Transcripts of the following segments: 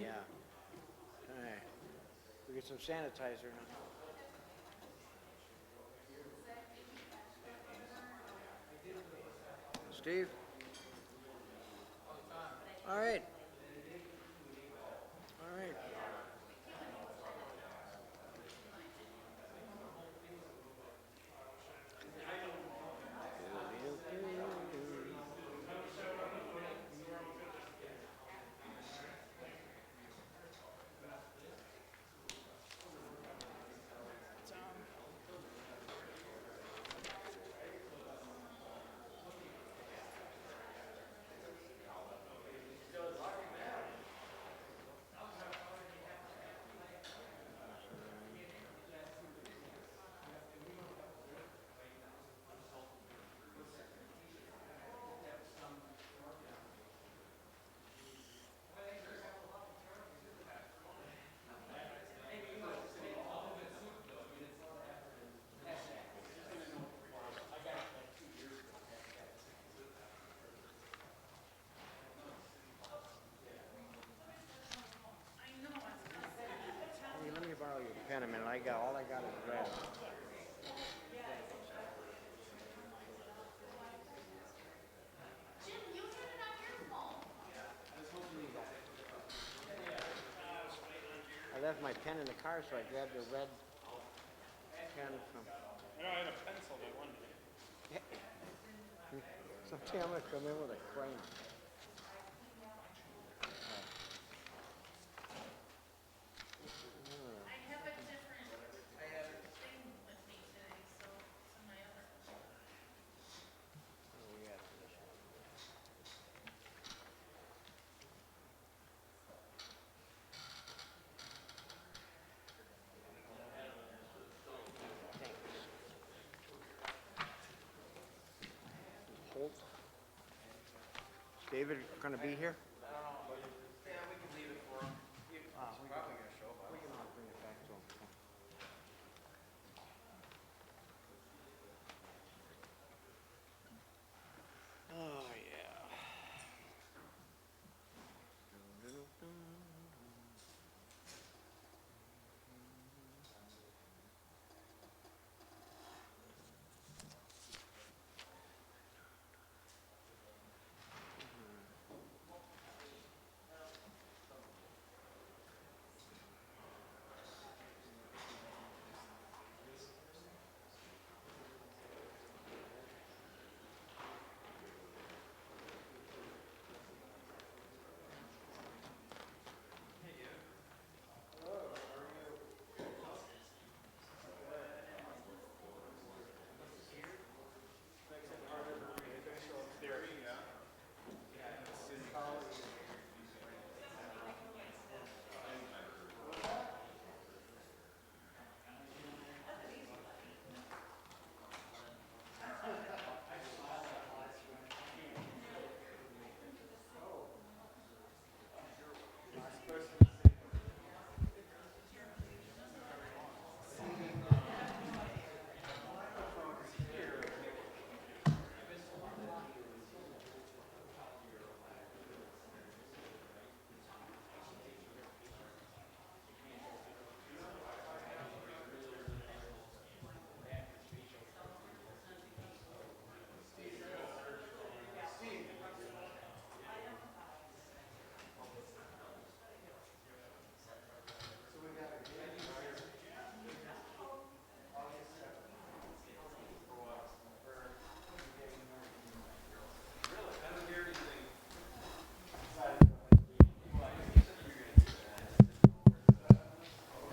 Yeah. All right. We get some sanitizer now. Steve? All right. All right. Hey, let me borrow your pen a minute. All I got is red. I left my pen in the car, so I grabbed a red pen from. I know I had a pencil, but one. Someday I'm gonna come in with a crayon. I have a different thing with me today, so it's in my other. Oh, we got this one. Thanks. Holt. Is David gonna be here? Yeah, we can leave it for him. He's probably gonna show up. We can all bring it back to him. Oh, yeah.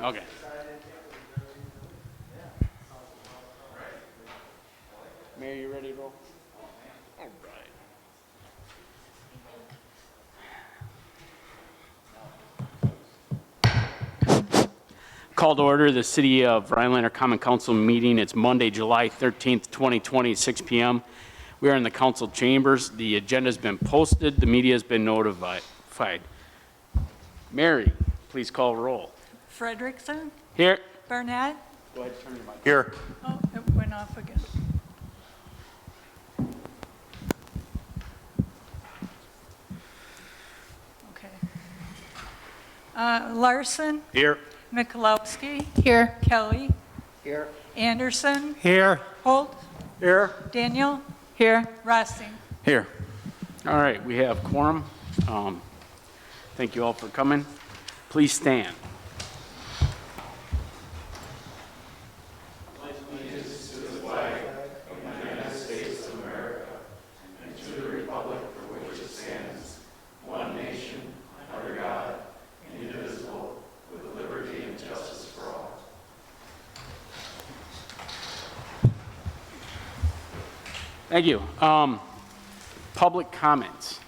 Okay. Mayor, you ready to roll? All right. Call to order the City of Rhinelander Common Council meeting. It's Monday, July 13th, 2020, 6 p.m. We are in the council chambers. The agenda's been posted. The media has been notified. Mary, please call roll. Frederickson, Here. Burnett. Go ahead, turn your mic. Here. Oh, it went off again. Okay. Larson, Here. Mikulowski, Here. Kelly, Here. Anderson, Here. Holt, Here. Daniel. Here. Rossing. Here. All right, we have quorum. Thank you all for coming. Please stand. Thank you. Public comments.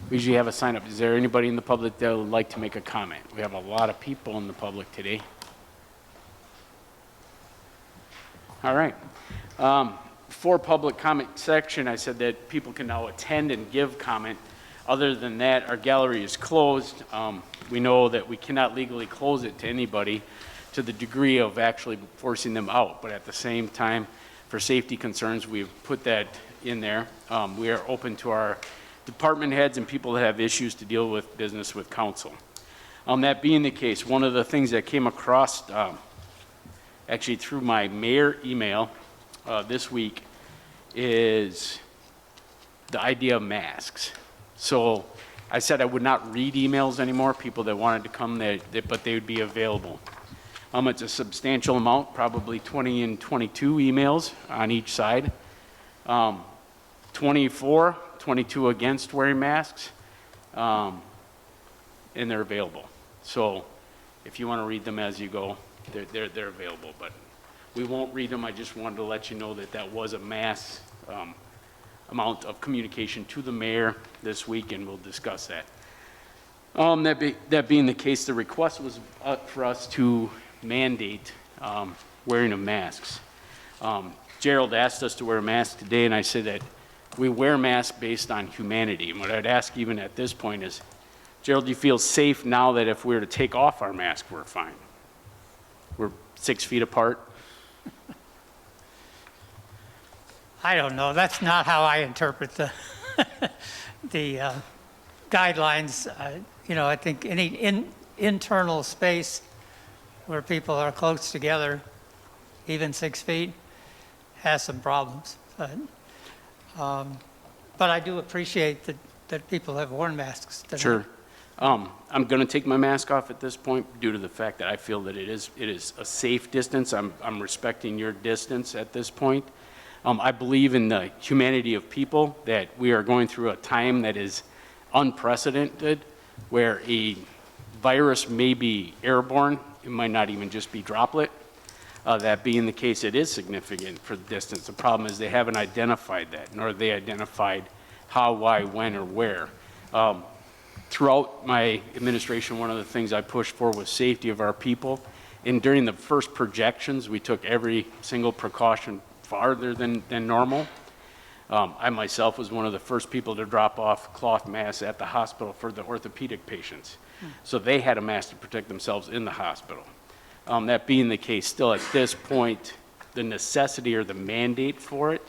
We usually have a sign up. Is there anybody in the public that would like to make a comment? We have a lot of people in the public today. All right. For public comment section, I said that people can now attend and give comment. Other than that, our gallery is closed. We know that we cannot legally close it to anybody to the degree of actually forcing them out, but at the same time, for safety concerns, we've put that in there. We are open to our department heads and people that have issues to deal with business with council. That being the case, one of the things that came across actually through my mayor email this week is the idea of masks. So I said I would not read emails anymore, people that wanted to come, but they would be available. It's a substantial amount, probably 20 and 22 emails on each side. 24, 22 against wearing masks, and they're available. So if you want to read them as you go, they're available, but we won't read them. I just wanted to let you know that that was a mass amount of communication to the mayor this week, and we'll discuss that. That being the case, the request was for us to mandate wearing of masks. Gerald asked us to wear a mask today, and I said that we wear masks based on humanity. And what I'd ask even at this point is, Gerald, do you feel safe now that if we were to take off our mask, we're fine? We're 6 feet apart? I don't know. That's not how I interpret the the guidelines. I think any internal space where people are close together, even 6 feet, has some problems. But I do appreciate that people have worn masks tonight. Sure. I'm going to take my mask off at this point due to the fact that I feel that it is a safe distance. I'm respecting your distance at this point. I believe in the humanity of people, that we are going through a time that is unprecedented, where a virus may be airborne. It might not even just be droplet. That being the case, it is significant for the distance. The problem is they haven't identified that, nor have they identified how, why, when, or where. Throughout my administration, one of the things I pushed for was safety of our people. And during the first projections, we took every single precaution farther than normal. I myself was one of the first people to drop off cloth masks at the hospital for the orthopedic patients. So they had a mask to protect themselves in the hospital. That being the case, still at this point, the necessity or the mandate for it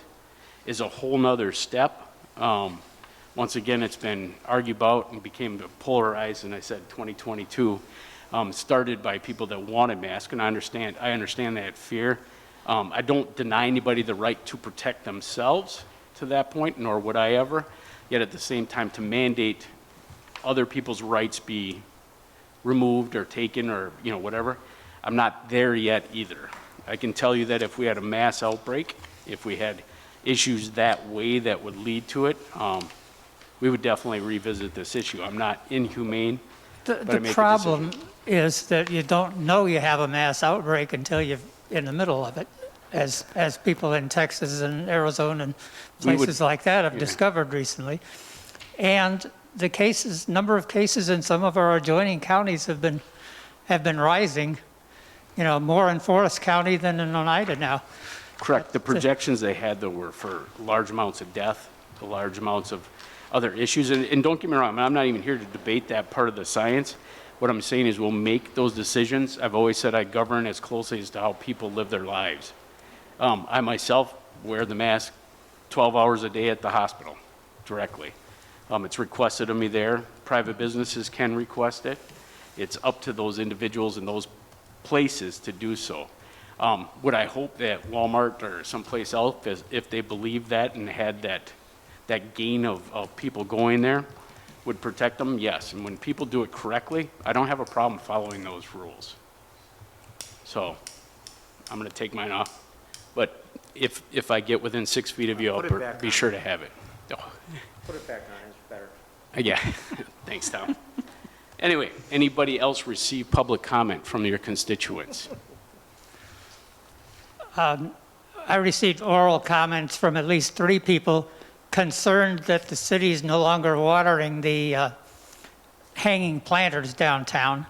is a whole nother step. Once again, it's been argued about and became polarized, and I said 2022, started by people that wanted masks, and I understand that fear. I don't deny anybody the right to protect themselves to that point, nor would I ever, yet at the same time to mandate other people's rights be removed or taken or whatever. I'm not there yet either. I can tell you that if we had a mass outbreak, if we had issues that way that would lead to it, we would definitely revisit this issue. I'm not inhumane. The problem is that you don't know you have a mass outbreak until you're in the middle of it, as people in Texas and Arizona and places like that have discovered recently. And the number of cases in some of our adjoining counties have been rising, more in Forest County than in Oneida now. Correct. The projections they had, though, were for large amounts of death, large amounts of other issues. And don't get me wrong, I'm not even here to debate that part of the science. What I'm saying is we'll make those decisions. I've always said I govern as closely as to how people live their lives. I myself wear the mask 12 hours a day at the hospital directly. It's requested of me there. Private businesses can request it. It's up to those individuals and those places to do so. Would I hope that Walmart or someplace else, if they believe that and had that gain of people going there, would protect them? Yes. And when people do it correctly, I don't have a problem following those rules. So I'm going to take mine off. But if I get within 6 feet of you, I'll Put it back be on. sure to have it. Oh, Put it back on, it's better. yeah. Thanks, Tom. Anyway, anybody else receive public comment from your constituents? I received oral comments from at least 3 people concerned that the city is no longer watering the hanging planters downtown.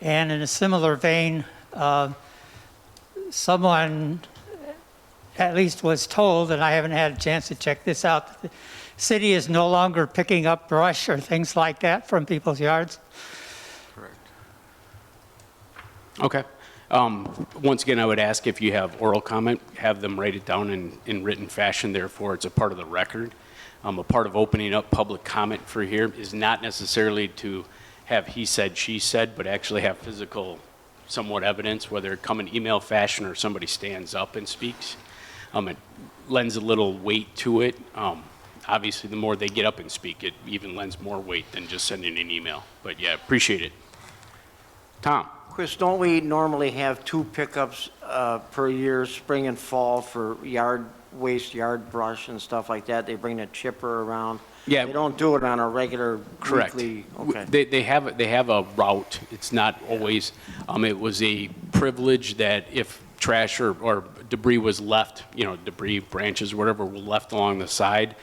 And in a similar vein, someone at least was told, and I haven't had a chance to check this out, that the city is no longer picking up brush or things like that from people's yards. Okay. Once again, I would ask if you have oral comment, have them write it down in written fashion, therefore it's a part of the record. A part of opening up public comment for here is not necessarily to have he said, she said, but actually have physical somewhat evidence, whether it come in email fashion or somebody stands up and speaks. It lends a little weight to it. Obviously, the more they get up and speak, it even lends more weight than just sending an email. But yeah, appreciate it. Tom? Chris, don't we normally have 2 pickups per year, spring and fall, for yard waste, yard brush and stuff like that? They bring a chipper around? Yeah. They don't do it on a regular Correct. weekly? Okay. They have a route. It's not always, it was a privilege that if trash or debris was left, debris, branches, whatever were left along the side,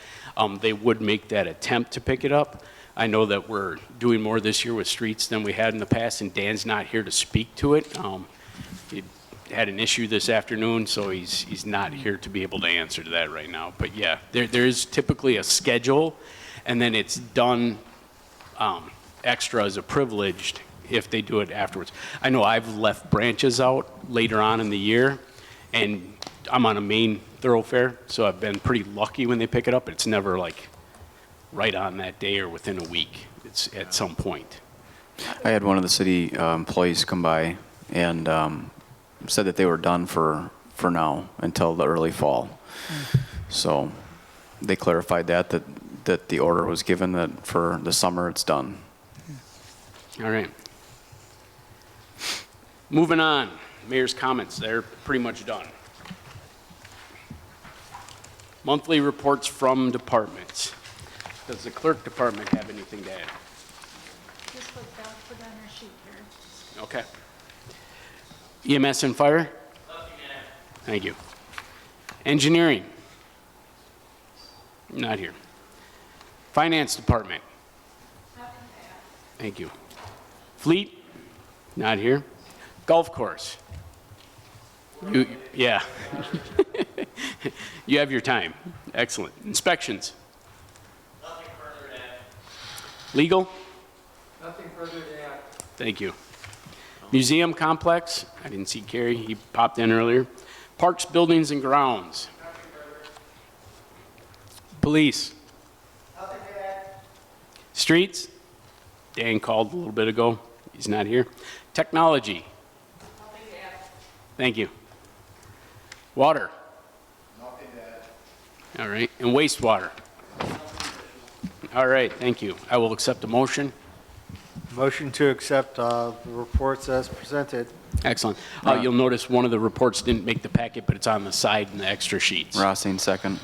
they would make that attempt to pick it up. I know that we're doing more this year with streets than we had in the past, and Dan's not here to speak to it. He had an issue this afternoon, so he's not here to be able to answer to that right now. But yeah, there is typically a schedule, and then it's done extra as a privileged if they do it afterwards. I know I've left branches out later on in the year, and I'm on a main thoroughfare, so I've been pretty lucky when they pick it up. It's never like right on that day or within a week. It's at some point. I had one of the city employees come by and said that they were done for now until the early fall. So they clarified that the order was given that for the summer it's done. All right. Moving on, mayor's comments, they're pretty much done. Monthly reports from departments. Does the clerk department have anything to add? Just what Val put on her sheet here. Okay. EMS and fire? Nothing to add. Thank you. Engineering? Not here. Finance department? Nothing to add. Thank you. Fleet? Not here. Golf course? Yeah. You have your time. Excellent. Inspections? Nothing further to add. Legal? Nothing further to add. Thank you. Museum complex? I didn't see Kerry. He popped in earlier. Parks, buildings, and grounds? Nothing further. Police? Nothing to add. Streets? Dan called a little bit ago. He's not here. Technology? Nothing to add. Thank you. Water? Nothing to add. All right. And wastewater? All right. Thank you. I will accept a motion. Motion to accept the reports as presented. Excellent. You'll notice one of the reports didn't make the packet, but it's on the side in the extra sheets. Rossing, second.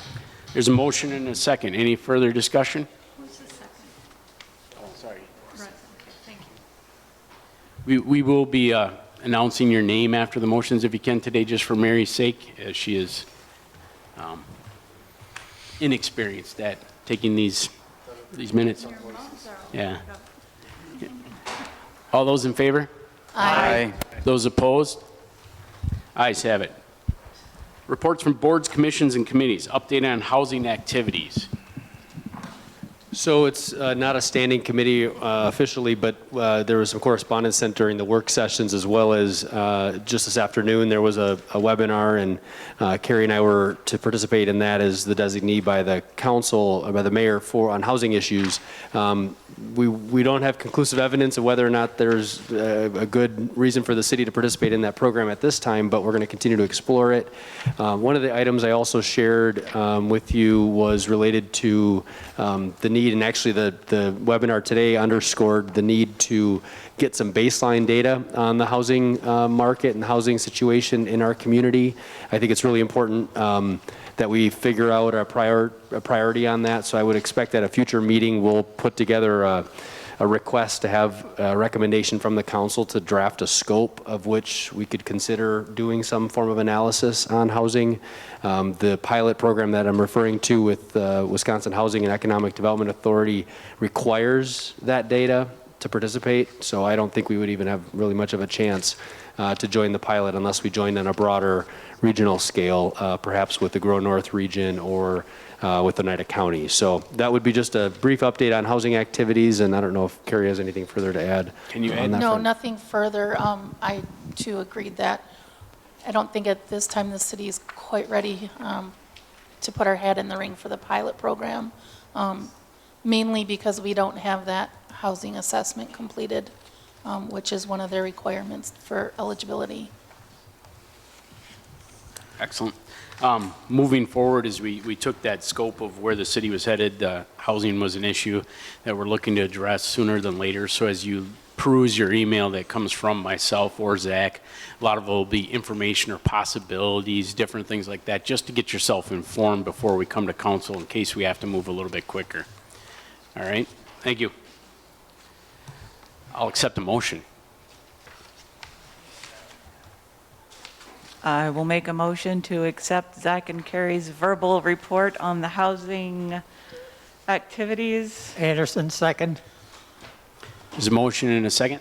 There's a motion and a second. Any further discussion? Who's the second? Oh, sorry. Right, okay, thank you. We will be announcing your name after the motions if you can today, just for Mary's sake, as she is inexperienced at taking these minutes. Your moms are all Yeah. up. All those in favor? Aye. Those opposed? Ayes have it. Reports from boards, commissions, and committees. Update on housing activities. So it's not a standing committee officially, but there was some correspondence sent during the work sessions, as well as just this afternoon there was a webinar, and Carrie and I were to participate in that as the designee by the council, by the mayor on housing issues. we don't have conclusive evidence of whether or not there's a good reason for the city to participate in that program at this time, but we're going to continue to explore it. One of the items I also shared with you was related to the need, and actually the webinar today underscored the need to get some baseline data on the housing market and housing situation in our community. I think it's really important that we figure out a priority on that. So I would expect that a future meeting will put together a request to have a recommendation from the council to draft a scope of which we could consider doing some form of analysis on housing. The pilot program that I'm referring to with Wisconsin Housing and Economic Development Authority requires that data to participate. So I don't think we would even have really much of a chance to join the pilot unless we joined on a broader regional scale, perhaps with the Grow North region or with Oneida County. So that would be just a brief update on housing activities, and I don't know if Carrie has anything further to add. Can you add? on that No, front. nothing further. I too agreed that I don't think at this time the city is quite ready to put our hat in the ring for the pilot program, mainly because we don't have that housing assessment completed, which is one of their requirements for eligibility. Excellent. Moving forward, as we took that scope of where the city was headed, housing was an issue that we're looking to address sooner than later. So as you peruse your email that comes from myself or Zach, a lot of it will be information or possibilities, different things like that, just to get yourself informed before we come to council in case we have to move a little bit quicker. All right? Thank you. I'll accept a motion. I will make a motion to accept Zach and Carrie's verbal report on the housing activities. Anderson, second. There's a motion and a second.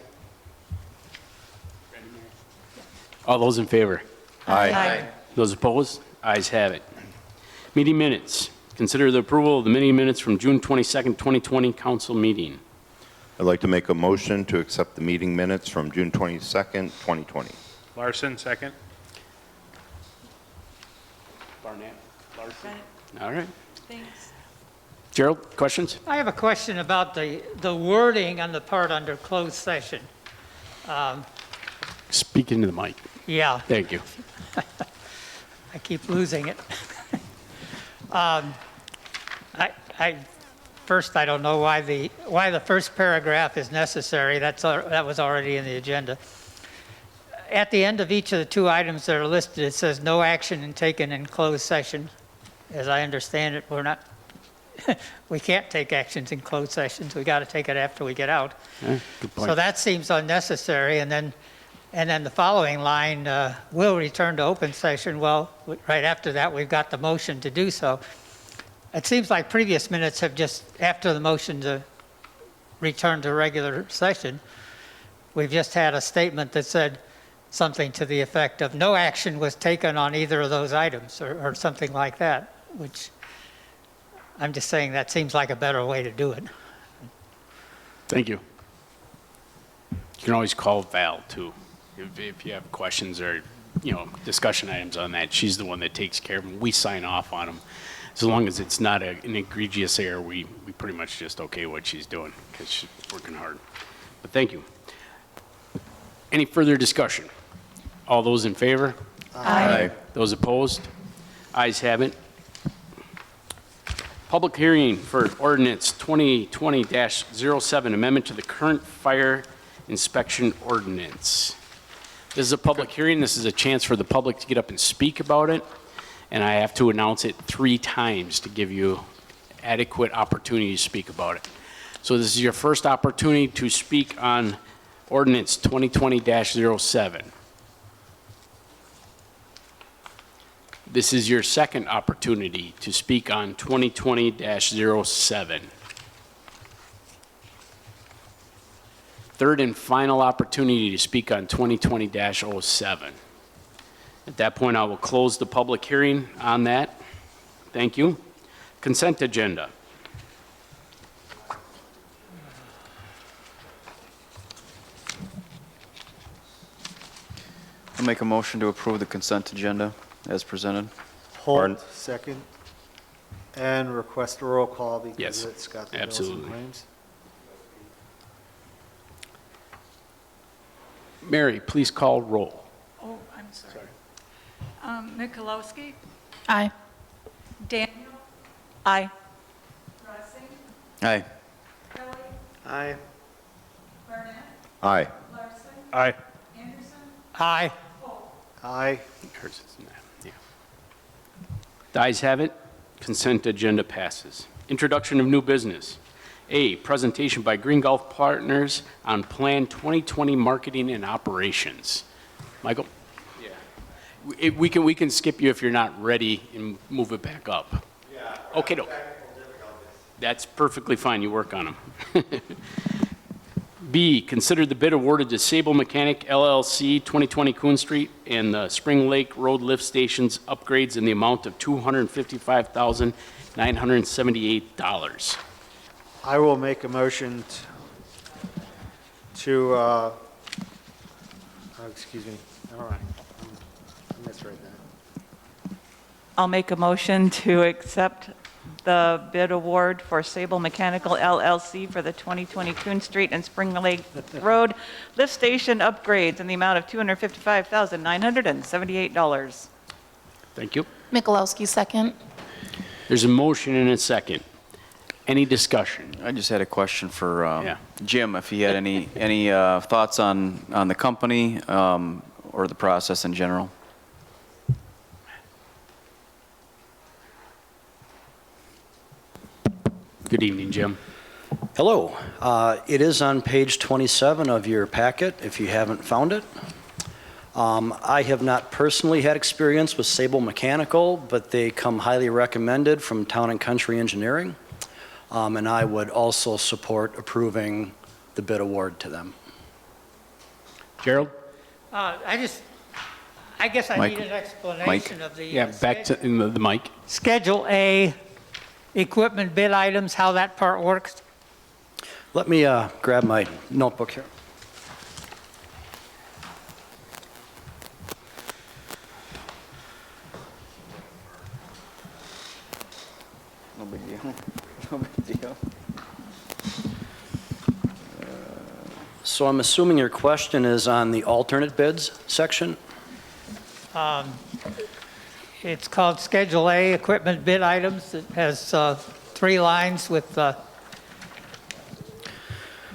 All those in favor? Aye. Those opposed? Ayes have it. Meeting minutes. Consider the approval of the meeting minutes from June 22nd, 2020 council meeting. I'd like to make a motion to accept the meeting minutes from June 22nd, 2020. Larson, second. Barnett, Larson. All right. Thanks. Gerald, questions? I have a question about the wording on the part under closed session. Speak into the mic. Yeah, Thank you. I keep losing it. First, I don't know why the first paragraph is necessary. That was already in the agenda. At the end of each of the two items that are listed, it says no action taken in closed session. As I understand it, we can't take actions in closed sessions. We got to take it after we get out. Yeah, good point. So that seems unnecessary. And then the following line, will return to open session. Well, right after that, we've got the motion to do so. It seems like previous minutes have just, after the motion to return to regular session, we've just had a statement that said something to the effect of no action was taken on either of those items or something like that, which I'm just saying that seems like a better way to do it. Thank you. You can always call Val, too, if you have questions or, discussion items on that. She's the one that takes care of them. We sign off on them. As long as it's not an egregious error, we pretty much just okay what she's doing because she's working hard. But thank you. Any further discussion? All those in favor? Aye. Those opposed? Ayes have it. Public hearing for ordinance 2020-07, amendment to the current fire inspection ordinance. This is a public hearing. This is a chance for the public to get up and speak about it. And I have to announce it 3 times to give you adequate opportunity to speak about it. So this is your first opportunity to speak on ordinance 2020-07. This is your second opportunity to speak on 2020-07. Third and final opportunity to speak on 2020-07. At that point, I will close the public hearing on that. Thank you. Consent agenda. I'll make a motion to approve the consent agenda as presented. Hold, second. And request a roll call Yes, because it's got the bills absolutely. and claims. Mary, please call roll. Oh, I'm sorry. Mikulowski, Aye. Daniel, Aye. Russing, Aye. Kelly, Aye. Barnett, Aye. Larson, Aye. Anderson, Aye. Aye. Hers is in there, yeah. The ayes have it. Consent agenda passes. Introduction of new business. A, presentation by Green Gulf Partners on Plan 2020 Marketing and Operations. Michael? Yeah. We can skip you if you're not ready and move it back up. Yeah. Okay, doke. That's perfectly fine. You work on them. B, consider the bid awarded to Sable Mechanic LLC 2020 Coon Street and the Spring Lake Road lift stations upgrades in the amount of $255,978. I will make a motion to, oh, excuse me. All right. I misread that. I'll make a motion to accept the bid award for Sable Mechanical LLC for the 2020 Coon Street and Spring Lake Road lift station upgrades in the amount of $255,978. Thank you. Mikulowski, second. There's a motion and a second. Any discussion? I just had a question for Yeah. Jim, if he had any thoughts on the company or the process in general. Good evening, Jim. Hello. It is on page 27 of your packet, if you haven't found it. I have not personally had experience with Sable Mechanical, but they come highly recommended from Town and Country Engineering. And I would also support approving the bid award to them. Gerald? I guess I Mike? need an explanation of the. Yeah, back to the mic. Schedule A, equipment bid items, how that part works. Let me grab my notebook here. No big deal. No big deal. So I'm assuming your question is on the alternate bids section? It's called Schedule A, equipment bid items. It has 3 lines with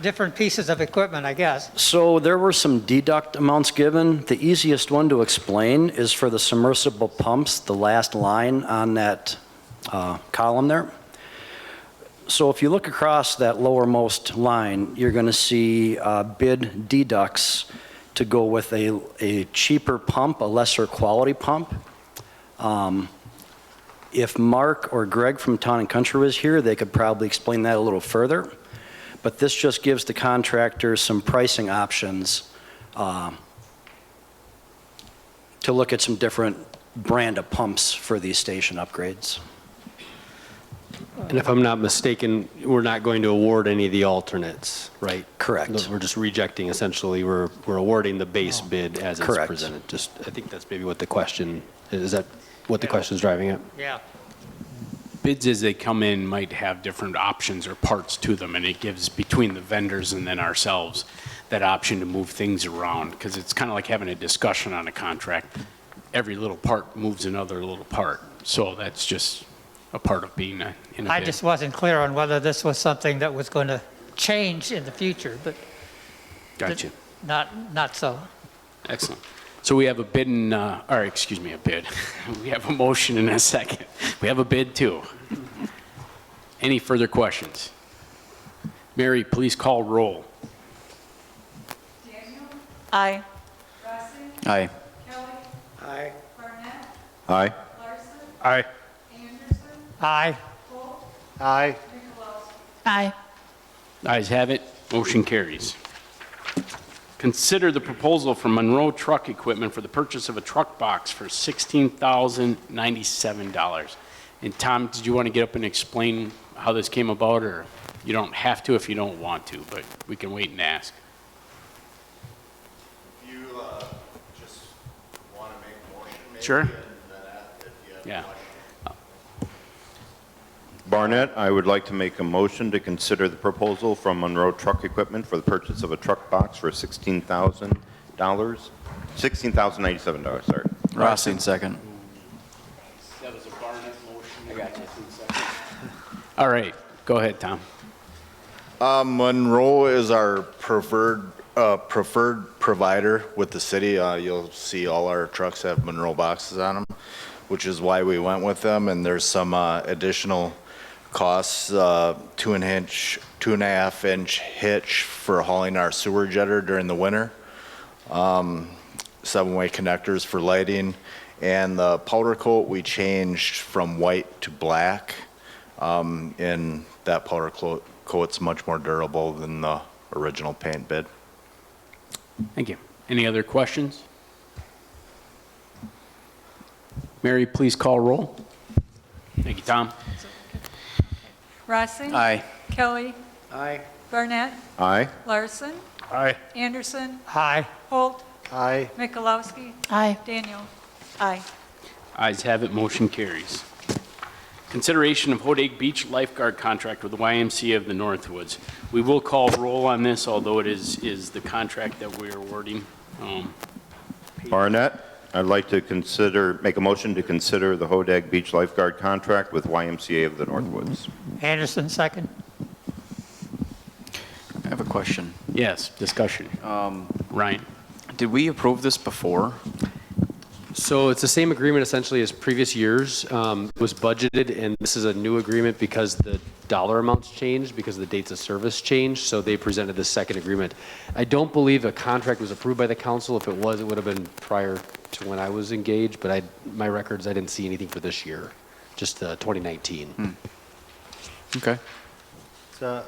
different pieces of equipment, I guess. So there were some deduct amounts given. The easiest one to explain is for the submersible pumps, the last line on that column there. So if you look across that lowermost line, you're going to see bid deducts to go with a cheaper pump, a lesser quality pump. If Mark or Greg from Town and Country was here, they could probably explain that a little further. But this just gives the contractor some pricing options to look at some different brand of pumps for these station upgrades. And if I'm not mistaken, we're not going to award any of the alternates, right? Correct. We're just rejecting, essentially, we're awarding the base bid as it's Correct. presented. Just, I think that's maybe what the question, is that what the question is driving at? Yeah. Bids as they come in might have different options or parts to them, and it gives between the vendors and then ourselves that option to move things around, because it's kind of like having a discussion on a contract. Every little part moves another little part, so that's just a part of being in a bid. I just wasn't clear on whether this was something that was going to change in the future, but Gotcha. not so. Excellent. So we have a bid and, or excuse me, a bid. We have a motion and a second. We have a bid too. Any further questions? Mary, please call roll. Daniel, Aye. Russing, Aye. Kelly, Aye. Barnett, Aye. Larson, Aye. Anderson, Aye. Holt, Aye. Mikulowski. Aye. Ayes have it, motion carries. Consider the proposal from Monroe Truck Equipment for the purchase of a truck box for $16,097. And Tom, did you want to get up and explain how this came about, or you don't have to if you don't want to, but we can wait and ask. You just want to make a motion maybe? Sure. And then if you have a Yeah. question. Barnett, I would like to make a motion to consider the proposal from Monroe Truck Equipment for the purchase of a truck box for $16,097, sorry. Rossing, second. That was a Barnett motion. I got you. All right, go ahead, Tom. Monroe is our preferred provider with the city. You'll see all our trucks have Monroe boxes on them, which is why we went with them. And there's some additional costs, 2.5-inch hitch for hauling our sewer jetter during the winter, 7-way connectors for lighting, and the powder coat we changed from white to black. And that powder coat's much more durable than the original paint bid. Thank you. Any other questions? Mary, please call roll. Thank you, Tom. Rossing. Aye. Kelly. Aye. Barnett. Aye. Larson. Aye. Anderson. Aye. Holt. Aye. Mikulowski. Aye. Daniel. Aye. Ayes have it, motion carries. Consideration of Hodag Beach lifeguard contract with the YMCA of the Northwoods. We will call roll on this, although it is the contract that we are awarding. Barnett, I'd like to make a motion to consider the Hodag Beach lifeguard contract with YMCA of the Northwoods. Anderson, second. I have a question. Yes, discussion. Ryan? Did we approve this before? So it's the same agreement essentially as previous years. It was budgeted, and this is a new agreement because the dollar amounts changed, because the dates of service changed, so they presented the second agreement. I don't believe a contract was approved by the council. If it was, it would have been prior to when I was engaged, but my records, I didn't see anything for this year, just 2019. Okay. It's a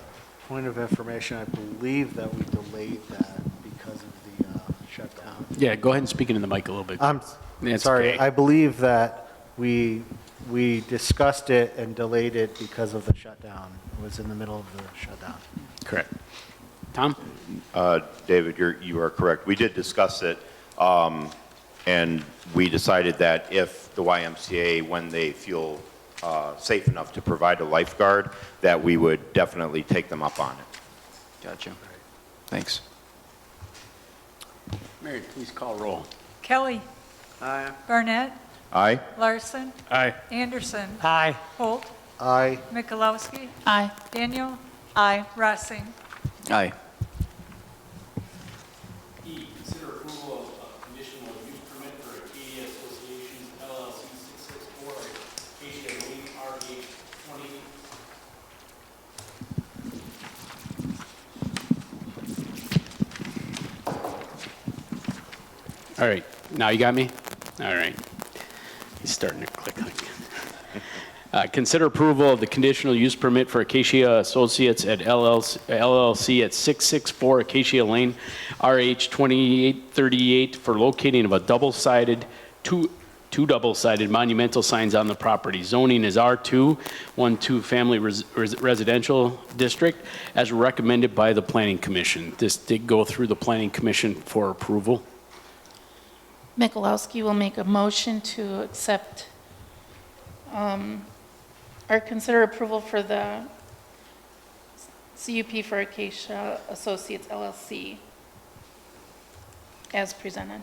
point of information. I believe that we delayed that because of the shutdown. Yeah, go ahead and speak into the mic a little bit. I'm That's sorry. okay. I believe that we discussed it and delayed it because of the shutdown. It was in the middle of the shutdown. Correct. Tom? David, you are correct. We did discuss it, and we decided that if the YMCA, when they feel safe enough to provide a lifeguard, that we would definitely take them up on it. Gotcha. Thanks. Mary, please call roll. Kelly. Aye. Barnett. Aye. Larson. Aye. Anderson. Aye. Holt. Aye. Mikulowski. Aye. Daniel. Aye. Rossing. Aye. E, consider approval of a conditional use permit for Acadia Associations LLC 664 Acacia Lane RH 20. All right, now you got me? All right. He's starting to click. Consider approval of the conditional use permit for Acacia Associates at LLC at 664 Acacia Lane, RH 2838, for locating of a two double-sided monumental signs on the property. Zoning is R2, 1-2 Family Residential District, as recommended by the Planning Commission. This did go through the Planning Commission for approval. Mikulowski will make a motion to accept or consider approval for the CUP for Acacia Associates LLC as presented.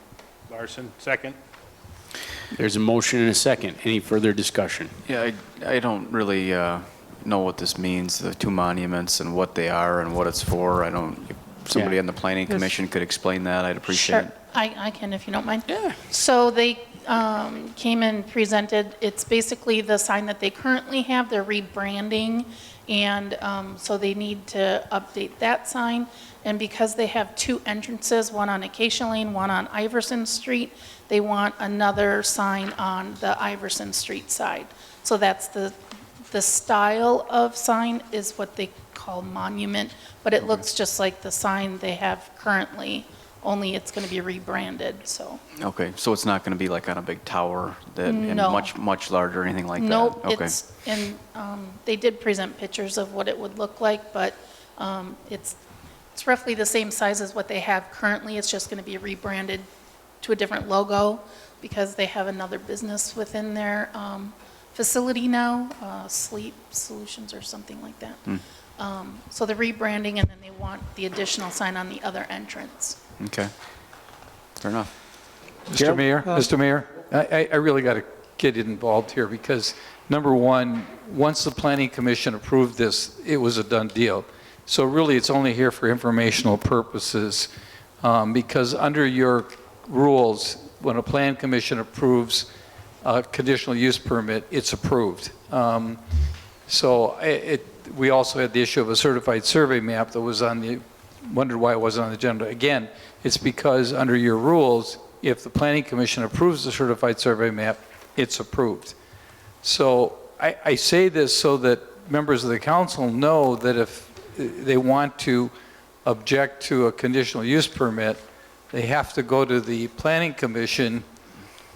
Larson, second. There's a motion and a second. Any further discussion? Yeah, I don't really know what this means, the two monuments and what they are and what it's for. If somebody on the Planning Commission could explain that, I'd appreciate it. Sure, I can if you don't mind. Yeah. So they came and presented, it's basically the sign that they currently have, they're rebranding, and so they need to update that sign. And because they have two entrances, one on Acacia Lane, one on Iverson Street, they want another sign on the Iverson Street side. So that's the style of sign is what they call monument, but it looks just like the sign they have currently, only it's going to be rebranded, so. Okay, so it's not going to be like on a big tower and No. much larger or anything like that? Nope, Okay. it's, and they did present pictures of what it would look like, but it's roughly the same size as what they have currently. It's just going to be rebranded to a different logo because they have another business within their facility now, Sleep Solutions or something like that. So they're rebranding, and then they want the additional sign on the other entrance. Okay. Fair enough. Mr. Mayor, I really got to get involved here because, number one, once the Planning Commission approved this, it was a done deal. So really, it's only here for informational purposes because under your rules, when a Plan Commission approves a conditional use permit, it's approved. We also had the issue of a certified survey map that was on the, wondered why it wasn't on the agenda. Again, it's because under your rules, if the Planning Commission approves the certified survey map, it's approved. So I say this so that members of the council know that if they want to object to a conditional use permit, they have to go to the Planning Commission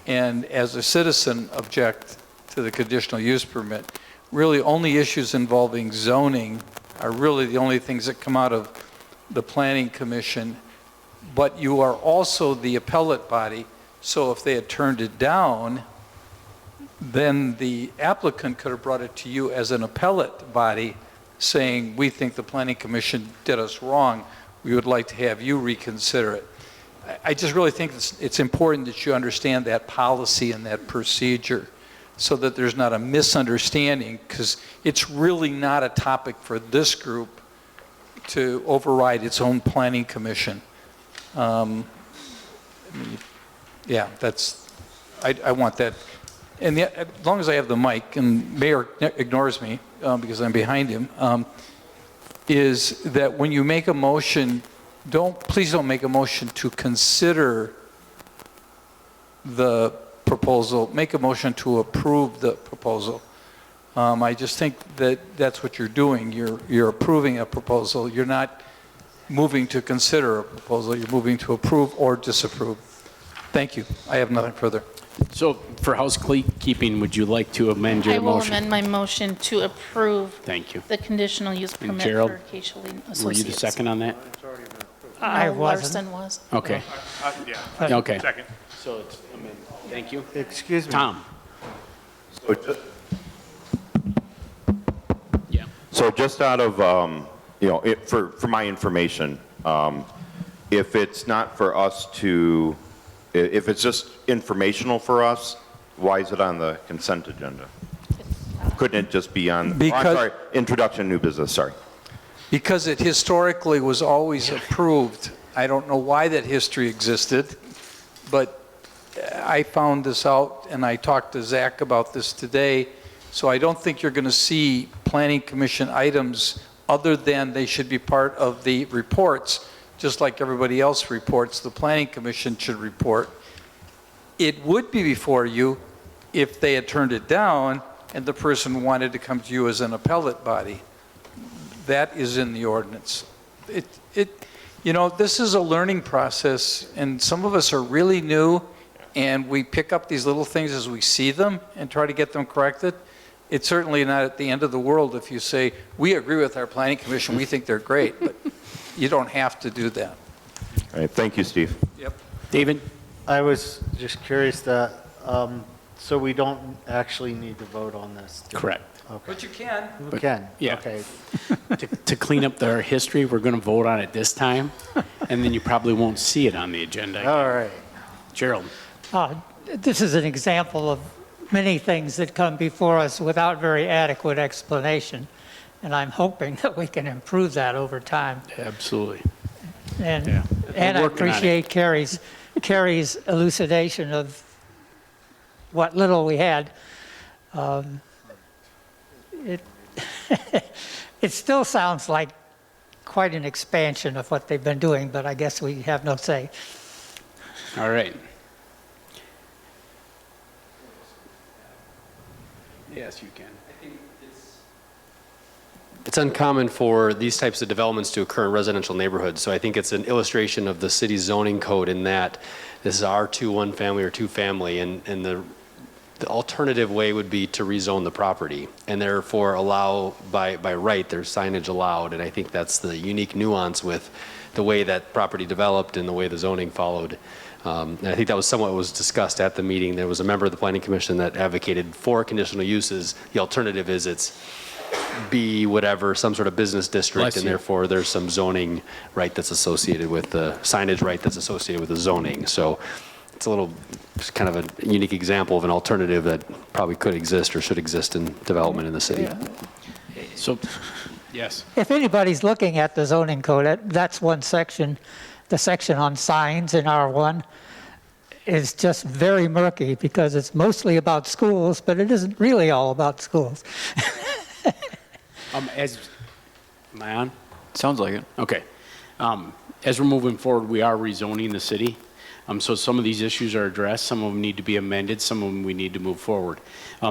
and as a citizen object to the conditional use permit. Really, only issues involving zoning are really the only things that come out of the Planning Commission. But you are also the appellate body, so if they had turned it down, then the applicant could have brought it to you as an appellate body saying, we think the Planning Commission did us wrong. We would like to have you reconsider it. I just really think it's important that you understand that policy and that procedure so that there's not a misunderstanding, because it's really not a topic for this group to override its own Planning Commission. Yeah, that's, I want that. And as long as I have the mic, and Mayor ignores me because I'm behind him, is that when you make a motion, please don't make a motion to consider the proposal. Make a motion to approve the proposal. I just think that that's what you're doing. You're approving a proposal. You're not moving to consider a proposal. You're moving to approve or disapprove. Thank you. I have nothing further. So for housekeeping, would you like to amend your I will motion? amend my motion to approve Thank you. the conditional use permit Gerald, for Acacia Lane Associates. Were you the second on that? I wasn't. Larson was. Okay. Yeah. Okay. Second. So it's amended. Thank you. Excuse me. Tom? So just out of, for my information, if it's not for us to, if it's just informational for us, why is it on the consent agenda? Couldn't it just be on, I'm sorry, introduction, new business, sorry. Because it historically was always approved. I don't know why that history existed, but I found this out, and I talked to Zach about this today, so I don't think you're going to see Planning Commission items other than they should be part of the reports, just like everybody else reports. The Planning Commission should report. It would be before you if they had turned it down and the person wanted to come to you as an appellate body. That is in the ordinance. This is a learning process, and some of us are really new, and we pick up these little things as we see them and try to get them corrected. It's certainly not at the end of the world if you say, we agree with our Planning Commission, we think they're great, but you don't have to do that. All right, thank you, Steve. Yep. David? I was just curious that, so we don't actually need to vote on this? Correct. Okay. But you can. We can? Yeah. Okay. To clean up their history, we're going to vote on it this time, and then you probably won't see it on the agenda again. All right. Gerald? This is an example of many things that come before us without very adequate explanation, and I'm hoping that we can improve that over time. Absolutely. And Yeah. and I We're working on it. appreciate Carrie's elucidation of what little we had. It still sounds like quite an expansion of what they've been doing, but I guess we have no say. All right. Yes, you can. It's uncommon for these types of developments to occur in residential neighborhoods, so I think it's an illustration of the city's zoning code in that this is R2 one family or two family, and the alternative way would be to rezone the property, and therefore allow, by right, there's signage allowed, and I think that's the unique nuance with the way that property developed and the way the zoning followed. And I think that was somewhat was discussed at the meeting. There was a member of the Planning Commission that advocated for conditional uses. The alternative is it's B whatever, some sort of business district, Bless and you. therefore there's some zoning right that's associated with the signage right that's associated with the zoning. So it's a little, it's kind of a unique example of an alternative that probably could exist or should exist in development in the city. So, yes. If anybody's looking at the zoning code, that's one section. The section on signs in R1 is just very murky because it's mostly about schools, but it isn't really all about schools. Am I on? Sounds like it. Okay. As we're moving forward, we are rezoning the city. So some of these issues are addressed, some of them need to be amended, some of them we need to move forward.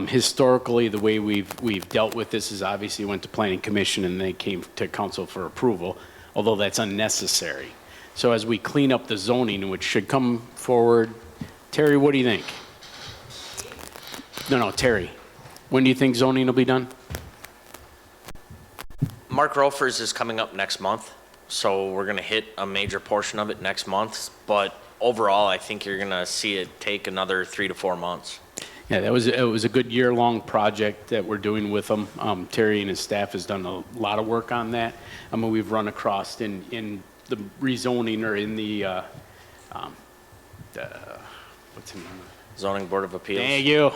Historically, the way we've dealt with this is obviously went to planning commission and they came to council for approval, although that's unnecessary. So as we clean up the zoning, which should come forward, Terry, what do you think? No, Terry. When do you think zoning will be done? Mark Rofers is coming up next month, so we're going to hit a major portion of it next month. But overall, I think you're going to see it take another 3 to 4 months. Yeah, it was a good year-long project that we're doing with them. Terry and his staff has done a lot of work on that. I mean, we've run across in the rezoning or in the what's the name? Zoning Board of Appeals. Thank you.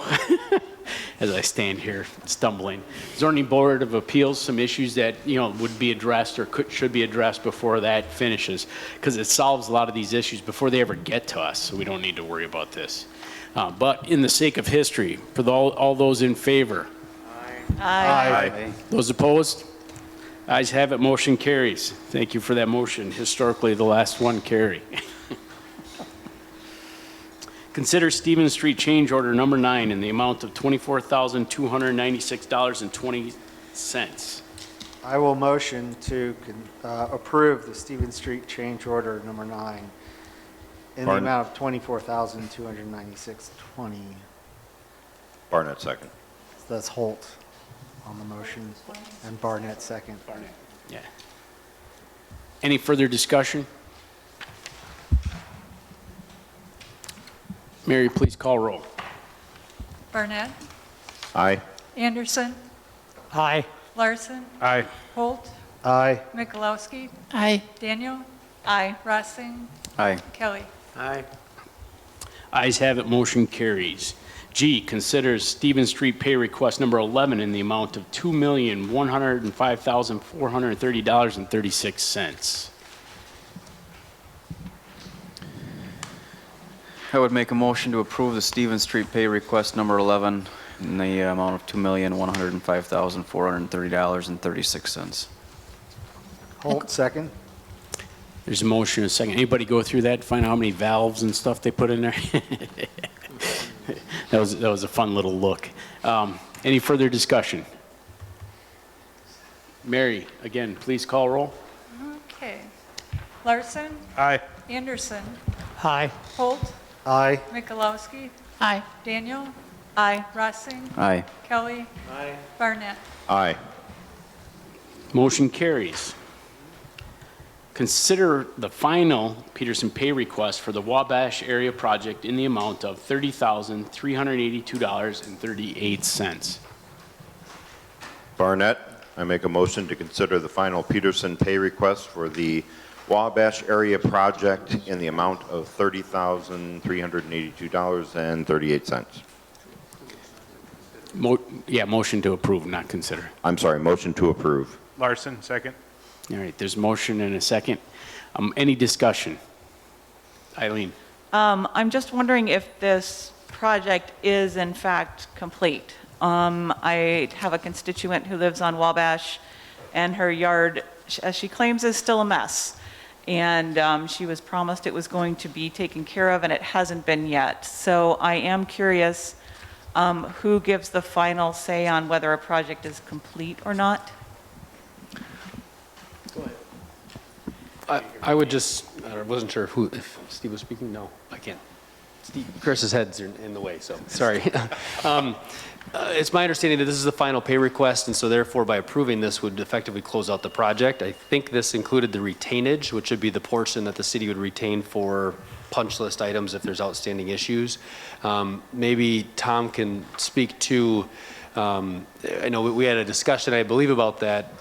As I stand here stumbling. Zoning Board of Appeals, some issues that, would be addressed or should be addressed before that finishes, because it solves a lot of these issues before they ever get to us, so we don't need to worry about this. But in the sake of history, for all those in favor? Aye. Those opposed? Ayes have it, motion carries. Thank you for that motion. Historically, the last one carry. Consider Stevens Street change order number 9 in the amount of $24,296.20. I will motion to approve the Stevens Street change order number 9 in the amount of $24,296.20. Barnett, second. So that's Holt on the motion and Barnett second. Barnett, yeah. Any further discussion? Mary, please call roll. Barnett, Aye. Anderson, Aye. Larson, Aye. Holt, Aye. Mikulowski, Aye. Daniel, Aye. Rossing, Aye. Kelly. Aye. Ayes have it, motion carries. G, considers Stevens Street pay request number 11 in the amount of $2,105,430.36. I would make a motion to approve the Stevens Street pay request number 11 in the amount of $2,105,430.36. Holt second. There's a motion, a second. Anybody go through that, find out how many valves and stuff they put in there? That was a fun little look. Any further discussion? Mary, again, please call roll. Okay. Larson, Aye. Anderson, Aye. Holt, Aye. Mikulowski, Aye. Daniel, Aye. Rossing, Aye. Kelly. Barnett. Aye. Motion carries. Consider the final Peterson pay request for the Wabash area project in the amount of $30,382.38. Barnett, I make a motion to consider the final Peterson pay request for the Wabash area project in the amount of $30,382.38. Motion to approve, not consider. I'm sorry, motion to approve. Larson, second. All right, there's motion and a second. Any discussion? Eileen? I'm just wondering if this project is in fact complete. I have a constituent who lives on Wabash, and her yard, as she claims, is still a mess. And she was promised it was going to be taken care of, and it hasn't been yet. So I am curious who gives the final say on whether a project is complete or not? I would just, I wasn't sure if Steve was speaking. No, I can't. Chris's head's in the way, so sorry. It's my understanding that this is the final pay request, and so therefore by approving this would effectively close out the project. I think this included the retainage, which would be the portion that the city would retain for punch list items if there's outstanding issues. Maybe Tom can speak to I know we had a discussion, I believe, about that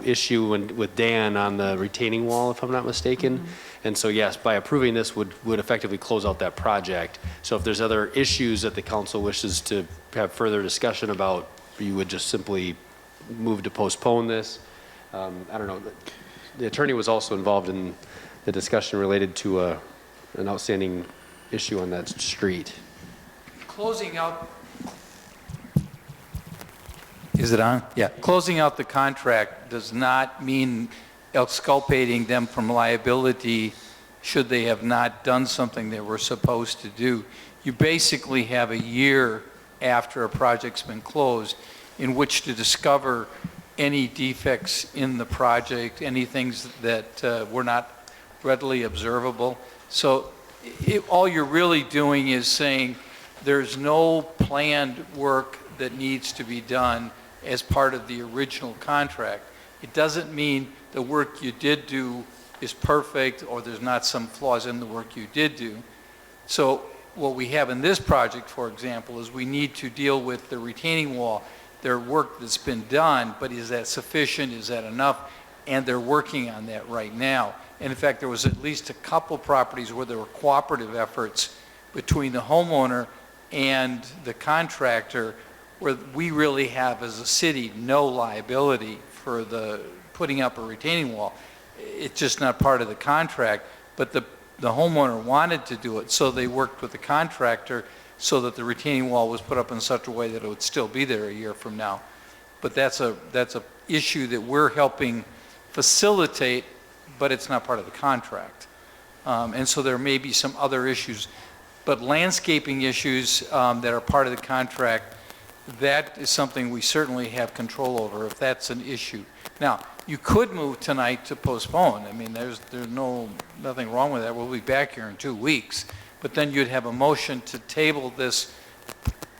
issue with Dan on the retaining wall, if I'm not mistaken. And so, yes, by approving this would effectively close out that project. So if there's other issues that the council wishes to have further discussion about, you would just simply move to postpone this. I don't know. The attorney was also involved in the discussion related to an outstanding issue on that street. Closing out, is it on? Yeah. Closing out the contract does not mean exculpating them from liability should they have not done something they were supposed to do. You basically have a year after a project's been closed in which to discover any defects in the project, any things that were not readily observable. So all you're really doing is saying there's no planned work that needs to be done as part of the original contract. It doesn't mean the work you did do is perfect or there's not some flaws in the work you did do. So what we have in this project, for example, is we need to deal with the retaining wall. Their work that's been done, but is that sufficient? Is that enough? And they're working on that right now. And in fact, there was at least a couple properties where there were cooperative efforts between the homeowner and the contractor where we really have, as a city, no liability for the putting up a retaining wall. It's just not part of the contract, but the homeowner wanted to do it, so they worked with the contractor so that the retaining wall was put up in such a way that it would still be there a year from now. But that's a issue that we're helping facilitate, but it's not part of the contract. And so there may be some other issues. But landscaping issues that are part of the contract, that is something we certainly have control over if that's an issue. Now, you could move tonight to postpone. I mean, there's nothing wrong with that. We'll be back here in 2 weeks. But then you'd have a motion to table this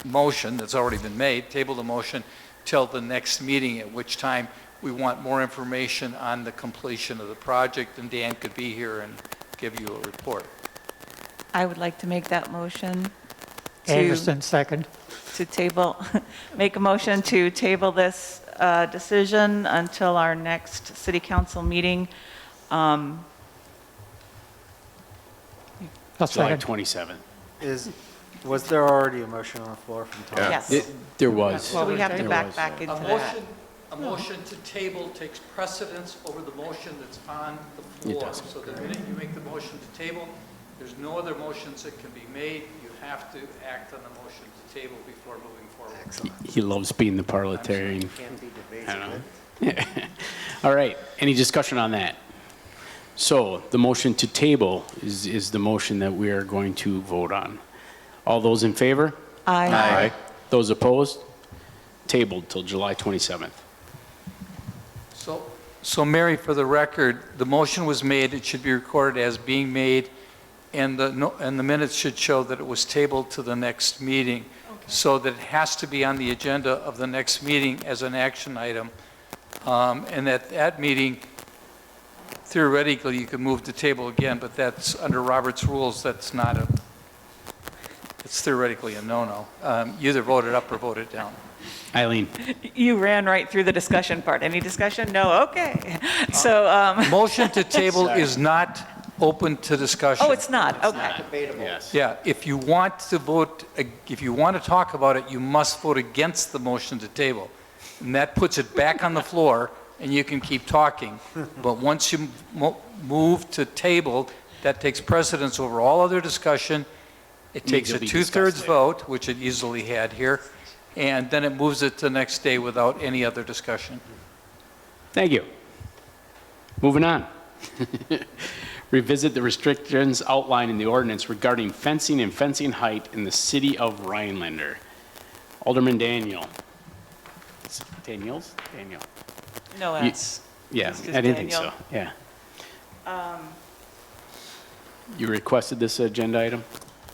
motion that's already been made, table the motion till the next meeting, at which time we want more information on the completion of the project, and Dan could be here and give you a report. I would like to make that motion Anderson, second. to table, make a motion to table this decision until our next city council meeting. I'll July second. 27th. Was there already a motion on the floor from Tom? Yes. There was. So we have to back into that. A motion to table takes precedence over the motion that's on the floor. does. So the minute you make the motion to table, there's no other motions that can be made. You have to act on the motion to table before moving forward. He loves being the parliamentarian. Can't be I debated. know. All right, any discussion on that? So the motion to table is the motion that we are going to vote on. All those in favor? Aye. Those opposed? Tabled till July 27th. So Mary, for the record, the motion was made, it should be recorded as being made, and the minutes should show that it was tabled to the next meeting, so that it has to be on the agenda of the next meeting as an action item. And at that meeting, theoretically, you could move the table again, but that's under Robert's rules, that's not it's theoretically a no-no. You either vote it up or vote it down. Eileen? You ran right through the discussion part. Any discussion? No? Okay. So, Motion to table is not open to discussion. oh, it's not? Okay. Yes. Yeah, if you want to vote, if you want to talk about it, you must vote against the motion to table. And that puts it back on the floor, and you can keep talking. But once you move to table, that takes precedence over all other discussion. It takes to a be two-thirds discussed vote, which it easily had here, and then it moves it to the next day without any other discussion. Thank you. Moving on. Revisit the restrictions outlined in the ordinance regarding fencing and fencing height in the city of Rhinelander. Alderman Daniel. Daniel? No, that's, Yeah, it's just I didn't think Daniel. so, yeah. You requested this agenda item?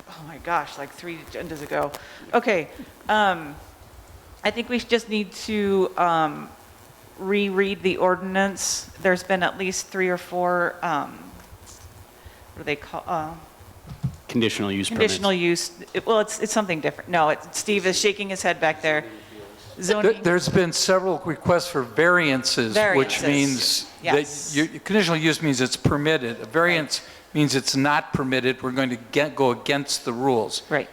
Oh my gosh, like 3 agendas ago. Okay, I think we just need to reread the ordinance. There's been at least 3 or 4, what do they call, Conditional use permits. conditional use. Well, it's something different. No, Steve is shaking his head back there. zoning. There's been several requests for variances, which Variances, means yes. that conditional use means it's permitted. A variance means it's not permitted. We're going to go against the rules. Right.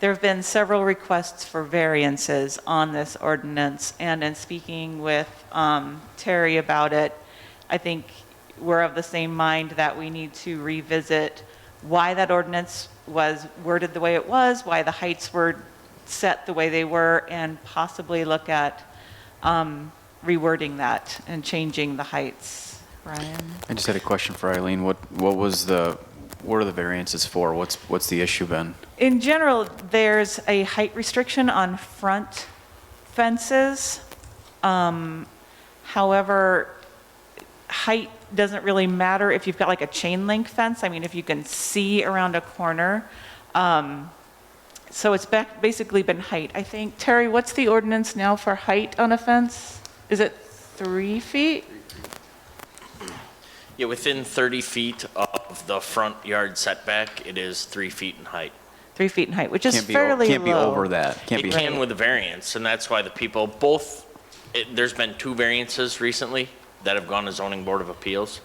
There have been several requests for variances on this ordinance, and in speaking with Terry about it, I think we're of the same mind that we need to revisit why that ordinance was worded the way it was, why the heights were set the way they were, and possibly look at rewording that and changing the heights. Ryan? I just had a question for Eileen. What are the variances for? What's the issue been? In general, there's a height restriction on front fences. However, height doesn't really matter if you've got like a chain link fence. I mean, if you can see around a corner. So it's basically been height. I think, Terry, what's the ordinance now for height on a fence? Is it 3 feet? Yeah, within 30 feet of the front yard setback, it is 3 feet in height. 3 feet in height, which is Can't fairly be low. over that. Can't It be. can with a variance, and that's why the people, there's been 2 variances recently that have gone to zoning board of appeals,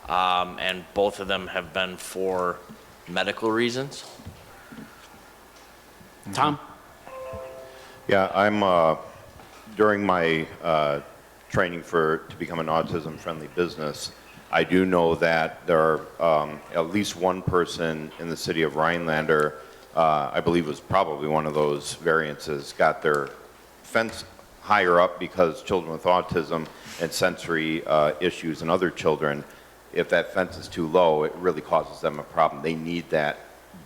and both of them have been for medical reasons. Tom? Yeah, I'm, during my training to become an autism-friendly business, I do know that there are at least one person in the city of Rhinelander, I believe was probably one of those variances, got their fence higher up because children with autism and sensory issues and other children, if that fence is too low, it really causes them a problem. They need that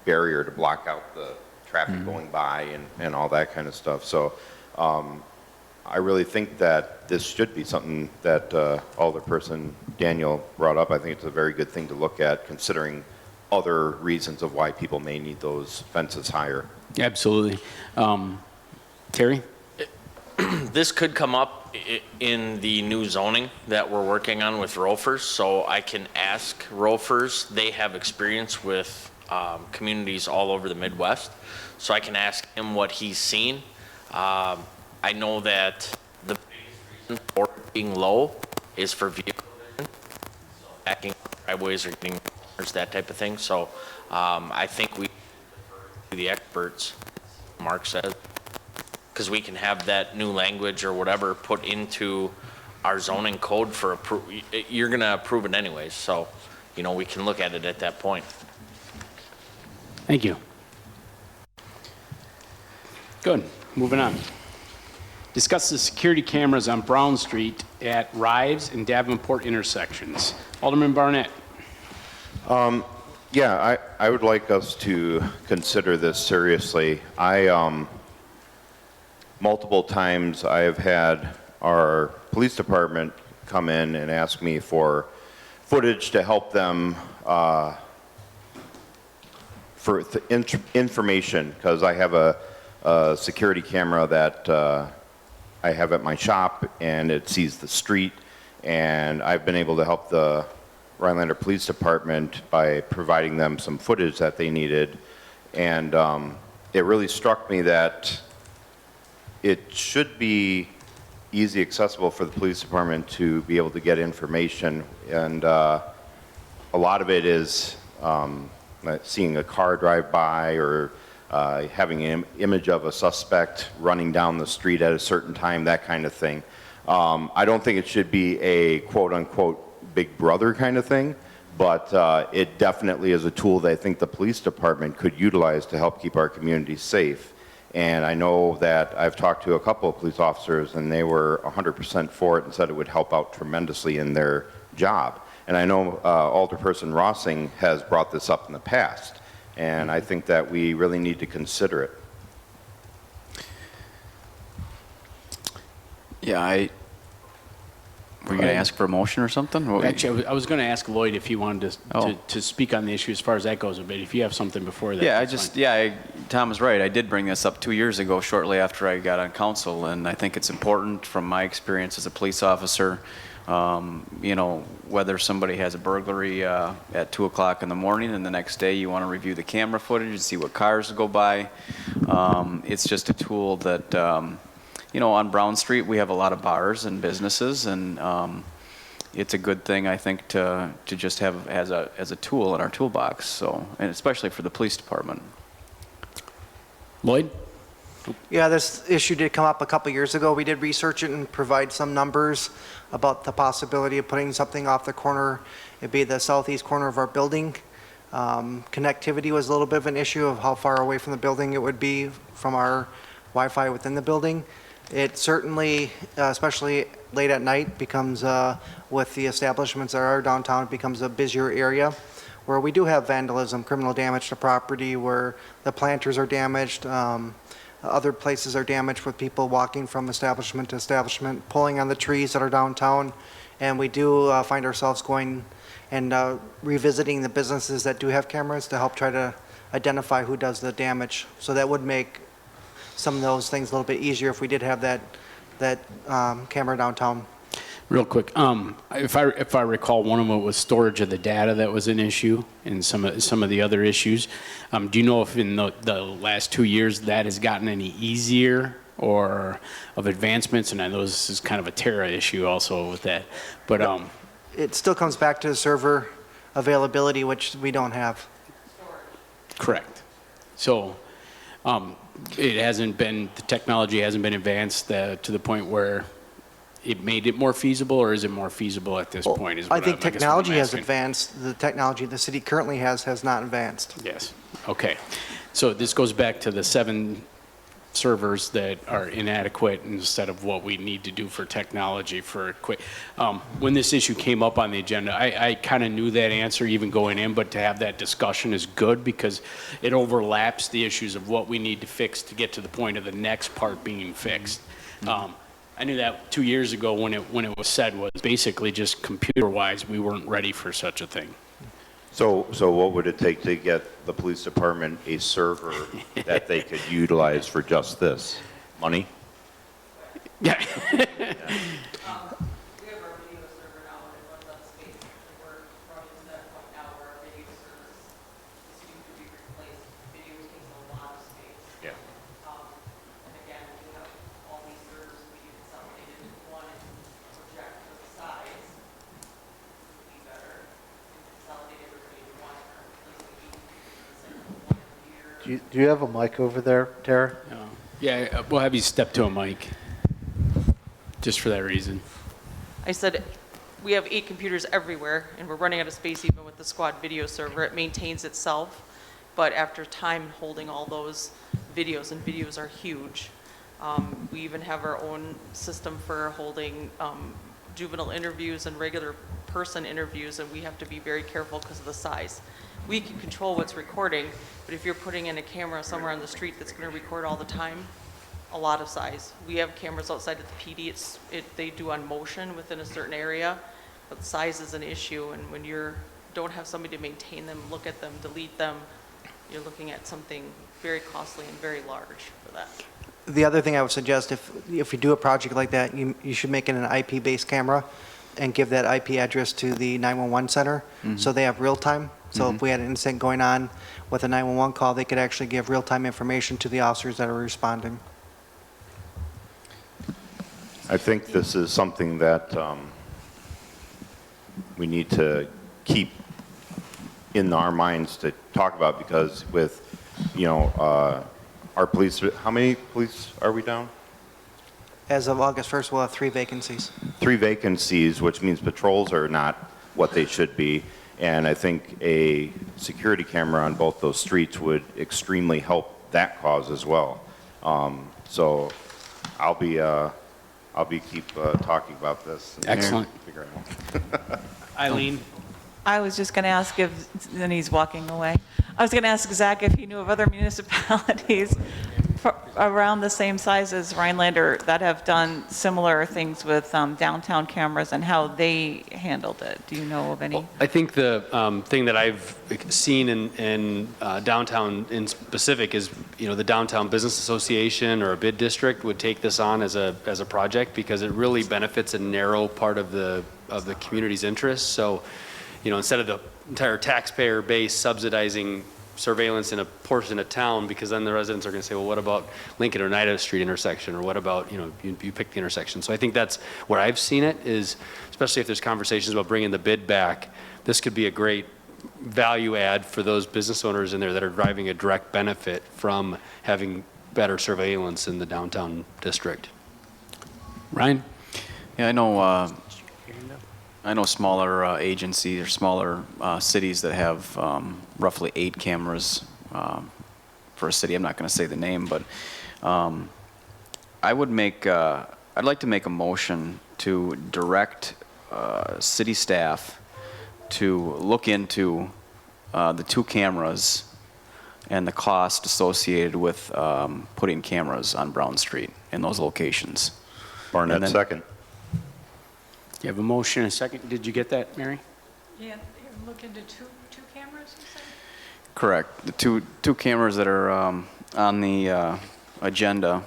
barrier to block out the traffic going by and all that kind of stuff. So I really think that this should be something that Alderperson Daniel brought up. I think it's a very good thing to look at, considering other reasons of why people may need those fences higher. Absolutely. Terry? This could come up in the new zoning that we're working on with ROFers, so I can ask ROFers. They have experience with communities all over the Midwest, so I can ask him what he's seen. I know that the biggest reason for it being low is for vehicle vision, so backing driveways or getting corners, that type of thing. So I think we defer to the experts, Mark says, because we can have that new language or whatever put into our zoning code for you're going to approve it anyways. So, we can look at it at that point. Thank you. Good. Moving on. Discuss the security cameras on Brown Street at Rives and Davenport intersections. Alderman Barnett. Yeah, I would like us to consider this seriously. Multiple times I have had our police department come in and ask me for footage to help them for information, because I have a security camera that I have at my shop, and it sees the street, and I've been able to help the Rhinelander Police Department by providing them some footage that they needed. And it really struck me that it should be easy accessible for the police department to be able to get information. And a lot of it is seeing a car drive by, or having an image of a suspect running down the street at a certain time, that kind of thing. I don't think it should be a quote-unquote Big Brother kind of thing, but it definitely is a tool that I think the police department could utilize to help keep our communities safe. And I know that I've talked to a couple of police officers, and they were 100% for it and said it would help out tremendously in their job. And I know Alderperson Rossing has brought this up in the past, and I think that we really need to consider it. Yeah, were you going to ask for a motion or something? Actually, I was going to ask Lloyd if he wanted to speak on the issue as far as that goes a bit. If you have something before that. Yeah, Tom is right. I did bring this up 2 years ago, shortly after I got on council, and I think it's important from my experience as a police officer. Whether somebody has a burglary at 2 o'clock in the morning, and the next day you want to review the camera footage and see what cars go by. It's just a tool that on Brown Street, we have a lot of bars and businesses, and it's a good thing, I think, to just have as a tool in our toolbox, so, and especially for the police department. Lloyd? Yeah, this issue did come up a couple years ago. We did research it and provide some numbers about the possibility of putting something off the corner. It'd be the southeast corner of our building. Connectivity was a little bit of an issue of how far away from the building it would be from our Wi-Fi within the building. It certainly, especially late at night, becomes, with the establishments that are downtown, it becomes a busier area where we do have vandalism, criminal damage to property, where the planters are damaged. Other places are damaged with people walking from establishment to establishment, pulling on the trees that are downtown. And we do find ourselves going and revisiting the businesses that do have cameras to help try to identify who does the damage. So that would make some of those things a little bit easier if we did have that camera downtown. Real quick, if I recall, one of them was storage of the data that was an issue, and some of the other issues. Do you know if in the last 2 years that has gotten any easier or of advancements? And I know this is kind of a Terra issue also with that, but it still comes back to the server availability, which we don't have. correct. So the technology hasn't been advanced to the point where it made it more feasible, or is it more feasible at this point? I think technology has advanced. The technology the city currently has not advanced. Yes. Okay. So this goes back to the 7 servers that are inadequate instead of what we need to do for technology for quick. When this issue came up on the agenda, I kind of knew that answer even going in, but to have that discussion is good because it overlaps the issues of what we need to fix to get to the point of the next part being fixed. I knew that 2 years ago when it was said was basically just computer-wise, we weren't ready for such a thing. So what would it take to get the police department a server that they could utilize for just this? Money? Yeah. Do you have a mic over there, Tara? Yeah, we'll have you step to a mic, just for that reason. I said, we have 8 computers everywhere, and we're running out of space even with the squad video server. It maintains itself, but after time holding all those videos, and videos are huge, we even have our own system for holding juvenile interviews and regular person interviews, and we have to be very careful because of the size. We can control what's recording, but if you're putting in a camera somewhere on the street that's going to record all the time, a lot of size. We have cameras outside of the PD. They do on motion within a certain area, but size is an issue. And when you don't have somebody to maintain them, look at them, delete them, you're looking at something very costly and very large for that. The other thing I would suggest, if you do a project like that, you should make it an IP-based camera and give that IP address to the 911 center so they have real time. So if we had an incident going on with a 911 call, they could actually give real-time information to the officers that are responding. I think this is something that we need to keep in our minds to talk about because with, our police, how many police are we down? As of August 1st, we'll have 3 vacancies. 3 vacancies, which means patrols are not what they should be. And I think a security camera on both those streets would extremely help that cause as well. So I'll be keep talking about this. Excellent. Figure it out. Eileen? I was just going to ask if, then he's walking away. I was going to ask Zach if he knew of other municipalities around the same size as Rhinelander that have done similar things with downtown cameras and how they handled it. Do you know of any? Well, I think the thing that I've seen in downtown in specific is, the Downtown Business Association or a bid district would take this on as a project because it really benefits a narrow part of the community's interests. So, instead of the entire taxpayer base subsidizing surveillance in a portion of town, because then the residents are going to say, well, what about Lincoln or Oneida Street intersection, or what about, you pick the intersection. So I think that's where I've seen it, is especially if there's conversations about bringing the bid back, this could be a great value add for those business owners in there that are driving a direct benefit from having better surveillance in the downtown district. Ryan? Yeah, I know smaller agencies or smaller cities that have roughly 8 cameras for a city. I'm not going to say the name, but I'd like to make a motion to direct city staff to look into the 2 cameras and the cost associated with putting cameras on Brown Street in those locations. Barnett, second. You have a motion and a second. Did you get that, Mary? Yeah, look into two cameras, you said? Correct. The two cameras that are on the agenda,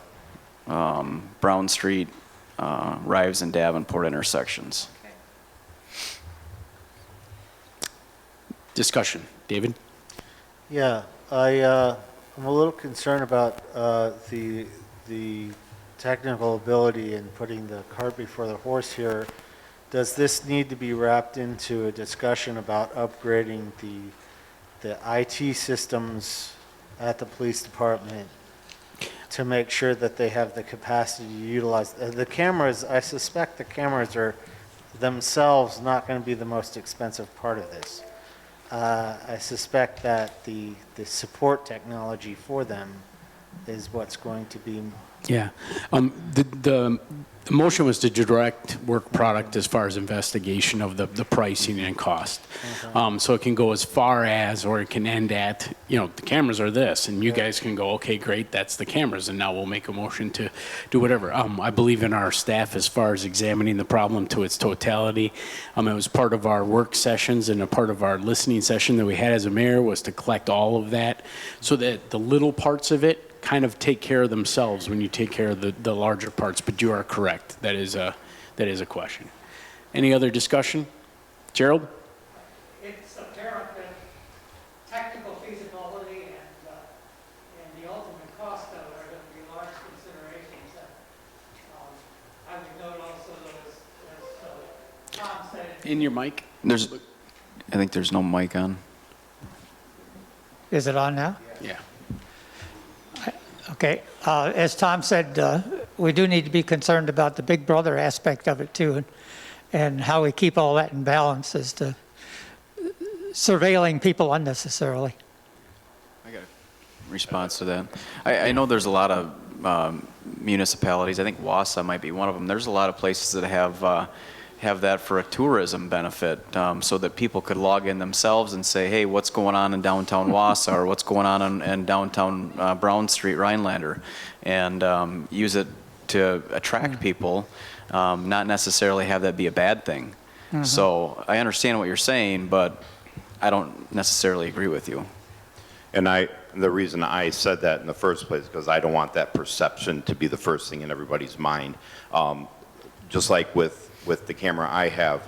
Brown Street, Rives and Davenport intersections. Okay. Discussion. David? Yeah, I'm a little concerned about the technical ability in putting the cart before the horse here. Does this need to be wrapped into a discussion about upgrading the IT systems at the police department to make sure that they have the capacity to utilize the cameras? I suspect the cameras are themselves not going to be the most expensive part of this. I suspect that the support technology for them is what's going to be. Yeah. The motion was to direct work product as far as investigation of the pricing and cost. So it can go as far as, or it can end at, the cameras are this, and you guys can go, okay, great, that's the cameras, and now we'll make a motion to do whatever. I believe in our staff as far as examining the problem to its totality. It was part of our work sessions and a part of our listening session that we had as a mayor was to collect all of that so that the little parts of it kind of take care of themselves when you take care of the larger parts, but you are correct. That is a question. Any other discussion? Gerald? It's apparent that technical feasibility and the ultimate cost of it are going to be large considerations. I would note also that as Tom said. In your mic? I think there's no mic on. Is it on now? Yeah. Okay, as Tom said, we do need to be concerned about the big brother aspect of it too, and how we keep all that in balance as to surveilling people unnecessarily. I got a response to that. I know there's a lot of municipalities. I think Wausau might be one of them. There's a lot of places that have that for a tourism benefit, so that people could log in themselves and say, hey, what's going on in downtown Wausau, or what's going on in downtown Brown Street, Rhinelander, and use it to attract people, not necessarily have that be a bad thing. So I understand what you're saying, but I don't necessarily agree with you. And the reason I said that in the first place, because I don't want that perception to be the first thing in everybody's mind. Just like with the camera I have,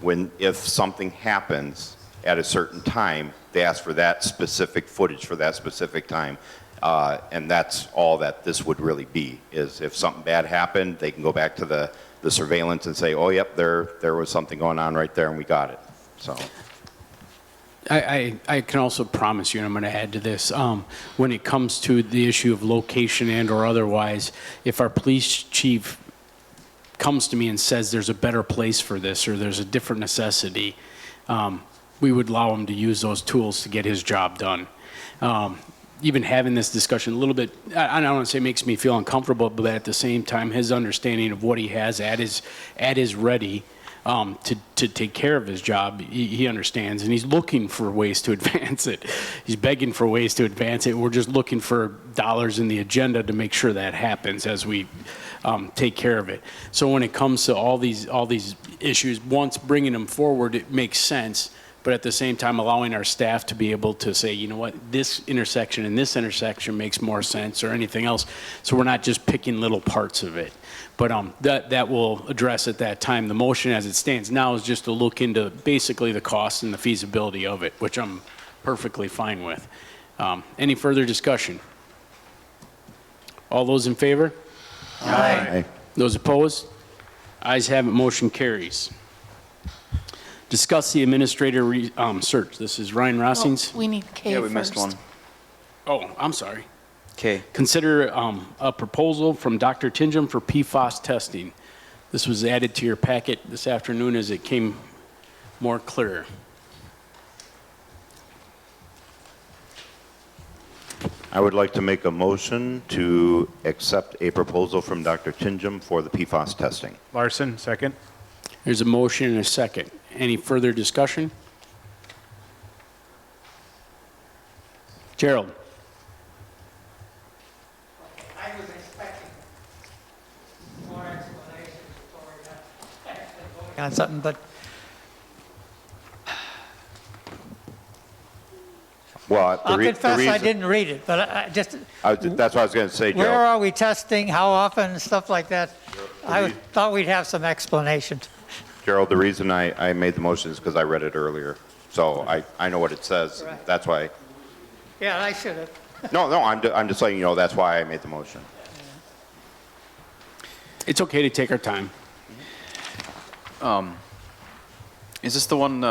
if something happens at a certain time, they ask for that specific footage for that specific time. And that's all that this would really be, is if something bad happened, they can go back to the surveillance and say, oh, yep, there was something going on right there and we got it. So. I can also promise you, and I'm going to add to this, when it comes to the issue of location and or otherwise, if our police chief comes to me and says there's a better place for this or there's a different necessity, we would allow him to use those tools to get his job done. Even having this discussion a little bit, I don't want to say makes me feel uncomfortable, but at the same time, his understanding of what he has at his ready to take care of his job, he understands, and he's looking for ways to advance it. He's begging for ways to advance it. We're just looking for dollars in the agenda to make sure that happens as we take care of it. So when it comes to all these issues, once bringing them forward, it makes sense. But at the same time, allowing our staff to be able to say, you know what, this intersection and this intersection makes more sense, or anything else. So we're not just picking little parts of it. But that will address at that time. The motion as it stands now is just to look into basically the cost and the feasibility of it, which I'm perfectly fine with. Any further discussion? All those in favor? Aye. Those opposed? Ayes have it, motion carries. Discuss the administrator search. This is Ryan Rossing's. We need K Yeah, we first. missed one. Oh, I'm sorry. Okay. Consider a proposal from Dr. Tingham for PFAS testing. This was added to your packet this afternoon as it came more clear. I would like to make a motion to accept a proposal from Dr. Tingham for the PFAS testing. Larson, second. There's a motion and a second. Any further discussion? Gerald? I was expecting more explanation before we got actually voting on something, but Well, I'll confess I didn't read it, but I just, that's what I was going to say, where Joe. are we testing, how often, and stuff like that. I thought we'd have some explanation. Gerald, the reason I made the motion is because I read it earlier. So I know what it says. Right. That's why. Yeah, I should have. No, I'm just letting you know that's why I made the motion. It's okay to take our time. Is this the one,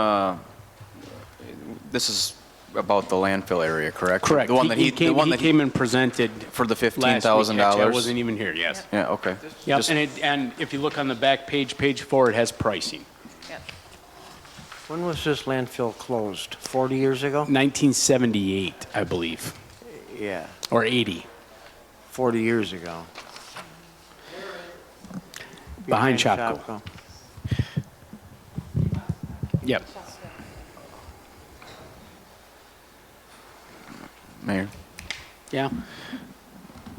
this is about the landfill area, correct? Correct. The one that he came, the one he that came and presented for the last week. Actually, $15,000. I wasn't even here, yes. Yeah, okay. Yep, Just- and if you look on the back page, page 4, it has pricing. When was this landfill closed? 40 years ago? 1978, I believe, Yeah, or 80, 40 years ago. behind Shopko. Yep. Mayor, Yeah.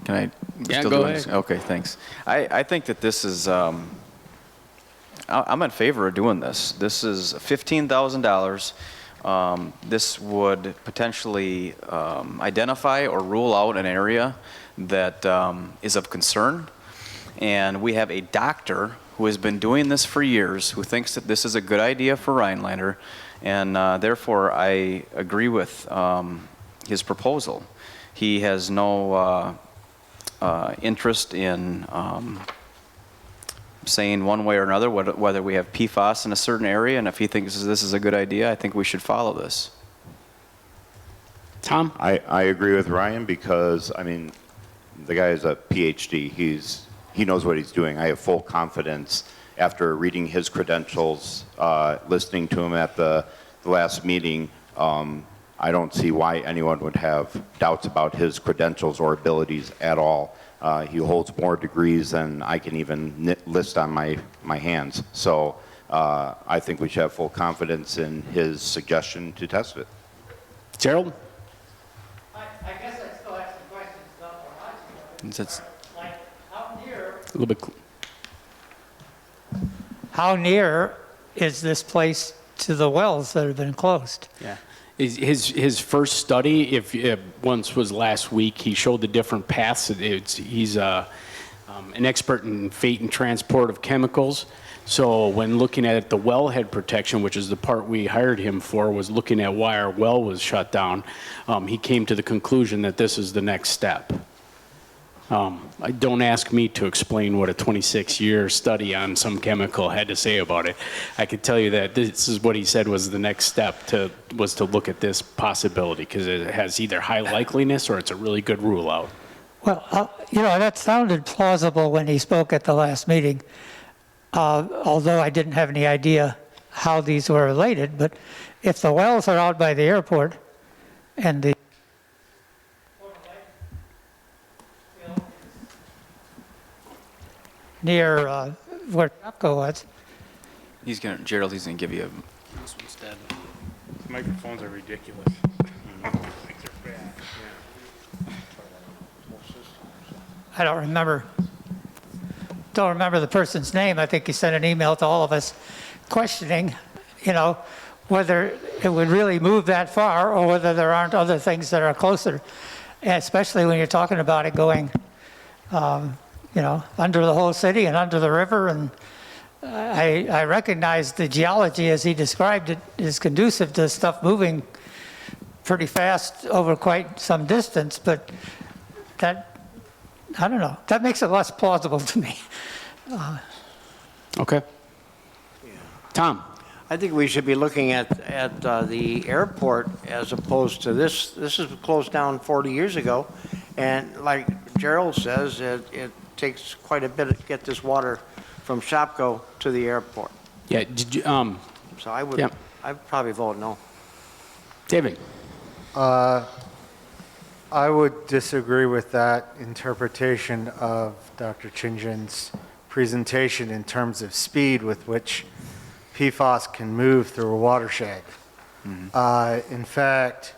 can I? Yeah, still go doing this? ahead. Okay, thanks. I think that this is, I'm in favor of doing this. This is $15,000. This would potentially identify or rule out an area that is of concern. And we have a doctor who has been doing this for years, who thinks that this is a good idea for Rhinelander. And therefore, I agree with his proposal. He has no interest in saying one way or another whether we have PFAS in a certain area, and if he thinks this is a good idea, I think we should follow this. Tom? I agree with Ryan because, I mean, the guy is a PhD. He knows what he's doing. I have full confidence after reading his credentials, listening to him at the last meeting. I don't see why anyone would have doubts about his credentials or abilities at all. He holds more degrees than I can even list on my hands. So I think we should have full confidence in his suggestion to test it. Gerald? I guess I still have some questions about the logic. Like, how near, A little bit. how near is this place to the wells that have been closed? Yeah. His first study, if once was last week, he showed the different paths. He's an expert in fate and transport of chemicals. So when looking at the wellhead protection, which is the part we hired him for, was looking at why our well was shut down, he came to the conclusion that this is the next step. Don't ask me to explain what a 26-year study on some chemical had to say about it. I could tell you that this is what he said was the next step was to look at this possibility because it has either high likeliness or it's a really good rule out. Well, that sounded plausible when he spoke at the last meeting, although I didn't have any idea how these were related. But if the wells are out by the airport and the near where Shopko was, Gerald, he's gonna give you a. This one's dead. Microphones are ridiculous. I don't remember the person's name. I think he sent an email to all of us questioning, whether it would really move that far or whether there aren't other things that are closer, especially when you're talking about it going, under the whole city and under the river. And I recognize the geology as he described it is conducive to stuff moving pretty fast over quite some distance, but that, I don't know, that makes it less plausible to me. Okay. Tom? I think we should be looking at the airport as opposed to this. This was closed down 40 years ago, and like Gerald says, it takes quite a bit to get this water from Shopko to the airport. Yeah, did you, So I would, Yeah. I'd probably vote no. David? I would disagree with that interpretation of Dr. Chinjan's presentation in terms of speed with which PFAS can move through a watershed. In fact,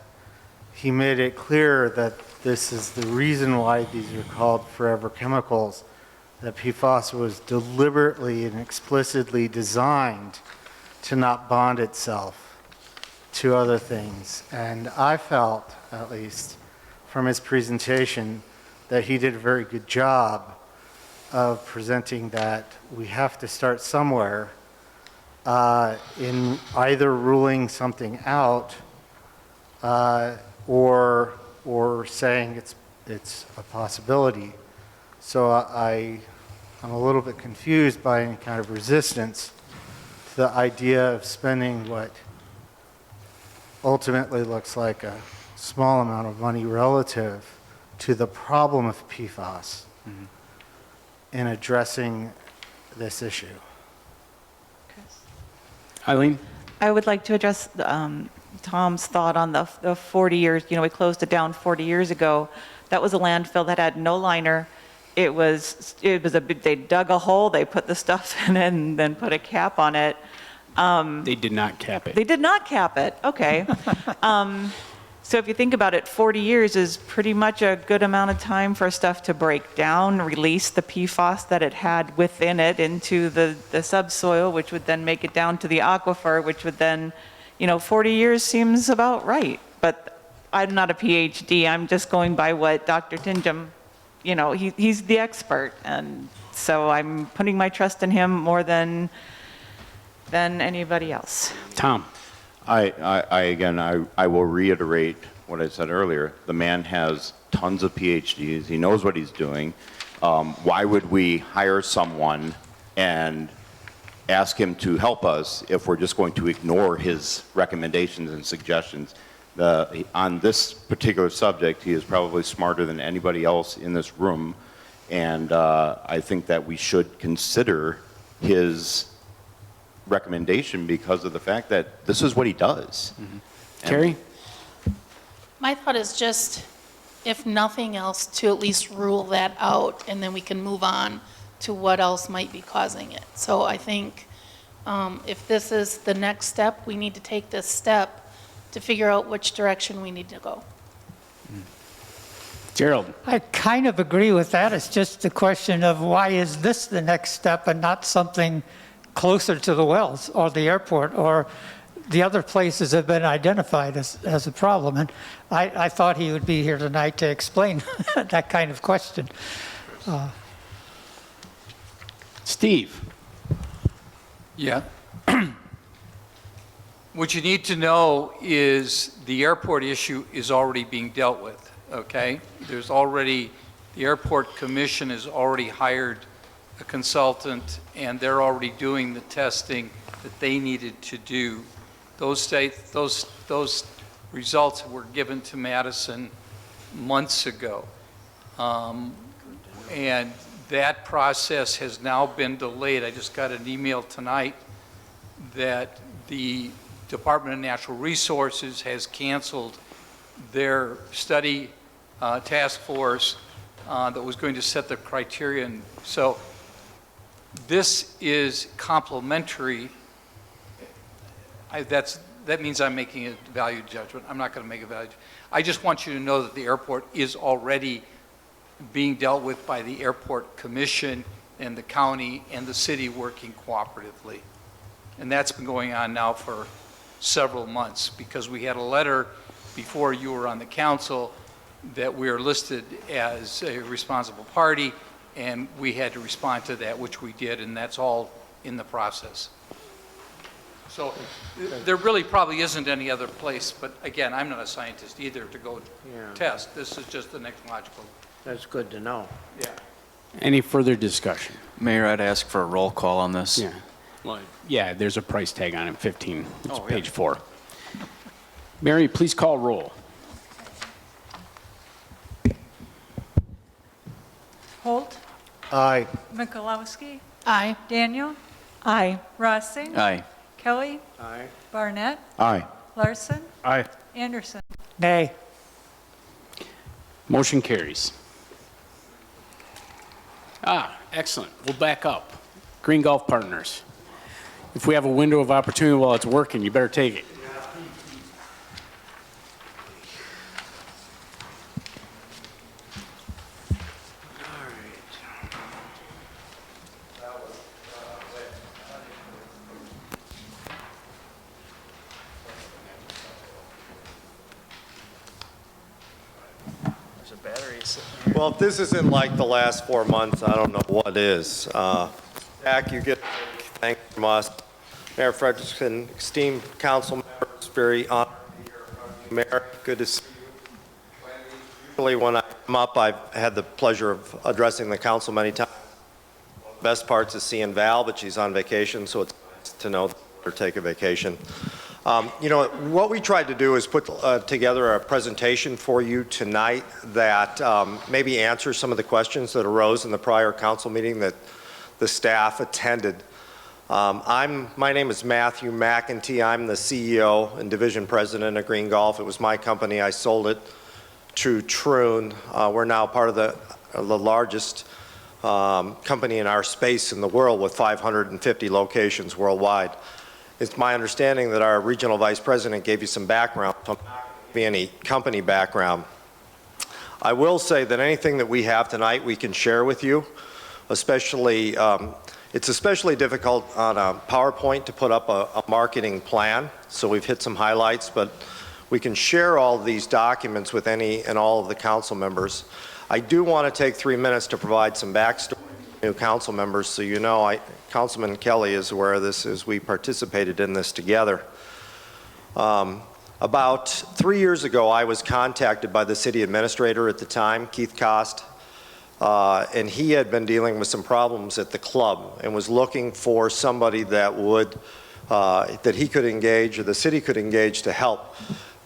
he made it clear that this is the reason why these are called forever chemicals, that PFAS was deliberately and explicitly designed to not bond itself to other things. And I felt, at least from his presentation, that he did a very good job of presenting that we have to start somewhere in either ruling something out or saying it's a possibility. So I'm a little bit confused by any kind of resistance to the idea of spending what ultimately looks like a small amount of money relative to the problem of PFAS in addressing this issue. Eileen? I would like to address Tom's thought on the 40 years. You know, we closed it down 40 years ago. That was a landfill that had no liner. It was they dug a hole, they put the stuff in it, and then put a cap on it. They did not cap it. They did not cap it. Okay. So if you think about it, 40 years is pretty much a good amount of time for stuff to break down, release the PFAS that it had within it into the subsoil, which would then make it down to the aquifer, which would then, 40 years seems about right. But I'm not a PhD. I'm just going by what Dr. Tinjum, he's the expert. And so I'm putting my trust in him more than anybody else. Tom? I will reiterate what I said earlier. The man has tons of PhDs. He knows what he's doing. Why would we hire someone and ask him to help us if we're just going to ignore his recommendations and suggestions? On this particular subject, he is probably smarter than anybody else in this room, and I think that we should consider his recommendation because of the fact that this is what he does. Carrie? My thought is just, if nothing else, to at least rule that out, and then we can move on to what else might be causing it. So I think if this is the next step, we need to take this step to figure out which direction we need to go. Gerald? I kind of agree with that. It's just a question of why is this the next step and not something closer to the wells or the airport or the other places have been identified as a problem. And I thought he would be here tonight to explain that kind of question. Steve? Yeah. What you need to know is the airport issue is already being dealt with, okay? The airport commission has already hired a consultant, and they're already doing the testing that they needed to do. Those results were given to Madison months ago. And that process has now been delayed. I just got an email tonight that the Department of Natural Resources has canceled their study task force that was going to set the criterion. So this is complementary. That means I'm making a value judgment. I'm not going to make a value. I just want you to know that the airport is already being dealt with by the Airport Commission and the county and the city working cooperatively. And that's been going on now for several months because we had a letter before you were on the council that we are listed as a responsible party, and we had to respond to that, which we did, and that's all in the process. So there really probably isn't any other place, but again, I'm not a scientist either to go test. This is just the next logical. That's good to know. Yeah. Any further discussion? Mayor, I'd ask for a roll call on this. Yeah. Well, yeah, there's a price tag on it, 15. It's page 4. Mary, please call roll. Holt, Aye. Mikulowski, Aye. Daniel, Aye. Rossi, Aye. Kelly, Aye. Barnett, Aye. Larson, Aye. Anderson. Nay. Motion carries. Excellent. We'll back up. Green Golf Partners. If we have a window of opportunity while it's working, you better take it. Well, if this isn't like the last 4 months, I don't know what is. Zach, you get thanks from us. Mayor Frederickson, esteemed council members, very honored to be here in front of you. Mayor, good to see you. Usually when I come up, I've had the pleasure of addressing the council many times. One of the best parts is seeing Val, but she's on vacation, so it's nice to know her take a vacation. You know, what we tried to do is put together a presentation for you tonight that maybe answers some of the questions that arose in the prior council meeting that the staff attended. My name is Matthew McEntee. I'm the CEO and division president of Green Golf. It was my company. I sold it to Troon. We're now part of the largest company in our space in the world with 550 locations worldwide. It's my understanding that our regional vice president gave you some background. So I'm not going to give you any company background. I will say that anything that we have tonight we can share with you, especially, it's especially difficult on a PowerPoint to put up a marketing plan. So we've hit some highlights, but we can share all of these documents with any and all of the council members. I do want to take 3 minutes to provide some backstory to new council members, so you know Councilman Kelly is aware of this as we participated in this together. About 3 years ago, I was contacted by the city administrator at the time, Keith Cost, and he had been dealing with some problems at the club and was looking for somebody that would, that he could engage or the city could engage to help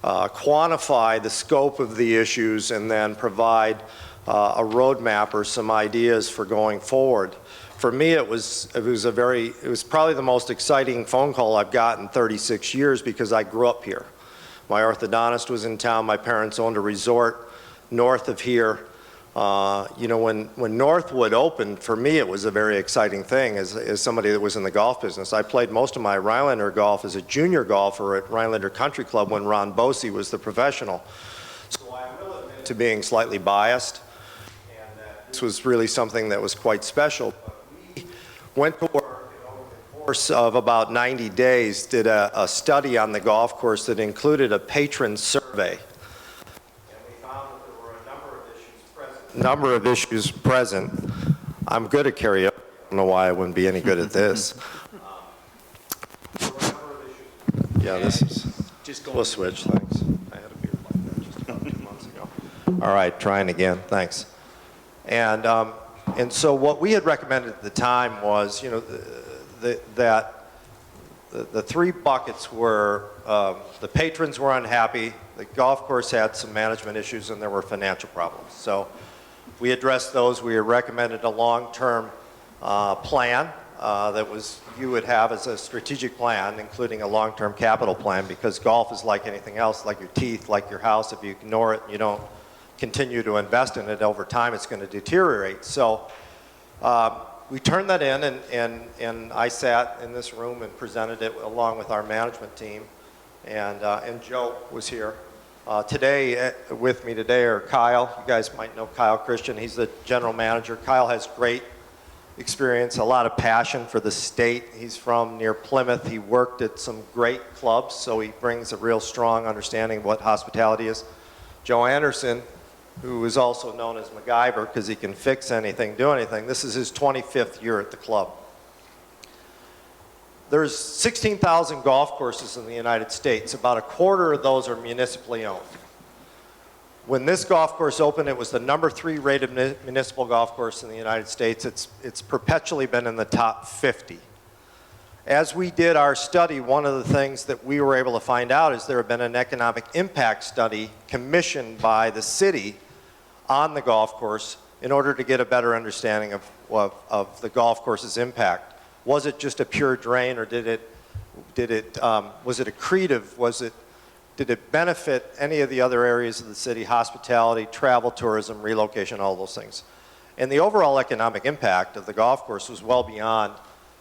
quantify the scope of the issues and then provide a roadmap or some ideas for going forward. For me, it was probably the most exciting phone call I've got in 36 years because I grew up here. My orthodontist was in town. My parents owned a resort north of here. You know, when Northwood opened, for me, it was a very exciting thing as somebody that was in the golf business. I played most of my Rhinelander golf as a junior golfer at Rhinelander Country Club when Ron Bosey was the professional. So I will admit to being slightly biased, and this was really something that was quite special. Went to work and over the course of about 90 days did a study on the golf course that included a patron survey. And we found that there were a number of issues present. I'm good at karaoke. I don't know why I wouldn't be any good at this. Yeah, this is, we'll switch, thanks. I had a beard like that just about 2 months ago. All right, trying again, thanks. And so what we had recommended at the time was, you know, that the 3 buckets were the patrons were unhappy, the golf course had some management issues, and there were financial problems. So we addressed those. We recommended a long-term plan that you would have as a strategic plan, including a long-term capital plan, because golf is like anything else, like your teeth, like your house. If you ignore it, you don't continue to invest in it, over time it's going to deteriorate. So we turned that in, and I sat in this room and presented it along with our management team, and Joe was here. Today, with me today are Kyle. You guys might know Kyle Christian. He's the general manager. Kyle has great experience, a lot of passion for the state. He's from near Plymouth. He worked at some great clubs, so he brings a real strong understanding of what hospitality is. Joe Anderson, who is also known as MacGyver because he can fix anything, do anything. This is his 25th year at the club. There's 16,000 golf courses in the United States. About a quarter of those are municipally owned. When this golf course opened, it was the #3 rated municipal golf course in the United States. It's perpetually been in the top 50. As we did our study, one of the things that we were able to find out is there had been an economic impact study commissioned by the city on the golf course in order to get a better understanding of the golf course's impact. Was it just a pure drain, or was it accretive? Did it benefit any of the other areas of the city, hospitality, travel, tourism, relocation, all those things? And the overall economic impact of the golf course was well beyond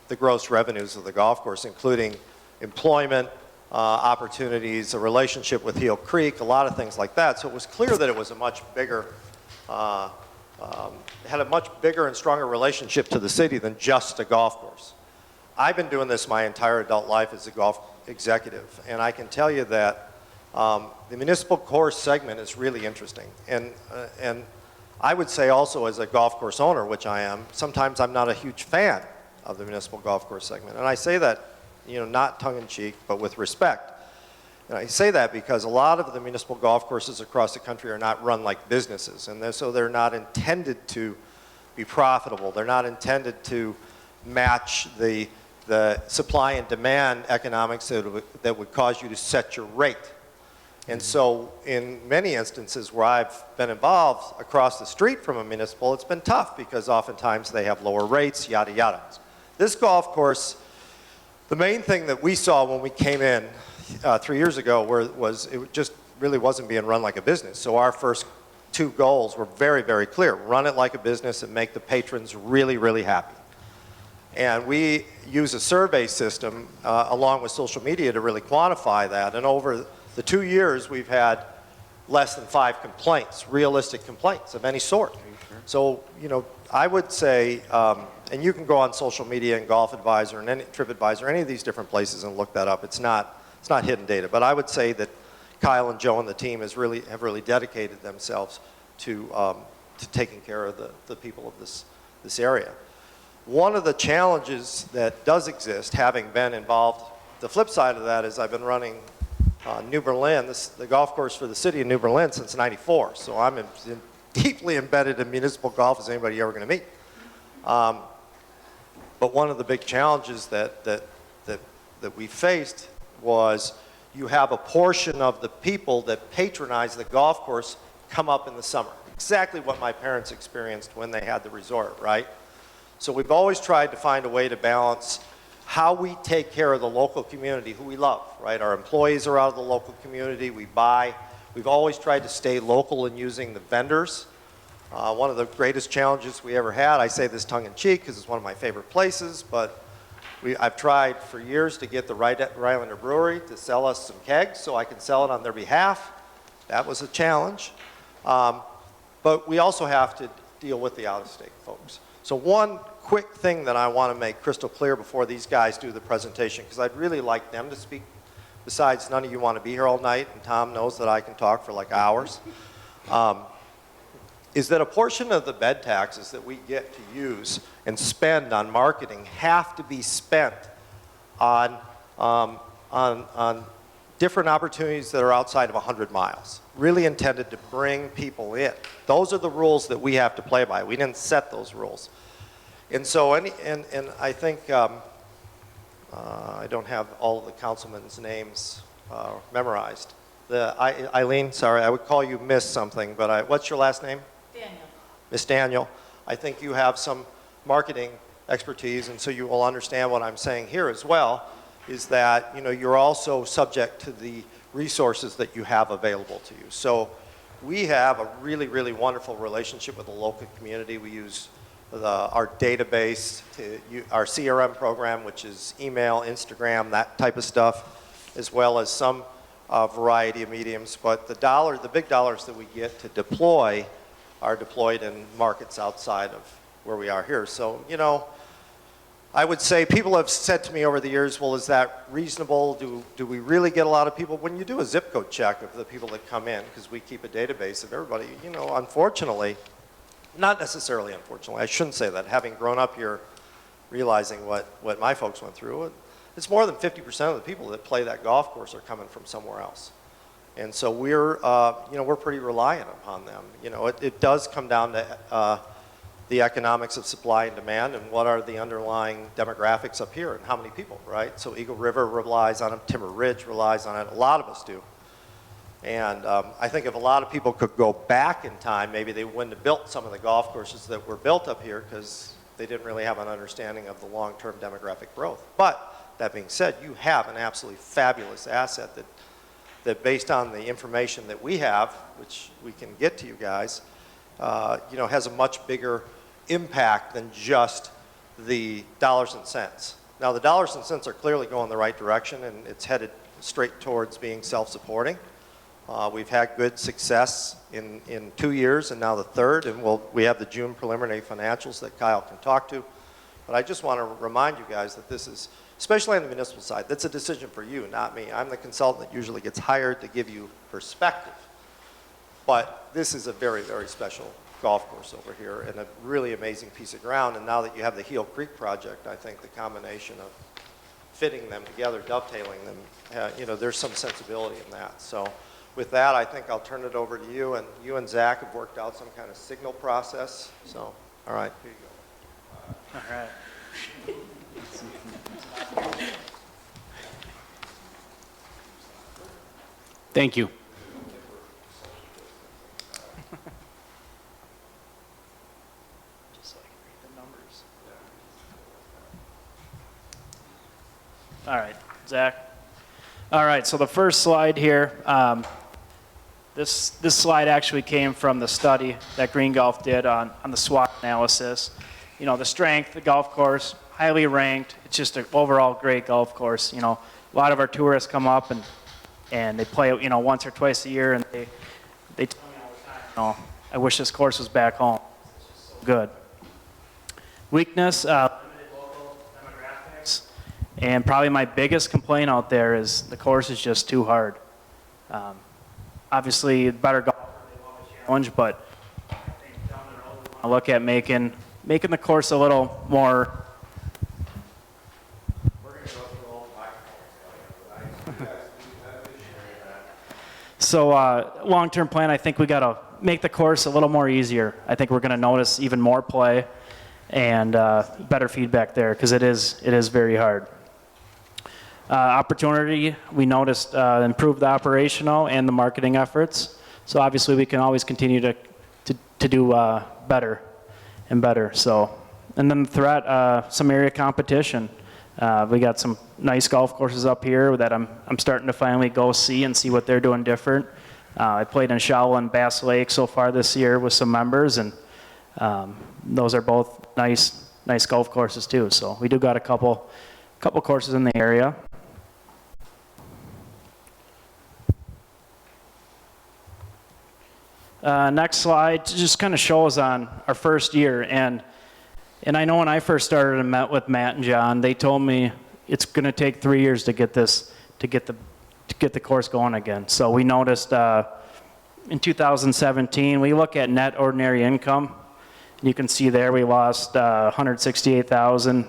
the gross revenues of the golf course, including employment, opportunities, a relationship with Heel Creek, a lot of things like that. So it was clear that it was a much bigger, had a much bigger and stronger relationship to the city than just a golf course. I've been doing this my entire adult life as a golf executive, and I can tell you that the municipal course segment is really interesting. And I would say also as a golf course owner, which I am, sometimes I'm not a huge fan of the municipal golf course segment. And I say that, not tongue-in-cheek, but with respect. And I say that because a lot of the municipal golf courses across the country are not run like businesses, and so they're not intended to be profitable. They're not intended to match the supply and demand economics that would cause you to set your rate. And so in many instances where I've been involved across the street from a municipal, it's been tough because oftentimes they have lower rates, yada, yada. This golf course, the main thing that we saw when we came in 3 years ago was it just really wasn't being run like a business. So our first 2 goals were very, very clear. Run it like a business and make the patrons really, really happy. And we use a survey system along with social media to really quantify that. And over the 2 years, we've had less than 5 complaints, realistic complaints of any sort. So, I would say, and you can go on social media and Golf Advisor and TripAdvisor, any of these different places and look that up. It's not hidden data. But I would say that Kyle and Joe and the team have really dedicated themselves to taking care of the people of this area. One of the challenges that does exist, having been involved, the flip side of that is I've been running New Berlin, the golf course for the city of New Berlin since '94. So I'm deeply embedded in municipal golf as anybody ever going to meet. But one of the big challenges that we faced was you have a portion of the people that patronize the golf course come up in the summer. Exactly what my parents experienced when they had the resort, right? So we've always tried to find a way to balance how we take care of the local community who we love, right? Our employees are out of the local community, we buy. We've always tried to stay local in using the vendors. One of the greatest challenges we ever had, I say this tongue-in-cheek because it's one of my favorite places, but I've tried for years to get the Rhinelander Brewery to sell us some kegs so I can sell it on their behalf. That was a challenge. But we also have to deal with the out-of-state folks. So one quick thing that I want to make crystal clear before these guys do the presentation, because I'd really like them to speak. Besides, none of you want to be here all night, and Tom knows that I can talk for like hours. Is that a portion of the bed taxes that we get to use and spend on marketing have to be spent on different opportunities that are outside of 100 miles, really intended to bring people in. Those are the rules that we have to play by. We didn't set those rules. And so, and I think, I don't have all of the councilmen's names memorized. Eileen, sorry, I would call you Miss something, but what's your last name? Daniel. Miss Daniel. I think you have some marketing expertise, and so you will understand what I'm saying here as well, is that you're also subject to the resources that you have available to you. So we have a really, really wonderful relationship with the local community. We use our database, our CRM program, which is email, Instagram, that type of stuff, as well as some variety of mediums. But the big dollars that we get to deploy are deployed in markets outside of where we are here. So, I would say people have said to me over the years, well, is that reasonable? Do we really get a lot of people? When you do a zip code check of the people that come in, because we keep a database of everybody, unfortunately, not necessarily unfortunately, I shouldn't say that, having grown up here, realizing what my folks went through, it's more than 50% of the people that play that golf course are coming from somewhere else. And so we're, we're pretty reliant upon them. It does come down to the economics of supply and demand and what are the underlying demographics up here and how many people, right? So Eagle River relies on it, Timber Ridge relies on it, a lot of us do. And I think if a lot of people could go back in time, maybe they wouldn't have built some of the golf courses that were built up here because they didn't really have an understanding of the long-term demographic growth. But that being said, you have an absolutely fabulous asset that based on the information that we have, which we can get to you guys, has a much bigger impact than just the dollars and cents. Now the dollars and cents are clearly going the right direction and it's headed straight towards being self-supporting. We've had good success in 2 years and now the third, and we have the June preliminary financials that Kyle can talk to. But I just want to remind you guys that this is, especially on the municipal side, that's a decision for you, not me. I'm the consultant that usually gets hired to give you perspective. But this is a very, very special golf course over here and a really amazing piece of ground. And now that you have the Heel Creek project, I think the combination of fitting them together, dovetailing them, there's some sensibility in that. So with that, I think I'll turn it over to you. And you and Zach have worked out some kind of signal process. So, all right, here you go. All right. Thank you. All right, Zach. All right, so the first slide here, this slide actually came from the study that Green Golf did on the SWOT analysis. The strength, the golf course, highly ranked. It's just an overall great golf course. A lot of our tourists come up and they play, once or twice a year, and they tell me all the time, I wish this course was back home. It's just so good. Weakness, limited local demographics, and probably my biggest complaint out there is the course is just too hard. Obviously, better golfers, they love a challenge, but I think down the road we want to look at making the course a little more. So long-term plan, I think we got to make the course a little more easier. I think we're going to notice even more play and better feedback there because it is very hard. Opportunity, we noticed improve the operational and the marketing efforts. So obviously we can always continue to do better and better. So, and then the threat, some area competition. We got some nice golf courses up here that I'm starting to finally go see and see what they're doing different. I played in Shawa and Bass Lake so far this year with some members, and those are both nice golf courses too. So we do got a couple courses in the area. Next slide just kind of shows on our first year, and I know when I first started and met with Matt and John, they told me it's going to take 3 years to get the course going again. So we noticed in 2017, we look at net ordinary income. You can see there we lost 168,000.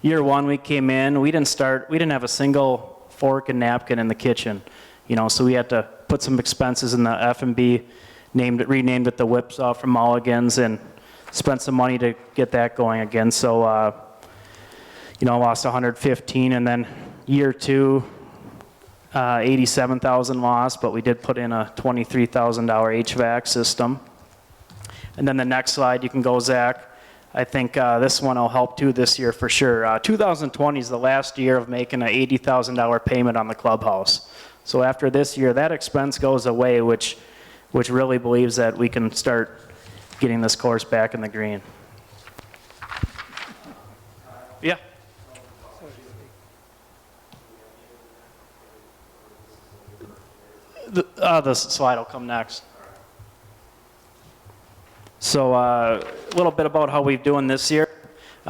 Year one we came in, we didn't have a single fork and napkin in the kitchen, so we had to put some expenses in the F&B, renamed it the Whipsaw from Mulligan's, and spent some money to get that going again. So, lost 115, and then year two, 87,000 lost, but we did put in a $23,000 HVAC system. And then the next slide, you can go, Zach. I think this one will help too this year for sure. 2020 is the last year of making an $80,000 payment on the clubhouse. So after this year, that expense goes away, which really believes that we can start getting this course back in the green. Yeah. The slide will come next. So a little bit about how we're doing this year.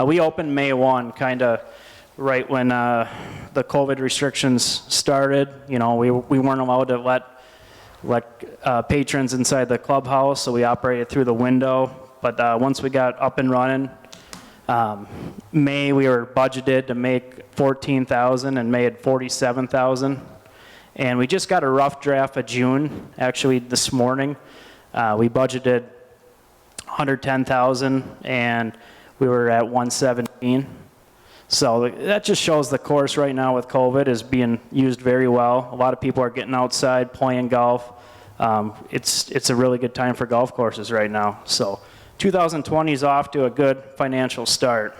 We opened May 1, kind of right when the COVID restrictions started. We weren't allowed to let patrons inside the clubhouse, so we operated through the window. But once we got up and running, May, we were budgeted to make 14,000 and made 47,000. And we just got a rough draft of June, actually this morning. We budgeted 110,000 and we were at 117. So that just shows the course right now with COVID is being used very well. A lot of people are getting outside, playing golf. It's a really good time for golf courses right now. So 2020 is off to a good financial start.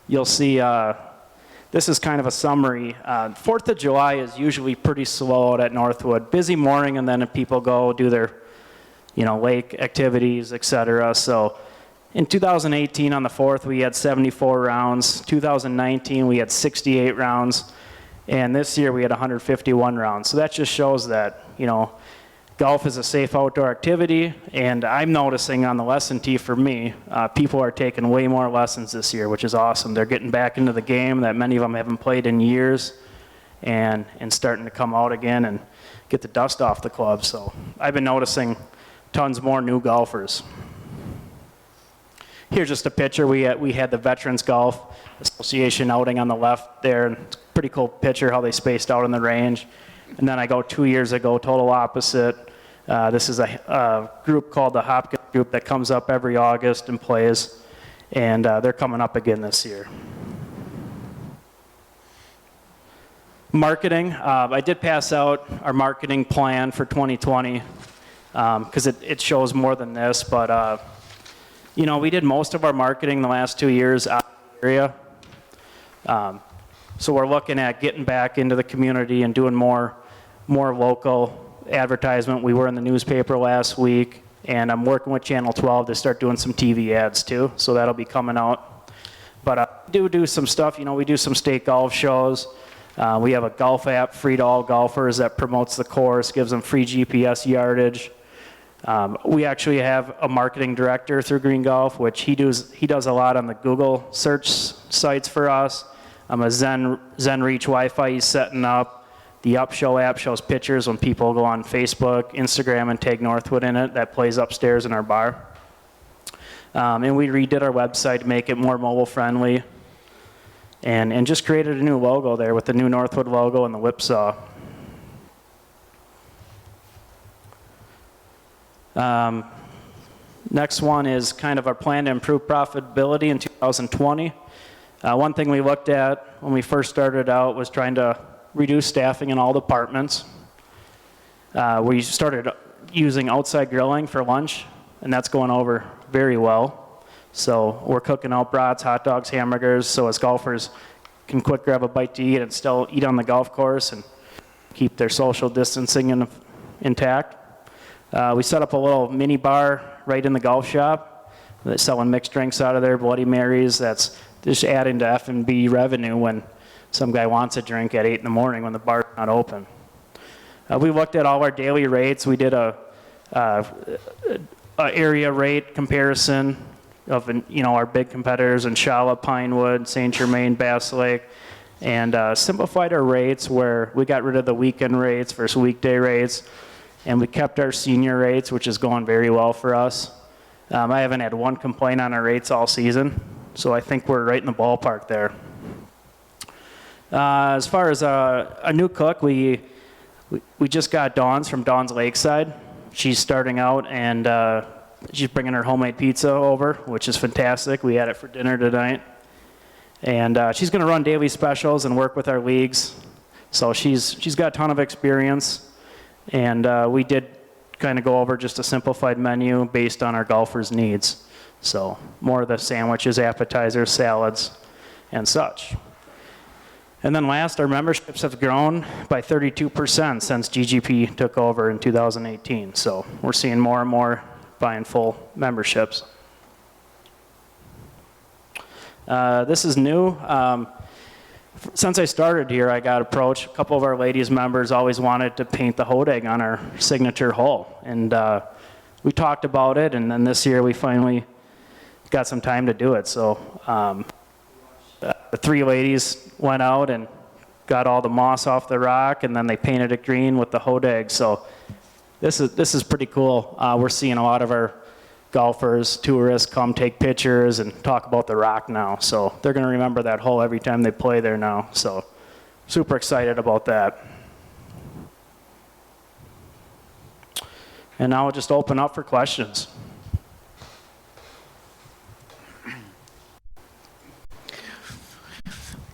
You'll see, this is kind of a summary. 4th of July is usually pretty slow out at Northwood. Busy morning, and then people go do their, lake activities, etc. So in 2018 on the 4th, we had 74 rounds. 2019, we had 68 rounds. And this year, we had 151 rounds. So that just shows that, golf is a safe outdoor activity. And I'm noticing on the lesson tee for me, people are taking way more lessons this year, which is awesome. They're getting back into the game that many of them haven't played in years and starting to come out again and get the dust off the club. So I've been noticing tons more new golfers. Here's just a picture. We had the Veterans Golf Association outing on the left there. And it's a pretty cool picture how they spaced out on the range. And then I go 2 years ago, total opposite. This is a group called the Hopkins Group that comes up every August and plays. And they're coming up again this year. Marketing. I did pass out our marketing plan for 2020 because it shows more than this. But we did most of our marketing the last 2 years out of the area. So we're looking at getting back into the community and doing more local advertisement. We were in the newspaper last week, and I'm working with Channel 12 to start doing some TV ads too. So that'll be coming out. But do some stuff. We do some state golf shows. We have a golf app free to all golfers that promotes the course, gives them free GPS yardage. We actually have a marketing director through Green Golf, which he does a lot on the Google search sites for us. A Zen Reach Wi-Fi he's setting up. The Upshow app shows pictures when people go on Facebook, Instagram, and tag Northwood in it. That plays upstairs in our bar. And we redid our website to make it more mobile friendly. And just created a new logo there with the new Northwood logo and the whipsaw. Next one is kind of our plan to improve profitability in 2020. One thing we looked at when we first started out was trying to reduce staffing in all departments. We started using outside grilling for lunch, and that's going over very well. So we're cooking out brats, hot dogs, hamburgers, so as golfers can quick grab a bite to eat and still eat on the golf course and keep their social distancing intact. We set up a little mini bar right in the golf shop. They're selling mixed drinks out of there, Bloody Marys. That's just adding to F&B revenue when some guy wants a drink at 8 in the morning when the bar's not open. We looked at all our daily rates. We did a area rate comparison of our big competitors in Shala, Pinewood, St. Germain, Bass Lake, and simplified our rates where we got rid of the weekend rates versus weekday rates. And we kept our senior rates, which is going very well for us. I haven't had one complaint on our rates all season, so I think we're right in the ballpark there. As far as a new cook, we just got Dawn's from Dawn's Lakeside. She's starting out, and she's bringing her homemade pizza over, which is fantastic. We had it for dinner tonight. And she's going to run daily specials and work with our leagues. So she's got a ton of experience. And we did kind of go over just a simplified menu based on our golfers' needs. So more of the sandwiches, appetizers, salads, and such. And then last, our memberships have grown by 32% since GGP took over in 2018. So we're seeing more and more buying full memberships. This is new. Since I started here, I got approached. A couple of our ladies members always wanted to paint the hodag on our signature hole. And we talked about it, and then this year we finally got some time to do it. So the three ladies went out and got all the moss off the rock, and then they painted it green with the hodag. So this is pretty cool. We're seeing a lot of our golfers, tourists come take pictures and talk about the rock now. So they're going to remember that hole every time they play there now. So super excited about that. And now we'll just open up for questions.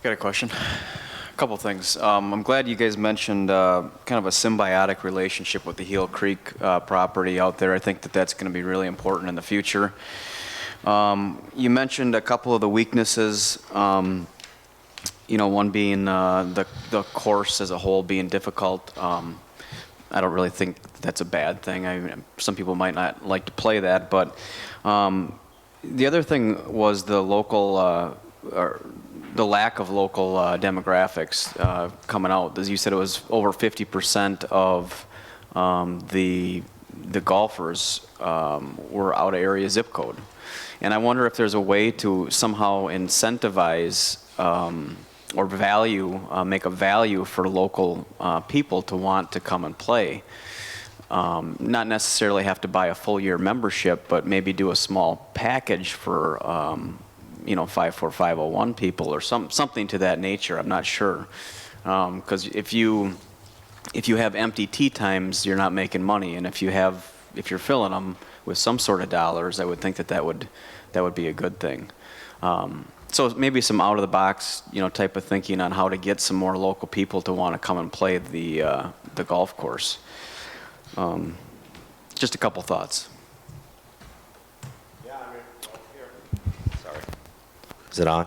Got a question. A couple things. I'm glad you guys mentioned kind of a symbiotic relationship with the Heel Creek property out there. I think that that's going to be really important in the future. You mentioned a couple of the weaknesses, you know, one being the course as a whole being difficult. I don't really think that's a bad thing. I mean, some people might not like to play that, but the other thing was the local, or the lack of local demographics coming out. As you said, it was over 50% of the golfers were out of area zip code. And I wonder if there's a way to somehow incentivize or value, make a value for local people to want to come and play. Not necessarily have to buy a full year membership, but maybe do a small package for, you know, 54501 people or something to that nature. I'm not sure. Because if you have empty tee times, you're not making money. And if you're filling them with some sort of dollars, I would think that would be a good thing. So maybe some out of the box, you know, type of thinking on how to get some more local people to want to come and play the golf course. Just a couple thoughts. Sorry. Is it on?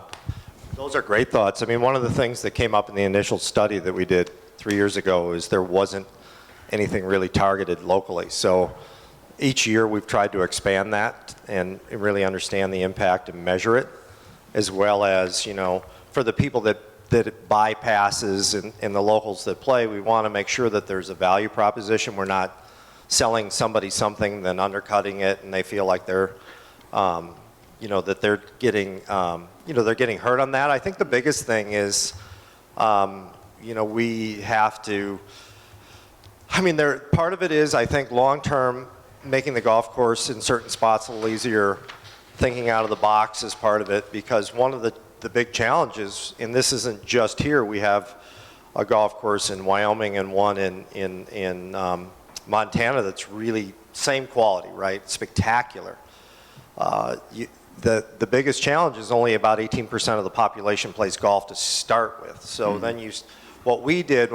Those are great thoughts. I mean, one of the things that came up in the initial study that we did 3 years ago is there wasn't anything really targeted locally. So each year we've tried to expand that and really understand the impact and measure it, as well as, you know, for the people that it bypasses and the locals that play, we want to make sure that there's a value proposition. We're not selling somebody something, then undercutting it, and they feel like they're, you know, that they're getting, you know, they're getting hurt on that. I think the biggest thing is, you know, we have to, I mean, part of it is, I think, long-term, making the golf course in certain spots a little easier, thinking out of the box is part of it, because one of the big challenges, and this isn't just here, we have a golf course in Wyoming and one in Montana that's really same quality, right? Spectacular. The biggest challenge is only about 18% of the population plays golf to start with. So then what we did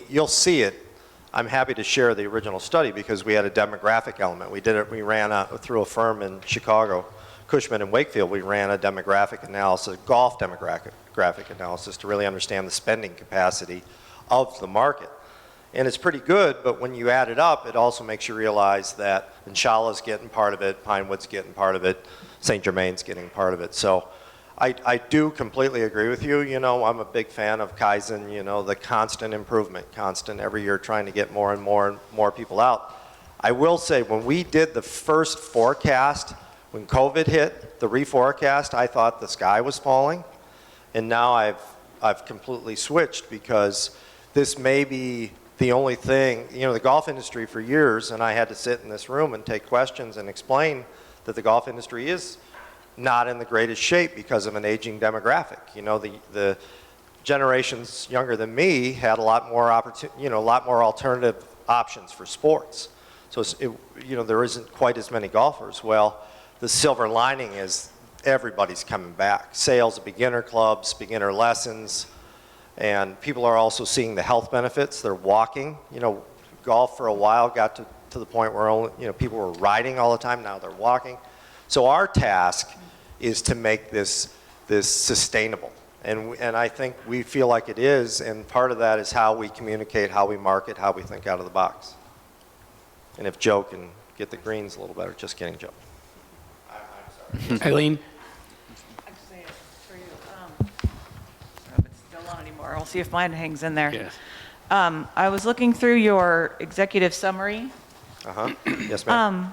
you'll see it, I'm happy to share the original study because we had a demographic element. We ran through a firm in Chicago, Cushman and Wakefield, we ran a demographic analysis, golf demographic analysis to really understand the spending capacity of the market. And it's pretty good, but when you add it up, it also makes you realize that Inshallah's getting part of it, Pinewood's getting part of it, St. Germain's getting part of it. So I do completely agree with you. You know, I'm a big fan of Kaizen, you know, the constant improvement, constant every year trying to get more and more people out. I will say, when we did the first forecast, when COVID hit, the reforecast, I thought the sky was falling. And now I've completely switched, because this may be the only thing, you know, the golf industry for years, and I had to sit in this room and take questions and explain that the golf industry is not in the greatest shape because of an aging demographic. You know, the generations younger than me had a lot more alternative options for sports. So you know, there isn't quite as many golfers. Well, the silver lining is everybody's coming back. Sales of beginner clubs, beginner lessons, and people are also seeing the health benefits. They're walking. You know, golf for a while got to the point where people were riding all the time. Now they're walking. So our task is to make this sustainable. And I think we feel like it is, and part of that is how we communicate, how we market, how we think out of the box. And if Joe can get the greens a little better, just kidding, Joe. I'm sorry. Eileen? I just say it for you. I don't know if it's still on anymore. I'll see if mine hangs in there. Yes. I was looking through your executive summary. Yes, ma'am.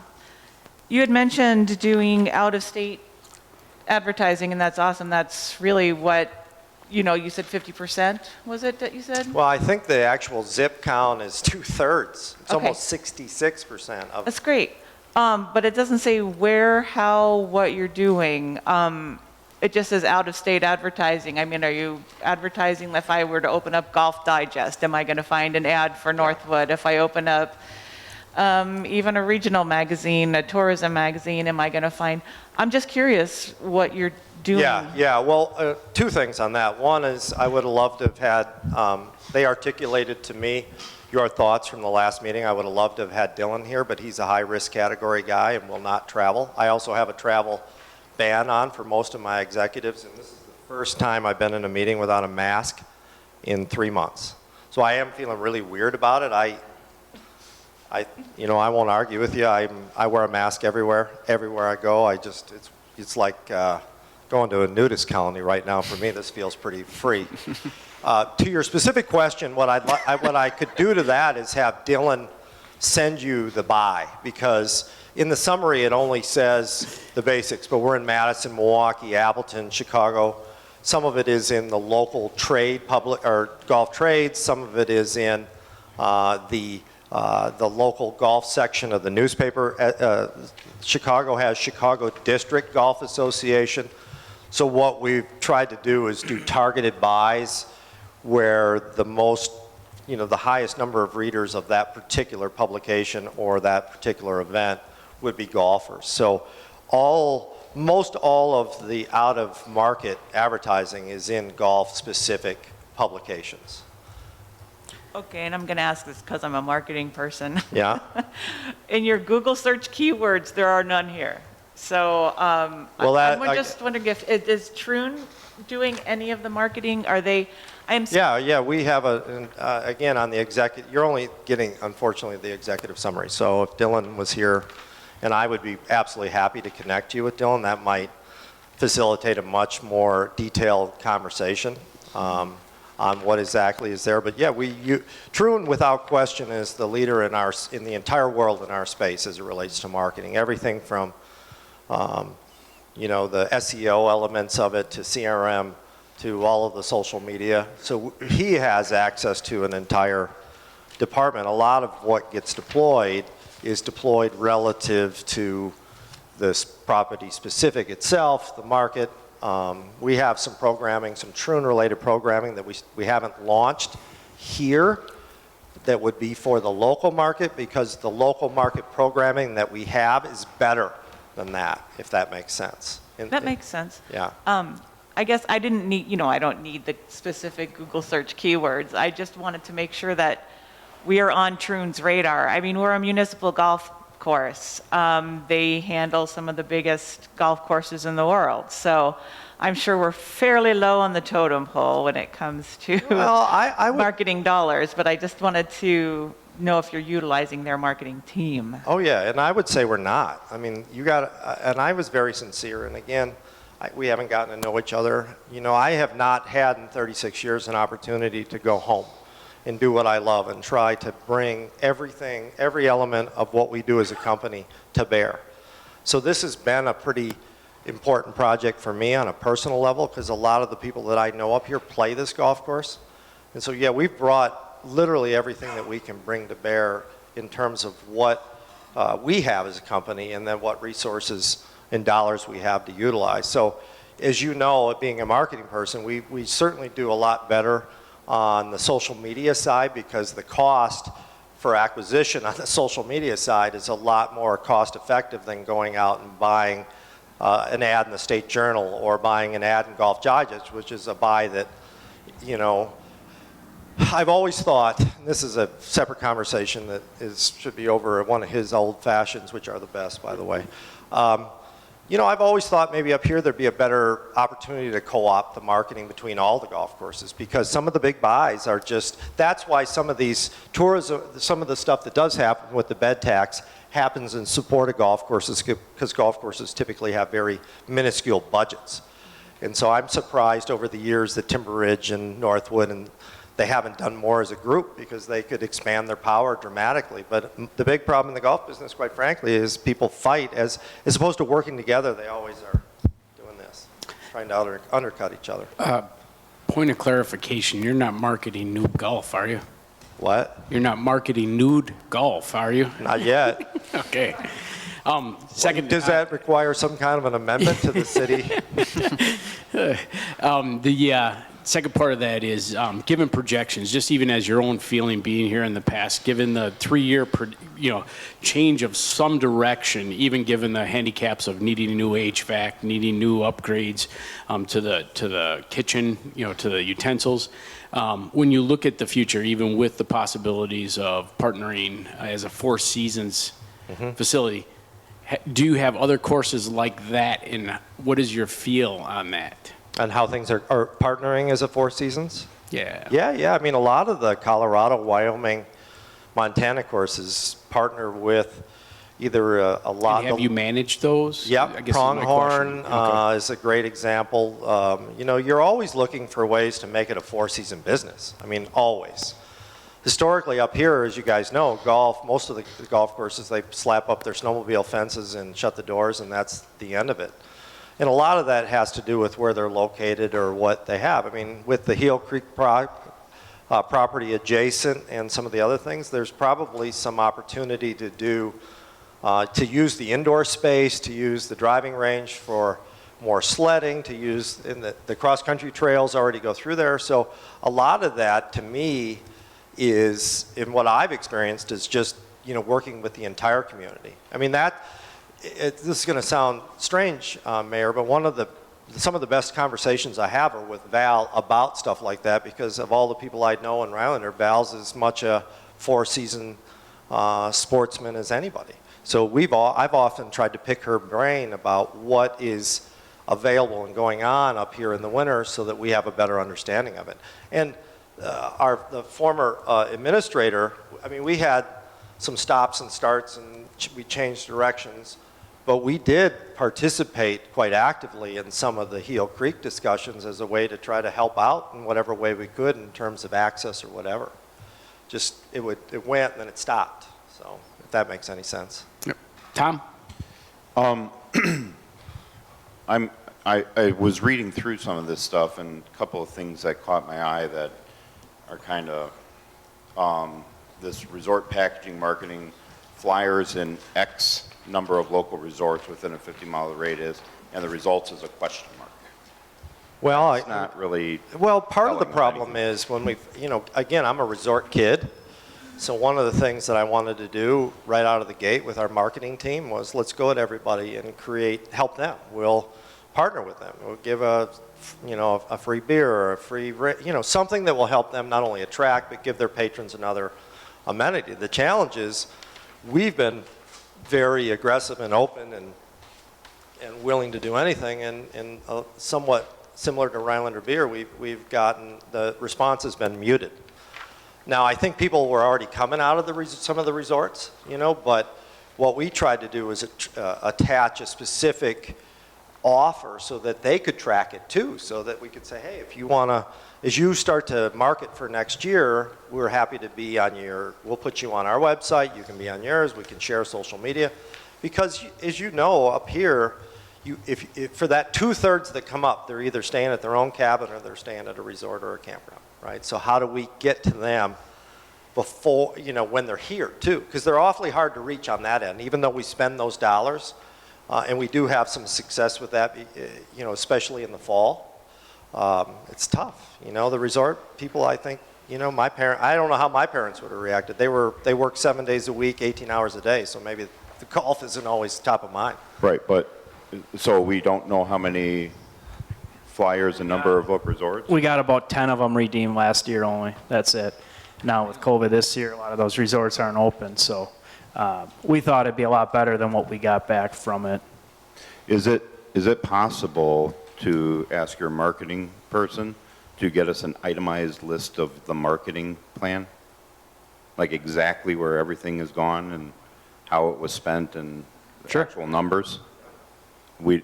You had mentioned doing out-of-state advertising, and that's awesome. That's really what, you know, you said 50%, was it that you said? Well, I think the actual zip count is 2/3. It's Okay. almost 66% of. That's great. But it doesn't say where, how, what you're doing. It just says out-of-state advertising. I mean, are you advertising if I were to open up Golf Digest? Am I going to find an ad for Northwood? If I open up even a regional magazine, a tourism magazine, am I going to find? I'm just curious what you're doing. Yeah. Well, two things on that. One is I would have loved to have had, they articulated to me your thoughts from the last meeting. I would have loved to have had Dylan here, but he's a high-risk category guy and will not travel. I also have a travel ban on for most of my executives, and this is the first time I've been in a meeting without a mask in 3 months. So I am feeling really weird about it. I won't argue with you. I wear a mask everywhere I go. It's like going to a nudist colony right now for me. This feels pretty free. To your specific question, what I could do to that is have Dylan send you the buy, because in the summary it only says the basics, but we're in Madison, Milwaukee, Appleton, Chicago. Some of it is in the local trade, public or golf trades. Some of it is in the local golf section of the newspaper. Chicago has Chicago District Golf Association. So what we've tried to do is do targeted buys where the highest number of readers of that particular publication or that particular event would be golfers. So most all of the out-of-market advertising is in golf-specific publications. Okay, and I'm going to ask this because I'm a marketing person. Yeah? In your Google search keywords, there are none here. So I'm just wondering if, is Troon doing any of the marketing? Are they, Yeah, we have again, on the executive, you're only getting, unfortunately, the executive summary. So if Dylan was here, and I would be absolutely happy to connect you with Dylan, that might facilitate a much more detailed conversation on what exactly is there. But yeah, Troon, without question, is the leader in the entire world in our space as it relates to marketing. Everything from the SEO elements of it to CRM to all of the social media. So he has access to an entire department. A lot of what gets deployed is deployed relative to this property specific itself, the market. We have some programming, some Troon-related programming that we haven't launched here that would be for the local market, because the local market programming that we have is better than that, if that makes sense. That makes sense. Yeah. I guess I didn't need, I don't need the specific Google search keywords. I just wanted to make sure that we are on Troon's radar. I mean, we're a municipal golf course. They handle some of the biggest golf courses in the world. So I'm sure we're fairly low on the totem pole when it comes to marketing dollars, but I just wanted to know if you're utilizing their marketing team. Oh yeah, and I would say we're not. I mean, and I was very sincere, and again, we haven't gotten to know each other. I have not had in 36 years an opportunity to go home and do what I love and try to bring every element of what we do as a company to bear. So this has been a pretty important project for me on a personal level, because a lot of the people that I know up here play this golf course. And so yeah, we've brought literally everything that we can bring to bear in terms of what we have as a company, and then what resources and dollars we have to utilize. So as you know, being a marketing person, we certainly do a lot better on the social media side, because the cost for acquisition on the social media side is a lot more cost effective than going out and buying an ad in the State Journal or buying an ad in Golf Digest, which is a buy that, I've always thought, and this is a separate conversation that should be over one of his old fashions, which are the best, by the way. I've always thought maybe up here there'd be a better opportunity to co-opt the marketing between all the golf courses, because some of the big buys are that's why some of these tourism, some of the stuff that does happen with the bed tax happens in support of golf courses, because golf courses typically have very minuscule budgets. And so I'm surprised over the years that Timber Ridge and Northwood, and they haven't done more as a group, because they could expand their power dramatically. But the big problem in the golf business, quite frankly, is people fight. As opposed to working together, they always are doing this, trying to undercut each other. Point of clarification, you're not marketing nude golf, are you? What? You're not marketing nude golf, are you? Not yet. Okay. Second, Does that require some kind of an amendment to the city? Second part of that is, given projections, just even as your own feeling being here in the past, given the 3-year, change of some direction, even given the handicaps of needing new HVAC, needing new upgrades to the kitchen, to the utensils, when you look at the future, even with the possibilities of partnering as a Four Seasons facility, do you have other courses like that, and what is your feel on that? On how things are partnering as a Four Seasons? Yeah. Yeah. I mean, a lot of the Colorado, Wyoming, Montana courses partner with either a lot. And have you managed those? Yep. I guess is my Pronghorn question. Okay. is a great example. You're always looking for ways to make it a four-season business. I mean, always. Historically up here, as you guys know, most of the golf courses, they slap up their snowmobile fences and shut the doors, and that's the end of it. And a lot of that has to do with where they're located or what they have. I mean, with the Heel Creek property adjacent and some of the other things, there's probably some opportunity to use the indoor space, to use the driving range for more sledding, to use, the cross-country trails already go through there. So a lot of that, to me, is, in what I've experienced, is just, working with the entire community. I mean, this is going to sound strange, Mayor, but some of the best conversations I have are with Val about stuff like that, because of all the people I know in Rhinelander, Val's as much a four-season sportsman as anybody. So I've often tried to pick her brain about what is available and going on up here in the winter so that we have a better understanding of it. And the former administrator, I mean, we had some stops and starts and we changed directions. But we did participate quite actively in some of the Heel Creek discussions as a way to try to help out in whatever way we could in terms of access or whatever. Just, it went and then it stopped. So, if that makes any sense. Yep. Tom? I was reading through some of this stuff, and a couple of things that caught my eye that are kind of this resort packaging marketing flyers in X number of local resorts within a 50-mile radius, and the results is a question mark. Well, it's not really. Well, part of the problem is when again, I'm a resort kid, so one of the things that I wanted to do right out of the gate with our marketing team was let's go at everybody and help them. We'll partner with them. We'll give a free beer or a free, something that will help them not only attract but give their patrons another amenity. The challenge is we've been very aggressive and open and willing to do anything, and somewhat similar to Rhinelander beer, we've gotten, the response has been muted. Now, I think people were already coming out of some of the resorts, but what we tried to do was attach a specific offer so that they could track it too, so that we could say, hey, if you want to, as you start to market for next year, we're happy to be on we'll put you on our website, you can be on yours, we can share social media. Because as you know, up here, if for that 2/3 that come up, they're either staying at their own cabin or they're staying at a resort or a campground, right? So how do we get to them before, when they're here too? Because they're awfully hard to reach on that end, even though we spend those dollars. And we do have some success with that, especially in the fall. It's tough, the resort people, I think, I don't know how my parents would have reacted. They work 7 days a week, 18 hours a day, so maybe the golf isn't always top of mind. Right, but so we don't know how many flyers and number of resorts? We got about 10 of them redeemed last year only. That's it. Now with COVID this year, a lot of those resorts aren't open, so we thought it'd be a lot better than what we got back from it. Is it possible to ask your marketing person to get us an itemized list of the marketing plan? Like exactly where everything has gone and how it was spent and the actual numbers?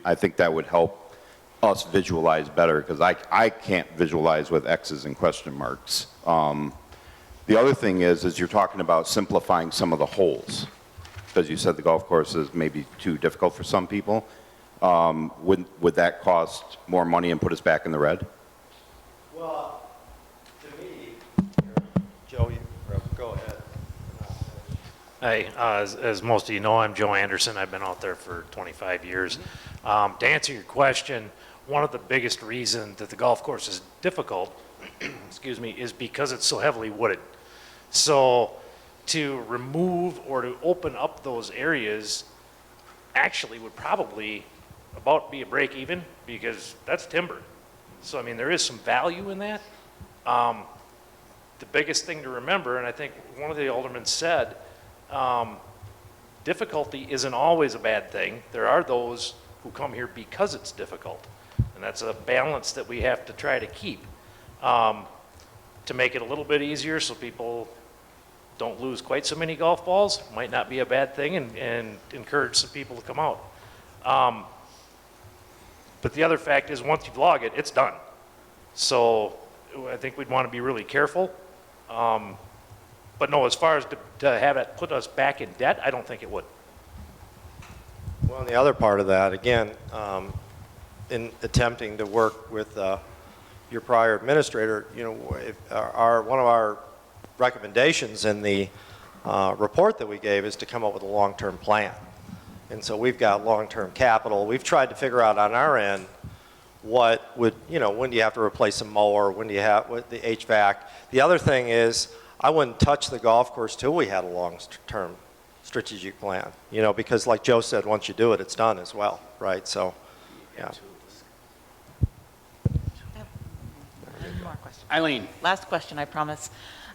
I think that would help us visualize better, because I can't visualize with X's and question marks. The other thing is you're talking about simplifying some of the holes, because you said the golf course is maybe too difficult for some people. Would that cost more money and put us back in the red? Well, to me, Joe, go ahead. Hey, as most of you know, I'm Joe Anderson. I've been out there for 25 years. To answer your question, one of the biggest reasons that the golf course is difficult, excuse me, is because it's so heavily wooded. So to remove or to open up those areas actually would probably about be a break even, because that's timber. So, I mean, there is some value in that. The biggest thing to remember, and I think one of the aldermen said, difficulty isn't always a bad thing. There are those who come here because it's difficult. And that's a balance that we have to try to keep, to make it a little bit easier so people don't lose quite so many golf balls. Might not be a bad thing, and encourage some people to come out. But the other fact is, once you log it, it's done. So I think we'd want to be really careful. But no, as far as to have it put us back in debt, I don't think it would. Well, and the other part of that, again, in attempting to work with your prior administrator, you know, one of our recommendations in the report that we gave is to come up with a long-term plan. And so we've got long-term capital. We've tried to figure out on our end what would, you know, when do you have to replace a mower, when do you have what, the HVAC. The other thing is, I wouldn't touch the golf course till we had a long-term strategic plan, you know, because like Joe said, once you do it, it's done as well, right? So, yeah. One more question. Eileen. Last question, I promise.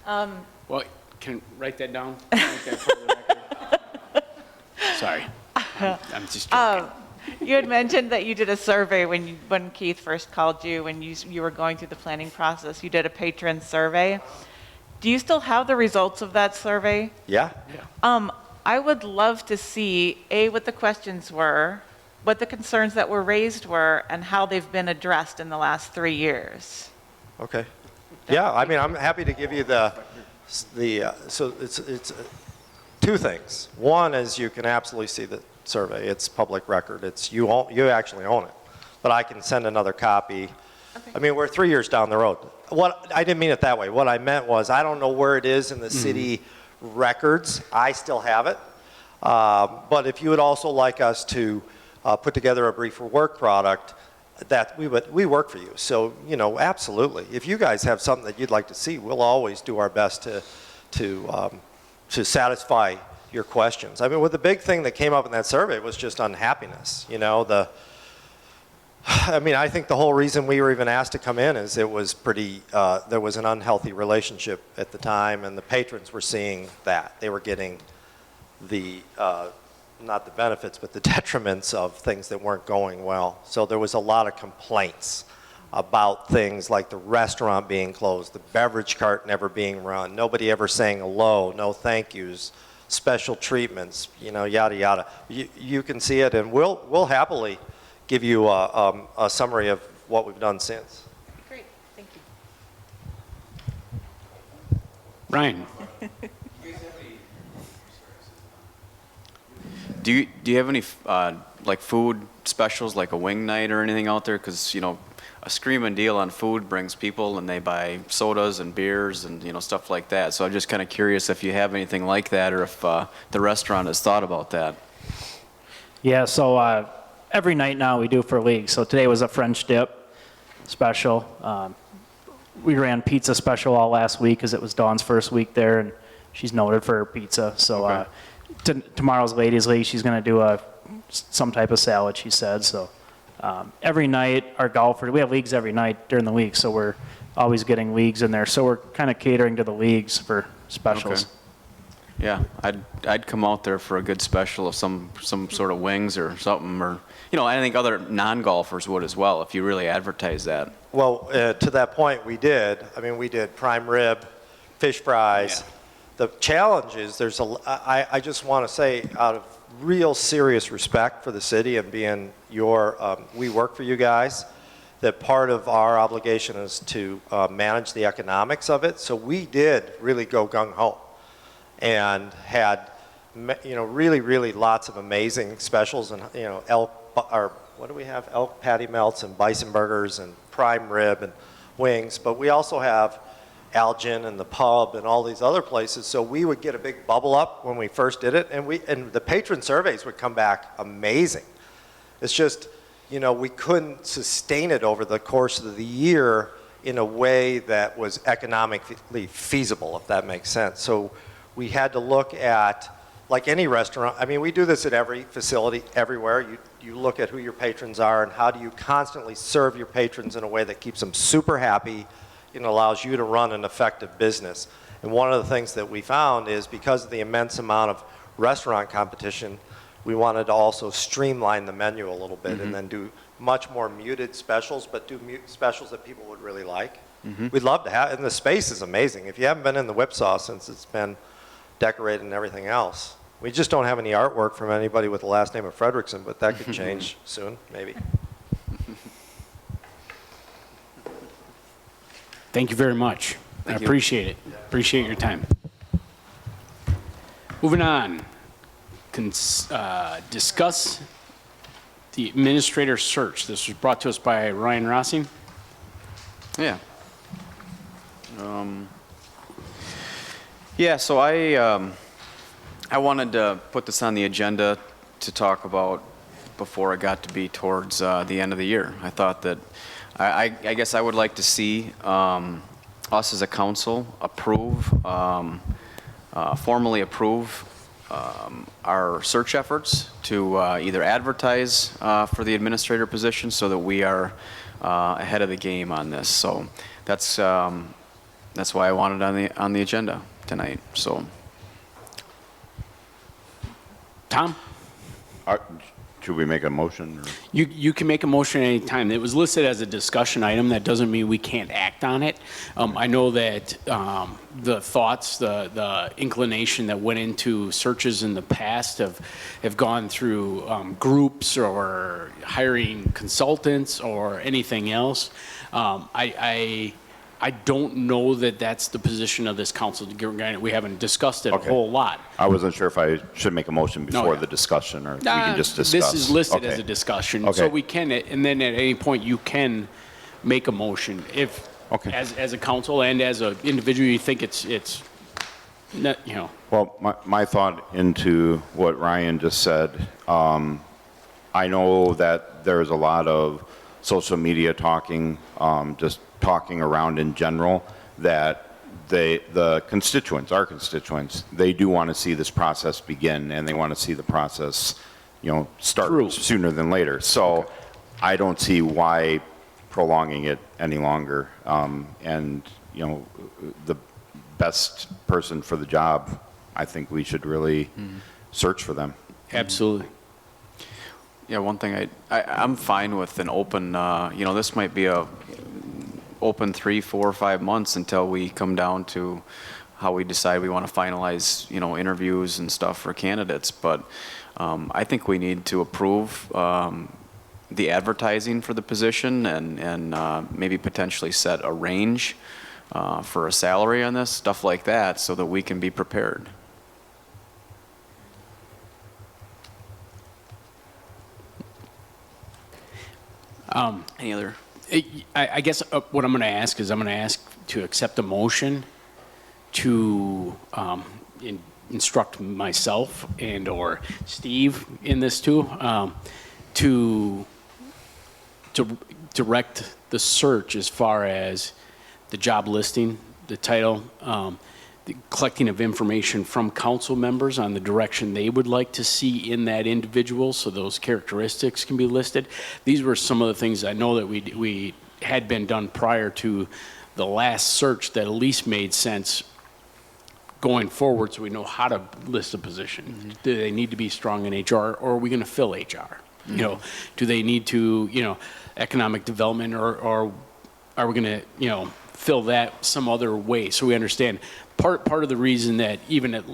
Well, can write that down? Write that for the record. Sorry. I'm just joking. You had mentioned that you did a survey when Keith first called you, when you were going through the planning process. You did a patron survey. Do you still have the results of that survey? Yeah. I would love to see, A, what the questions were, what the concerns that were raised were, and how they've been addressed in the last 3 years. Okay. Yeah, I mean, I'm happy to give you so it's two things. One is you can absolutely see the survey. It's public record. You actually own it. But I can send another copy. Okay. I mean, we're 3 years down the road. I didn't mean it that way. What I meant was, I don't know where it is in the city records. I still have it. But if you would also like us to put together a brief for work product, that we work for you. So, you know, absolutely. If you guys have something that you'd like to see, we'll always do our best to satisfy your questions. I mean, the big thing that came up in that survey was just unhappiness. You know, I mean, I think the whole reason we were even asked to come in is it was there was an unhealthy relationship at the time, and the patrons were seeing that. They were getting not the benefits, but the detriments of things that weren't going well. So there was a lot of complaints about things like the restaurant being closed, the beverage cart never being run, nobody ever saying hello, no thank yous, special treatments, you know, yada, yada. You can see it, and we'll happily give you a summary of what we've done since. Great, thank you. Ryan. Do you have any like food specials, like a wing night or anything out there? Because, you know, a screaming deal on food brings people, and they buy sodas and beers and, you know, stuff like that. So I'm just kind of curious if you have anything like that, or if the restaurant has thought about that. Yeah, so every night now we do for league. So today was a French dip special. We ran pizza special all last week because it was Dawn's first week there, and she's noted for her pizza. So Okay. Tomorrow's ladies' league, she's going to do some type of salad, she said. So every night, our golfers, we have leagues every night during the week, so we're always getting leagues in there. So we're kind of catering to the leagues for specials. Okay. Yeah, I'd come out there for a good special of some sort of wings or something, or, you know, I think other non-golfers would as well if you really advertise that. Well, to that point, we did. I mean, we did prime rib, fish fries. Yeah. The challenge is I just want to say, out of real serious respect for the city and being we work for you guys, that part of our obligation is to manage the economics of it. So we did really go gung-ho and had, you know, really lots of amazing specials, and, you know, what do we have? Elk patty melts and bison burgers and prime rib and wings. But we also have Algin and the pub and all these other places. So we would get a big bubble up when we first did it, and the patron surveys would come back amazing. It's just, you know, we couldn't sustain it over the course of the year in a way that was economically feasible, if that makes sense. So we had to look at, like any restaurant, I mean, we do this at every facility, everywhere. You look at who your patrons are and how do you constantly serve your patrons in a way that keeps them super happy and allows you to run an effective business. And one of the things that we found is because of the immense amount of restaurant competition, we wanted to also streamline the menu a little bit and then do much more muted specials, but do specials that people would really like. We'd love to have, and the space is amazing. If you haven't been in the Whipsaw since it's been decorated and everything else. We just don't have any artwork from anybody with the last name of Frederickson, but that could change soon, maybe. Thank you very much. I appreciate it. Appreciate your time. Moving on. Discuss the administrator search. This was brought to us by Ryan Rossing. Yeah. Yeah, so I wanted to put this on the agenda to talk about before it got to be towards the end of the year. I thought that, I guess I would like to see us as a council approve, formally approve our search efforts to either advertise for the administrator position so that we are ahead of the game on this. So that's why I wanted it on the agenda tonight. So, Tom? Should we make a motion? Or? You can make a motion at any time. It was listed as a discussion item. That doesn't mean we can't act on it. I know that the thoughts, the inclination that went into searches in the past have gone through groups or hiring consultants or anything else. I don't know that that's the position of this council. We haven't discussed it a whole lot. I wasn't sure if I should make a motion before the discussion, or if we can just discuss. This is listed as a discussion, so we can, and then at any point you can make a motion if, as a council and as an individual, you think it's not, you know. Well, my thought into what Ryan just said, I know that there's a lot of social media talking, just talking around in general, that the constituents, our constituents, they do want to see this process begin, and they want to see the process, you know, start sooner than later. So I don't see why prolonging it any longer. And, you know, the best person for the job, I think we should really search for them. Absolutely. Yeah, one thing I'm fine with an open, you know, this might be a open 3, 4, 5 months until we come down to how we decide we want to finalize, you know, interviews and stuff for candidates. But I think we need to approve the advertising for the position and maybe potentially set a range for a salary on this, stuff like that, so that we can be prepared. Any other? I guess what I'm going to ask is I'm going to ask to accept a motion to instruct myself and or Steve in this too, to direct the search as far as the job listing, the title, the collecting of information from council members on the direction they would like to see in that individual, so those characteristics can be listed. These were some of the things I know that we had been done prior to the last search that at least made sense going forward, so we know how to list a position. Do they need to be strong in HR, or are we going to fill HR? You know, do they need to, you know, economic development, or are we going to, you know, fill that some other way? So we understand part of the reason that even it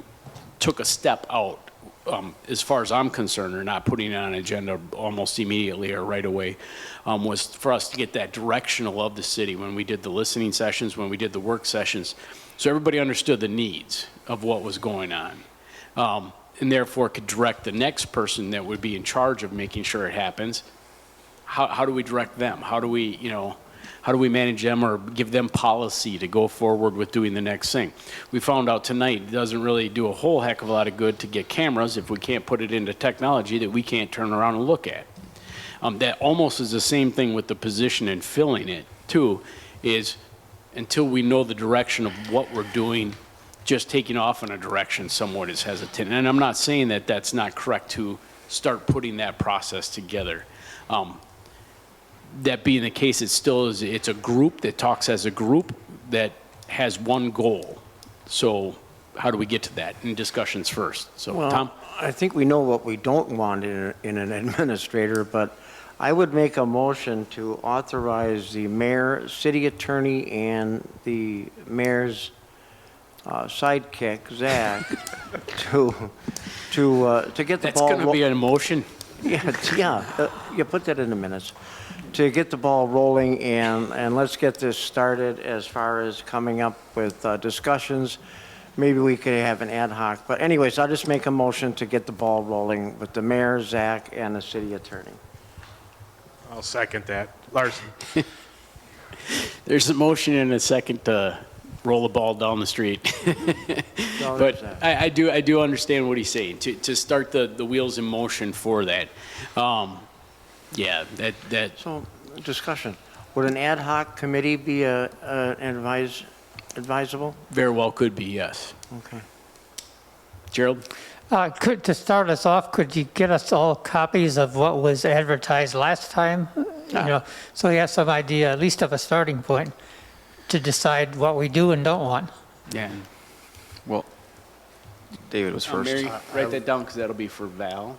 took a step out, as far as I'm concerned, or not putting it on an agenda almost immediately or right away, was for us to get that directional of the city when we did the listening sessions, when we did the work sessions, so everybody understood the needs of what was going on, and therefore could direct the next person that would be in charge of making sure it happens. How do we direct them? How do we, you know, how do we manage them or give them policy to go forward with doing the next thing? We found out tonight it doesn't really do a whole heck of a lot of good to get cameras if we can't put it into technology that we can't turn around and look at. That almost is the same thing with the position and filling it too, is until we know the direction of what we're doing, just taking off in a direction somewhat is hesitant. And I'm not saying that that's not correct to start putting that process together. That being the case, it still is, it's a group that talks as a group that has one goal. So how do we get to that in discussions first? So Well, Tom? I think we know what we don't want in an administrator, but I would make a motion to authorize the mayor, city attorney, and the mayor's sidekick, Zach, to get the That's ball. going to be a motion? Yeah, you put that in the minutes. To get the ball rolling and let's get this started as far as coming up with discussions. Maybe we could have an ad hoc, but anyways, I'll just make a motion to get the ball rolling with the mayor, Zach, and the city attorney. I'll second that. Larson. There's a motion and a second to roll the ball down the street. But I do understand what he's saying, to start the wheels in motion for that. Yeah, that. So, discussion. Would an ad hoc committee be advisable? Very well could be, yes. Okay. Gerald? To start us off, could you get us all copies of what was advertised last time? So we have some idea, at least of a starting point, to decide what we do and don't want. Yeah. Well, David was first. Mary, write that down because that'll be for Val.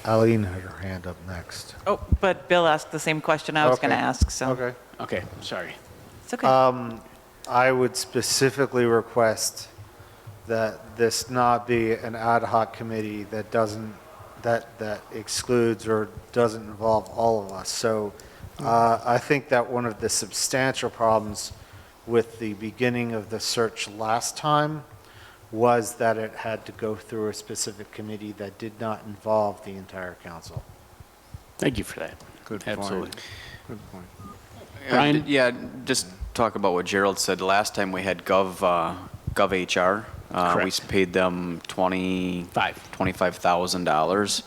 Eileen had her hand up next. Oh, but Bill asked the same question I was going to ask, so. Okay. Okay, sorry. It's okay. I would specifically request that this not be an ad hoc committee that that excludes or doesn't involve all of us. So I think that one of the substantial problems with the beginning of the search last time was that it had to go through a specific committee that did not involve the entire council. Thank you for that. Good Absolutely. point. Good point. Brian? Yeah, just talk about what Gerald said. Last time we had GovHR. We paid them $25,000.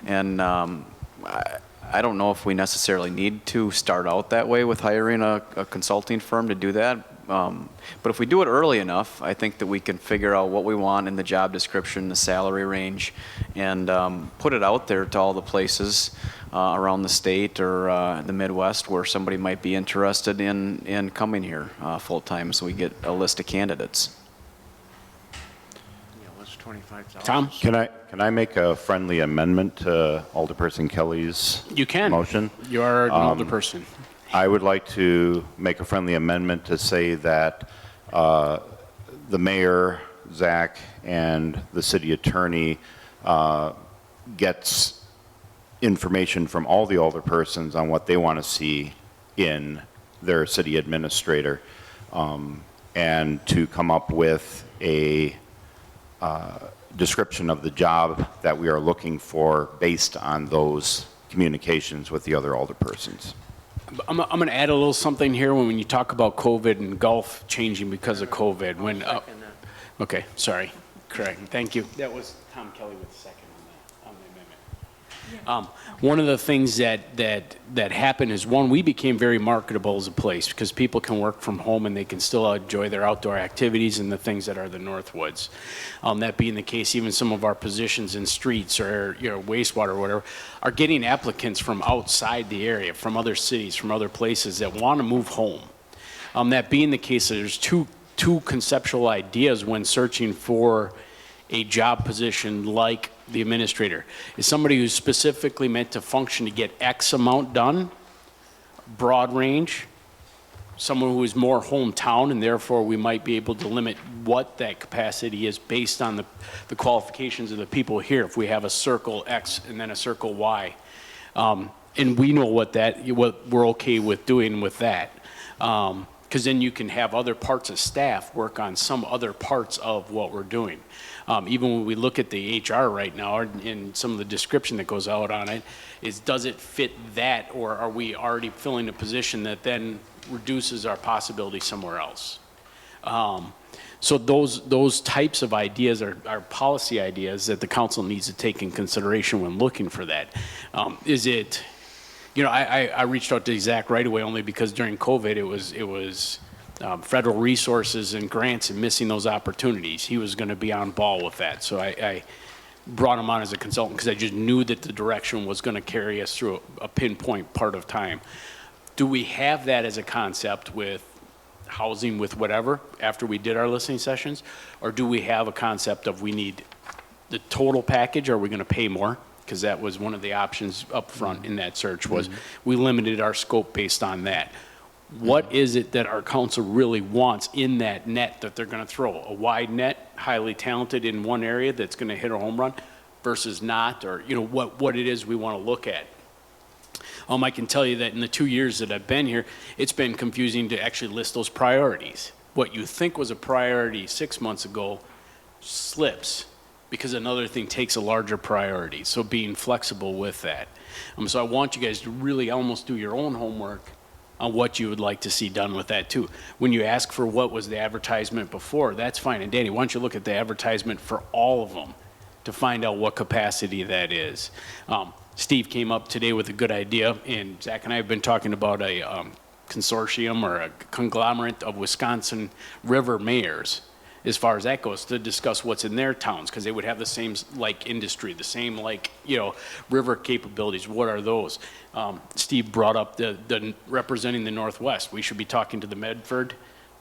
And I don't know if we necessarily need to start out that way with hiring a consulting firm to do that. But if we do it early enough, I think that we can figure out what we want in the job description, the salary range, and put it out there to all the places around the state or the Midwest where somebody might be interested in coming here full-time, so we get a list of candidates. Yeah, what's 25,000? Tom? Can I make a friendly amendment to Alderperson Kelly's You can. motion? You are an older person. I would like to make a friendly amendment to say that the mayor, Zach, and the city attorney gets information from all the alderpersons on what they want to see in their city administrator, and to come up with a description of the job that we are looking for based on those communications with the other alderpersons. I'm going to add a little something here when you talk about COVID and golf changing because of COVID. Okay, sorry. Correct. Thank you. That was Tom Kelly with the second on the amendment. One of the things that happened is, one, we became very marketable as a place because people can work from home and they can still enjoy their outdoor activities and the things that are the Northwoods. That being the case, even some of our positions in streets or wastewater or whatever are getting applicants from outside the area, from other cities, from other places that want to move home. That being the case, there's two conceptual ideas when searching for a job position like the administrator. Is somebody who's specifically meant to function to get X amount done, broad range, someone who is more hometown, and therefore we might be able to limit what that capacity is based on the qualifications of the people here. If we have a circle X and then a circle Y, and we know what we're okay with doing with that. Because then you can have other parts of staff work on some other parts of what we're doing. Even when we look at the HR right now, and some of the description that goes out on it, is does it fit that, or are we already filling a position that then reduces our possibility somewhere else? So those types of ideas are policy ideas that the council needs to take in consideration when looking for that. Is it, you know, I reached out to Zach right away only because during COVID it was federal resources and grants and missing those opportunities. He was going to be on ball with that, so I brought him on as a consultant because I just knew that the direction was going to carry us through a pinpoint part of time. Do we have that as a concept with housing, with whatever, after we did our listening sessions? Or do we have a concept of we need the total package, or are we going to pay more? Because that was one of the options up front in that search, was we limited our scope based on that. What is it that our council really wants in that net that they're going to throw? A wide net, highly talented in one area that's going to hit a home run versus not, or you know what it is we want to look at. I can tell you that in the 2 years that I've been here, it's been confusing to actually list those priorities. What you think was a priority 6 months ago slips because another thing takes a larger priority. So being flexible with that. So I want you guys to really almost do your own homework on what you would like to see done with that too. When you ask for what was the advertisement before, that's fine. And Danny, why don't you look at the advertisement for all of them to find out what capacity that is. Steve came up today with a good idea, and Zach and I have been talking about a consortium or a conglomerate of Wisconsin river mayors, as far as that goes, to discuss what's in their towns, because they would have the same like industry, the same like, you know, river capabilities. What are those? Steve brought up the representing the Northwest. We should be talking to the Medford,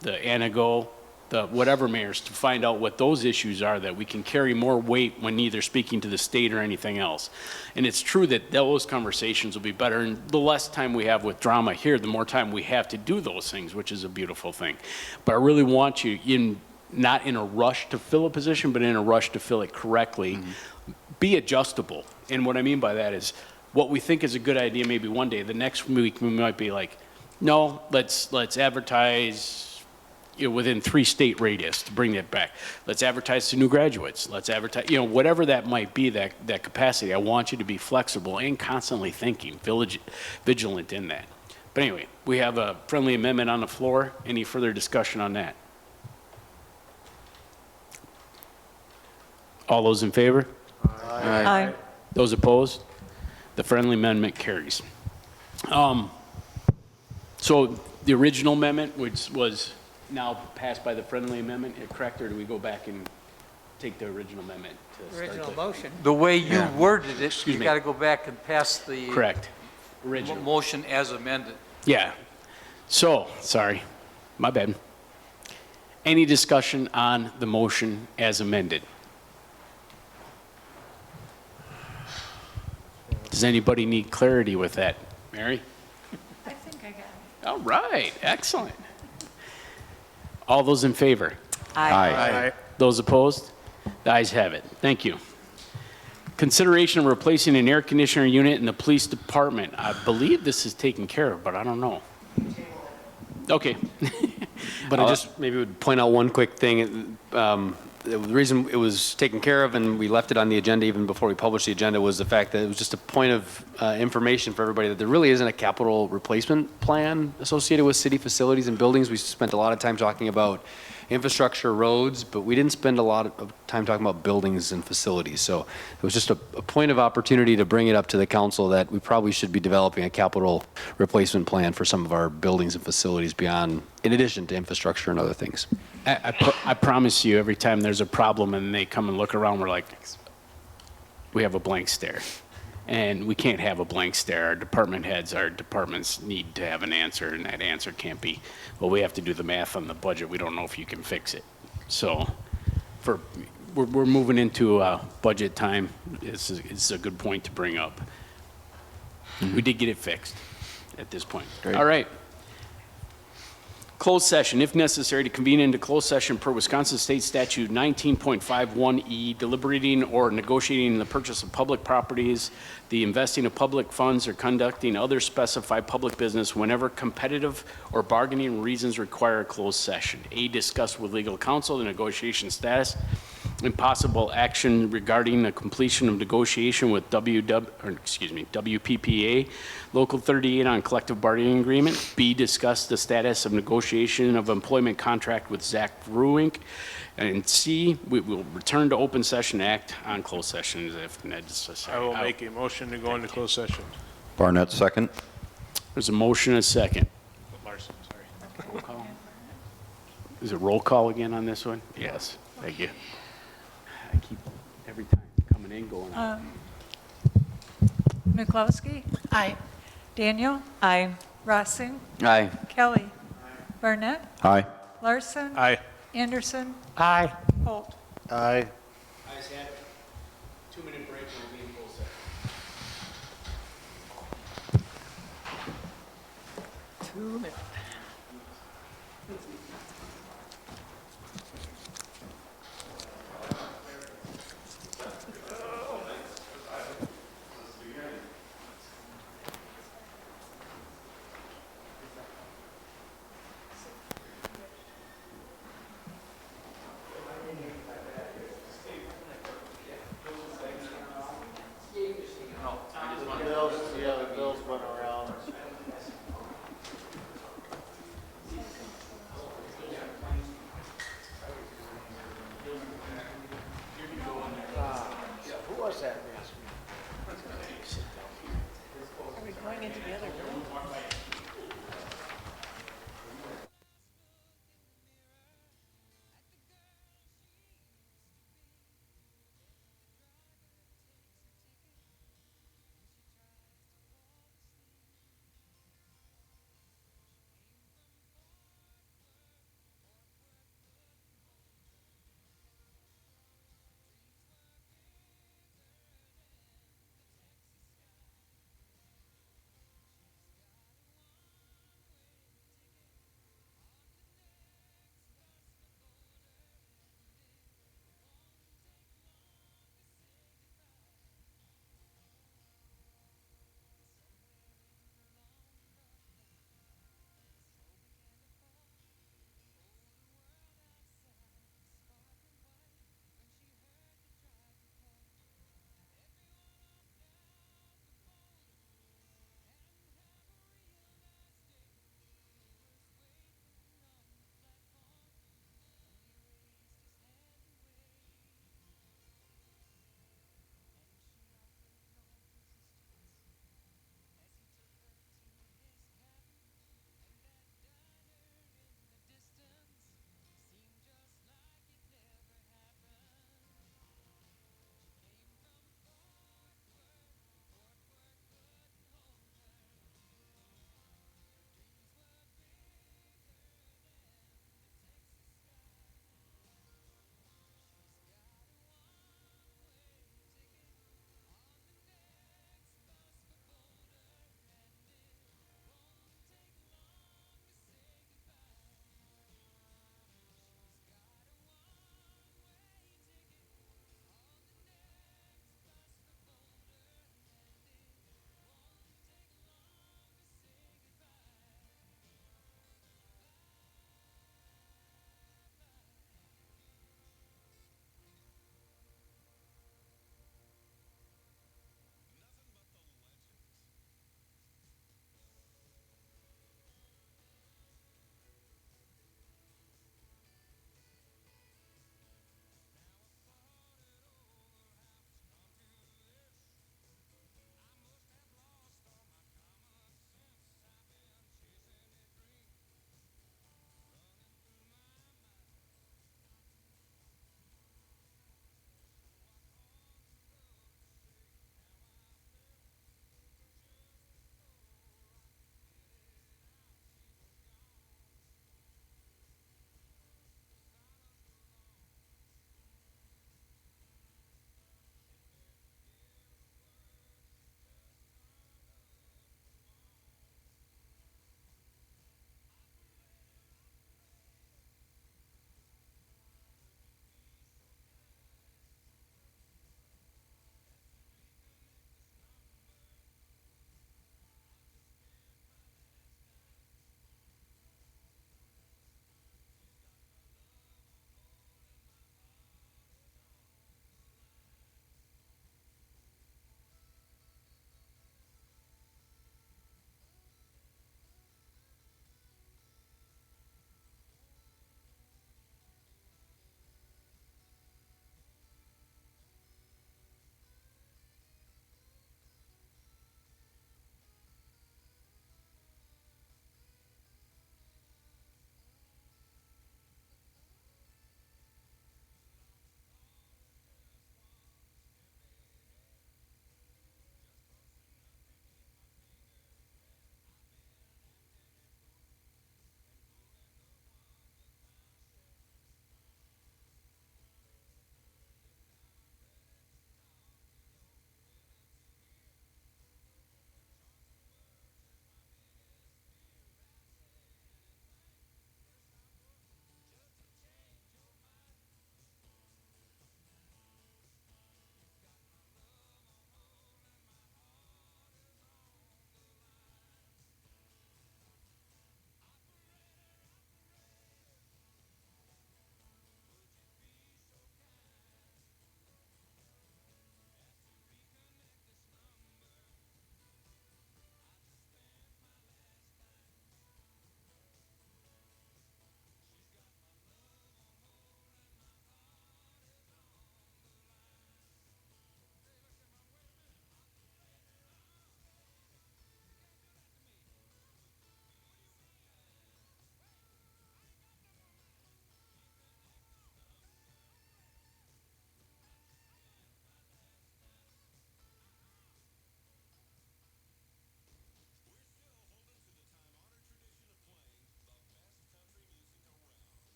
the Anago, the whatever mayors to find out what those issues are, that we can carry more weight when either speaking to the state or anything else. And it's true that those conversations will be better, and the less time we have with drama here, the more time we have to do those things, which is a beautiful thing. But I really want you not in a rush to fill a position, but in a rush to fill it correctly. Be adjustable. And what I mean by that is what we think is a good idea maybe one day, the next week we might be like, no, let's advertise, you know, within 3-state radius to bring that back. Let's advertise to new graduates. Let's advertise, you know, whatever that might be, that capacity. I want you to be flexible and constantly thinking, vigilant in that. But anyway, we have a friendly amendment on the floor. Any further discussion on that? All those in favor? Aye. Those opposed? The friendly amendment carries. So the original amendment, which was now passed by the friendly amendment, correct, or do we go back and take the original amendment to start Original the- motion. The way you worded it, Excuse you me. got to go back and pass the Correct. Original. motion as amended. Yeah. So, sorry, my bad. Any discussion on the motion as amended? Does anybody need clarity with that? Mary? I think I got it. All right, excellent. All those in favor? Aye. Those opposed? The ayes have it. Thank you. Consideration of replacing an air conditioner unit in the police department. I believe this is taken care of, but I don't know. Okay. But I just maybe would point out one quick thing. The reason it was taken care of and we left it on the agenda even before we published the agenda was the fact that it was just a point of information for everybody that there really isn't a capital replacement plan associated with city facilities and buildings. We spent a lot of time talking about infrastructure, roads, but we didn't spend a lot of time talking about buildings and facilities. So it was just a point of opportunity to bring it up to the council that we probably should be developing a capital replacement plan for some of our buildings and facilities beyond, in addition to infrastructure and other things. I promise you, every time there's a problem and they come and look around, we're like, we have a blank stare. And we can't have a blank stare. Our department heads, our departments need to have an answer, and that answer can't be, well, we have to do the math on the budget. We don't know if you can fix it. So we're moving into budget time. It's a good point to bring up. We did get it fixed at this point. Great. All right. Closed session, if necessary, to convene into closed session per Wisconsin State Statute 19.51E, deliberating or negotiating the purchase of public properties, the investing of public funds, or conducting other specified public business whenever competitive or bargaining reasons require a closed session. A, discuss with legal counsel the negotiation status and possible action regarding the completion of negotiation with WPPA Local 38 on collective bargaining agreement. B, discuss the status of negotiation of employment contract with Zach Ruink. And C, we will return to open session, act on closed sessions if necessary. I will make a motion to go into closed session. Barnett, second. There's a motion and a second. Larson, sorry. Roll call. Is it roll call again on this one? Yes, thank you. I keep every time coming in, going out. McCloskey? Aye. Daniel? Aye. Rossing? Aye. Kelly? Barnett? Aye. Larson? Aye. Anderson? Aye. Holt? Aye. Ayes have it. 2-minute break, we'll be in closed session. 2 minutes. The bills went around. Who was that? Are we going into the other room?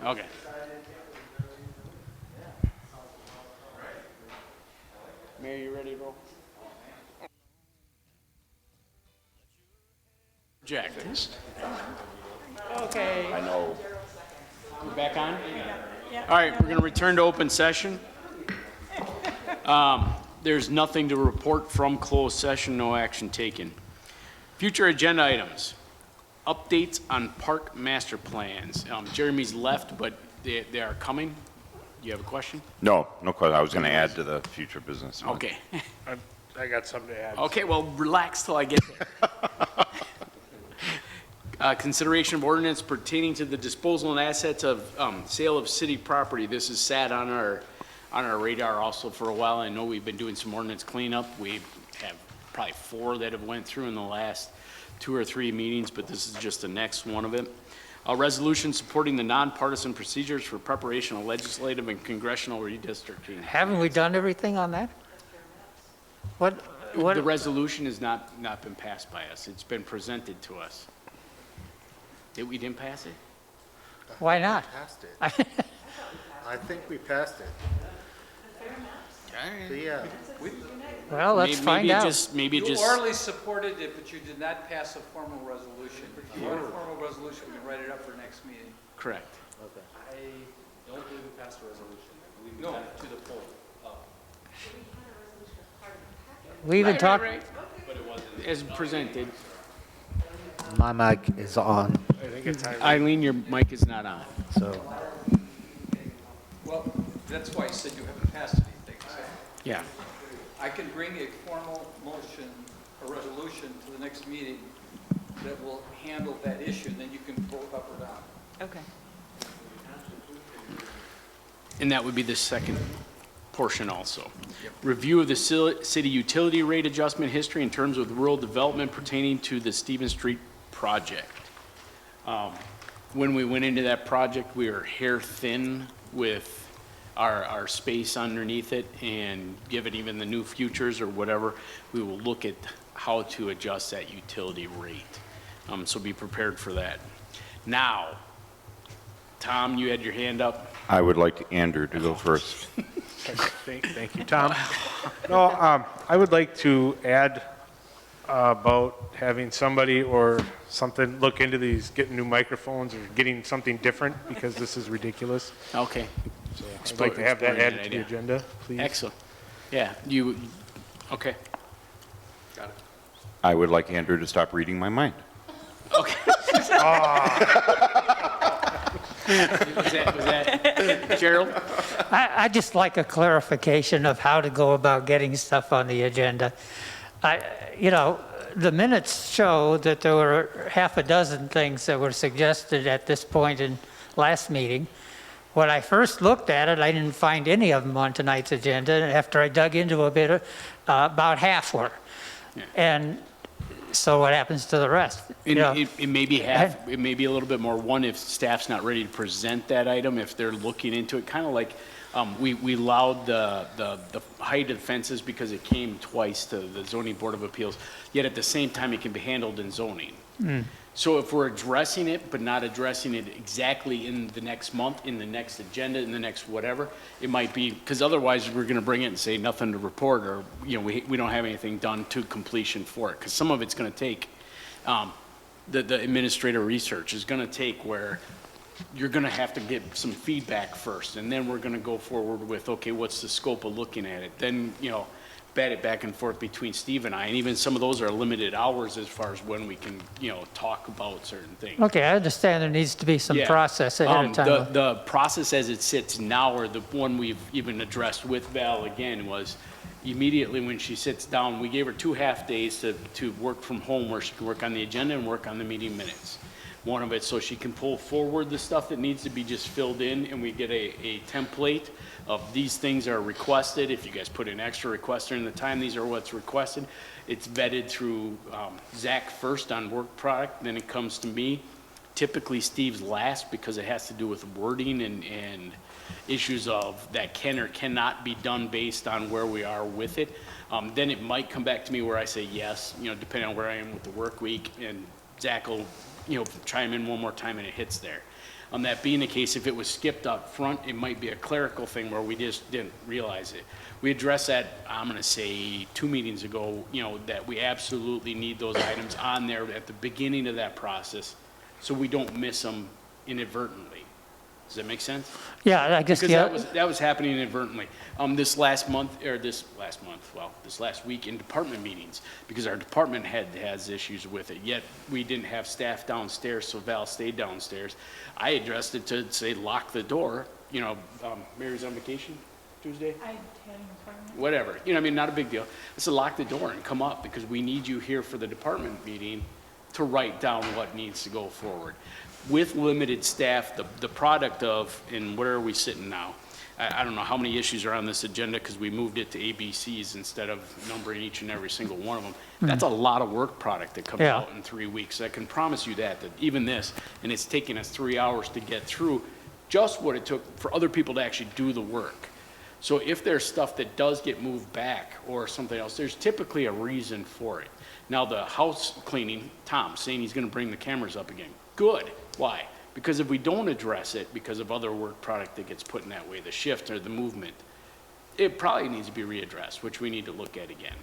Okay. Mayor, you ready to roll? Jack. Okay. I know. We're back on? All right, we're going to return to open session. There's nothing to report from closed session, no action taken. Future agenda items. Updates on park master plans. Jeremy's left, but they are coming. You have a question? No, no question. I was going to add to the future business. one. Okay. I got something to add. Okay, well, relax till I get there. Consideration of ordinance pertaining to the disposal and assets of sale of city property. This is sat on our radar also for a while. I know we've been doing some ordinance cleanup. We have probably 4 that have went through in the last 2 or 3 meetings, but this is just the next one of it. A resolution supporting the nonpartisan procedures for preparation of legislative and congressional redistricting. Haven't we done everything on that? What? The resolution has not been passed by us. It's been presented to us. We didn't pass it? Why not? Passed it. I think we passed it. Yeah. Well, let's find out. Maybe You just. orally supported it, but you did not pass a formal resolution. If you want a formal resolution, we can write it up for next meeting. Correct. I don't believe we passed a resolution. I believe we No. got it to the poll. We even talked, As presented. My mic is on, I think it's time. Eileen, your mic is not on. so. Well, that's why I said you haven't passed anything. So Yeah. I can bring a formal motion, a resolution to the next meeting that will handle that issue, and then you can vote up or down. Okay. And that would be the second portion also. Review of the city utility rate adjustment history in terms of rural development pertaining to the Stevens Street project. When we went into that project, we were hair thin with our space underneath it, and given even the new futures or whatever, we will look at how to adjust that utility rate. So be prepared for that. Now, Tom, you had your hand up. I would like Andrew to go first. Thank you, Tom. No, I would like to add about having somebody or something look into these, getting new microphones or getting something different, because this is ridiculous. Okay. So I'd like to have that added to the agenda, please. Excellent. Yeah, okay. Got it. I would like Andrew to stop reading my mind. Okay. Was that Gerald? I just like a clarification of how to go about getting stuff on the agenda. The minutes show that there were half a dozen things that were suggested at this point in last meeting. When I first looked at it, I didn't find any of them on tonight's agenda, and after I dug into a bit, about half were. Yeah. And so what happens to the rest? It may be half, it may be a little bit more. One, if staff's not ready to present that item, if they're looking into it, kind of like we allowed the height of fences because it came twice to the zoning board of appeals, yet at the same time it can be handled in zoning. So if we're addressing it, but not addressing it exactly in the next month, in the next agenda, in the next whatever, it might be, because otherwise we're going to bring it and say nothing to report, or we don't have anything done to completion for it, because some of it's going to take, the administrative research is going to take where you're going to have to get some feedback first, and then we're going to go forward with, okay, what's the scope of looking at it? Then, bat it back and forth between Steve and I, and even some of those are limited hours as far as when we can, talk about certain things. Okay, I understand there needs to be some Yeah. process ahead of time. The process as it sits now, or the one we've even addressed with Val again, was immediately when she sits down, we gave her 2 half days to work from home, where she can work on the agenda and work on the meeting minutes. One of it so she can pull forward the stuff that needs to be just filled in, and we get a template of these things are requested. If you guys put an extra request during the time, these are what's requested. It's vetted through Zach first on work product, then it comes to me. Typically Steve's last, because it has to do with wording and issues of that can or cannot be done based on where we are with it. Then it might come back to me where I say yes, depending on where I am with the work week, and Zach will chime in one more time and it hits there. That being the case, if it was skipped up front, it might be a clerical thing where we just didn't realize it. We addressed that, I'm gonna say, 2 meetings ago, that we absolutely need those items on there at the beginning of that process, so we don't miss them inadvertently. Does that make sense? Yeah, I guess, Because that was happening inadvertently. This last week in department meetings, because our department head has issues with it, yet we didn't have staff downstairs, so Val stayed downstairs. I addressed it to say, lock the door. Mary's on vacation Tuesday? I had an appointment. Whatever, not a big deal. I said, lock the door and come up, because we need you here for the department meeting to write down what needs to go forward. With limited staff, the product of, and where are we sitting now? I don't know how many issues are on this agenda, because we moved it to ABCs instead of numbering each and every single one of them. That's a lot of work product that comes out in 3 weeks. I can promise you that even this, and it's taking us 3 hours to get through just what it took for other people to actually do the work. So if there's stuff that does get moved back or something else, there's typically a reason for it. Now, the house cleaning, Tom saying he's gonna bring the cameras up again. Good. Why? Because if we don't address it because of other work product that gets put in that way, the shift or the movement, it probably needs to be readdressed, which we need to look at again.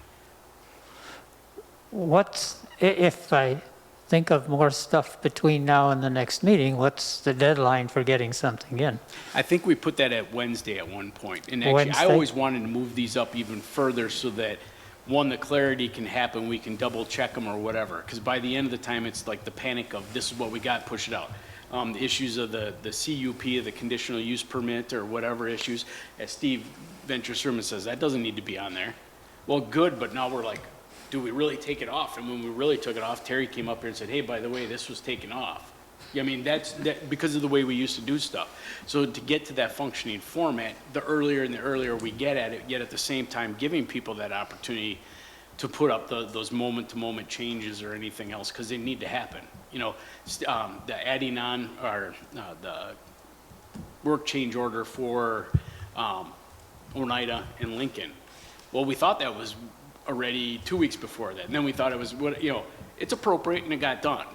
If I think of more stuff between now and the next meeting, what's the deadline for getting something in? I think we put that at Wednesday at one point. And actually, Wednesday? I always wanted to move these up even further so that, one, the clarity can happen, we can double check them or whatever. Because by the end of the time, it's like the panic of, this is what we got, push it out. The issues of the CUP, the conditional use permit or whatever issues, as Steve ventures through and says, that doesn't need to be on there. Well, good, but now we're like, do we really take it off? And when we really took it off, Terry came up here and said, hey, by the way, this was taken off. That's because of the way we used to do stuff. So to get to that functioning format, the earlier and the earlier we get at it, yet at the same time giving people that opportunity to put up those moment-to-moment changes or anything else, because they need to happen. The adding on or the work change order for Oneida and Lincoln. Well, we thought that was already 2 weeks before that, and then we thought it was it's appropriate and it got done.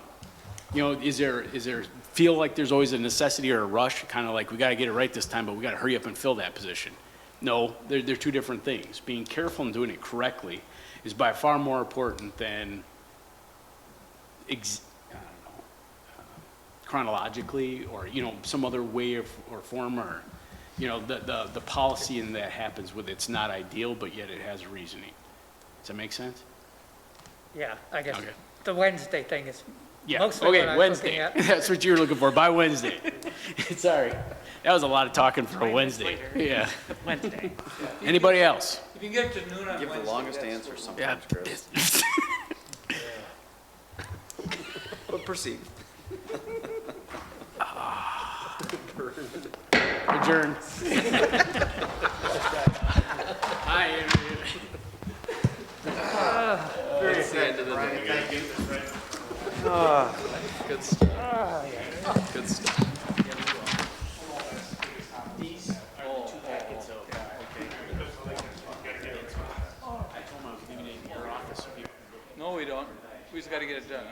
Is there feel like there's always a necessity or a rush, kind of like we got to get it right this time, but we got to hurry up and fill that position? No, they're two different things. Being careful and doing it correctly is by far more important than chronologically or some other way or form or the policy in that happens with it's not ideal, but yet it has reasoning. Does that make sense? Yeah, I guess Okay. the Wednesday thing is Yeah, mostly what okay, I'm Wednesday. looking at. That's what you were looking for, by Wednesday. Sorry. That was a lot of talking for a Wednesday. Yeah. Wednesday. Anybody else? If you get to noon on Give the longest answer sometimes, Chris. But proceed. Adjourn. Hi, Very sad to the Brian, thank you. Good stuff. Good stuff. These are the 2 packets of, I told him I was leaving it in your office so people. No, we don't. We just got to get it done.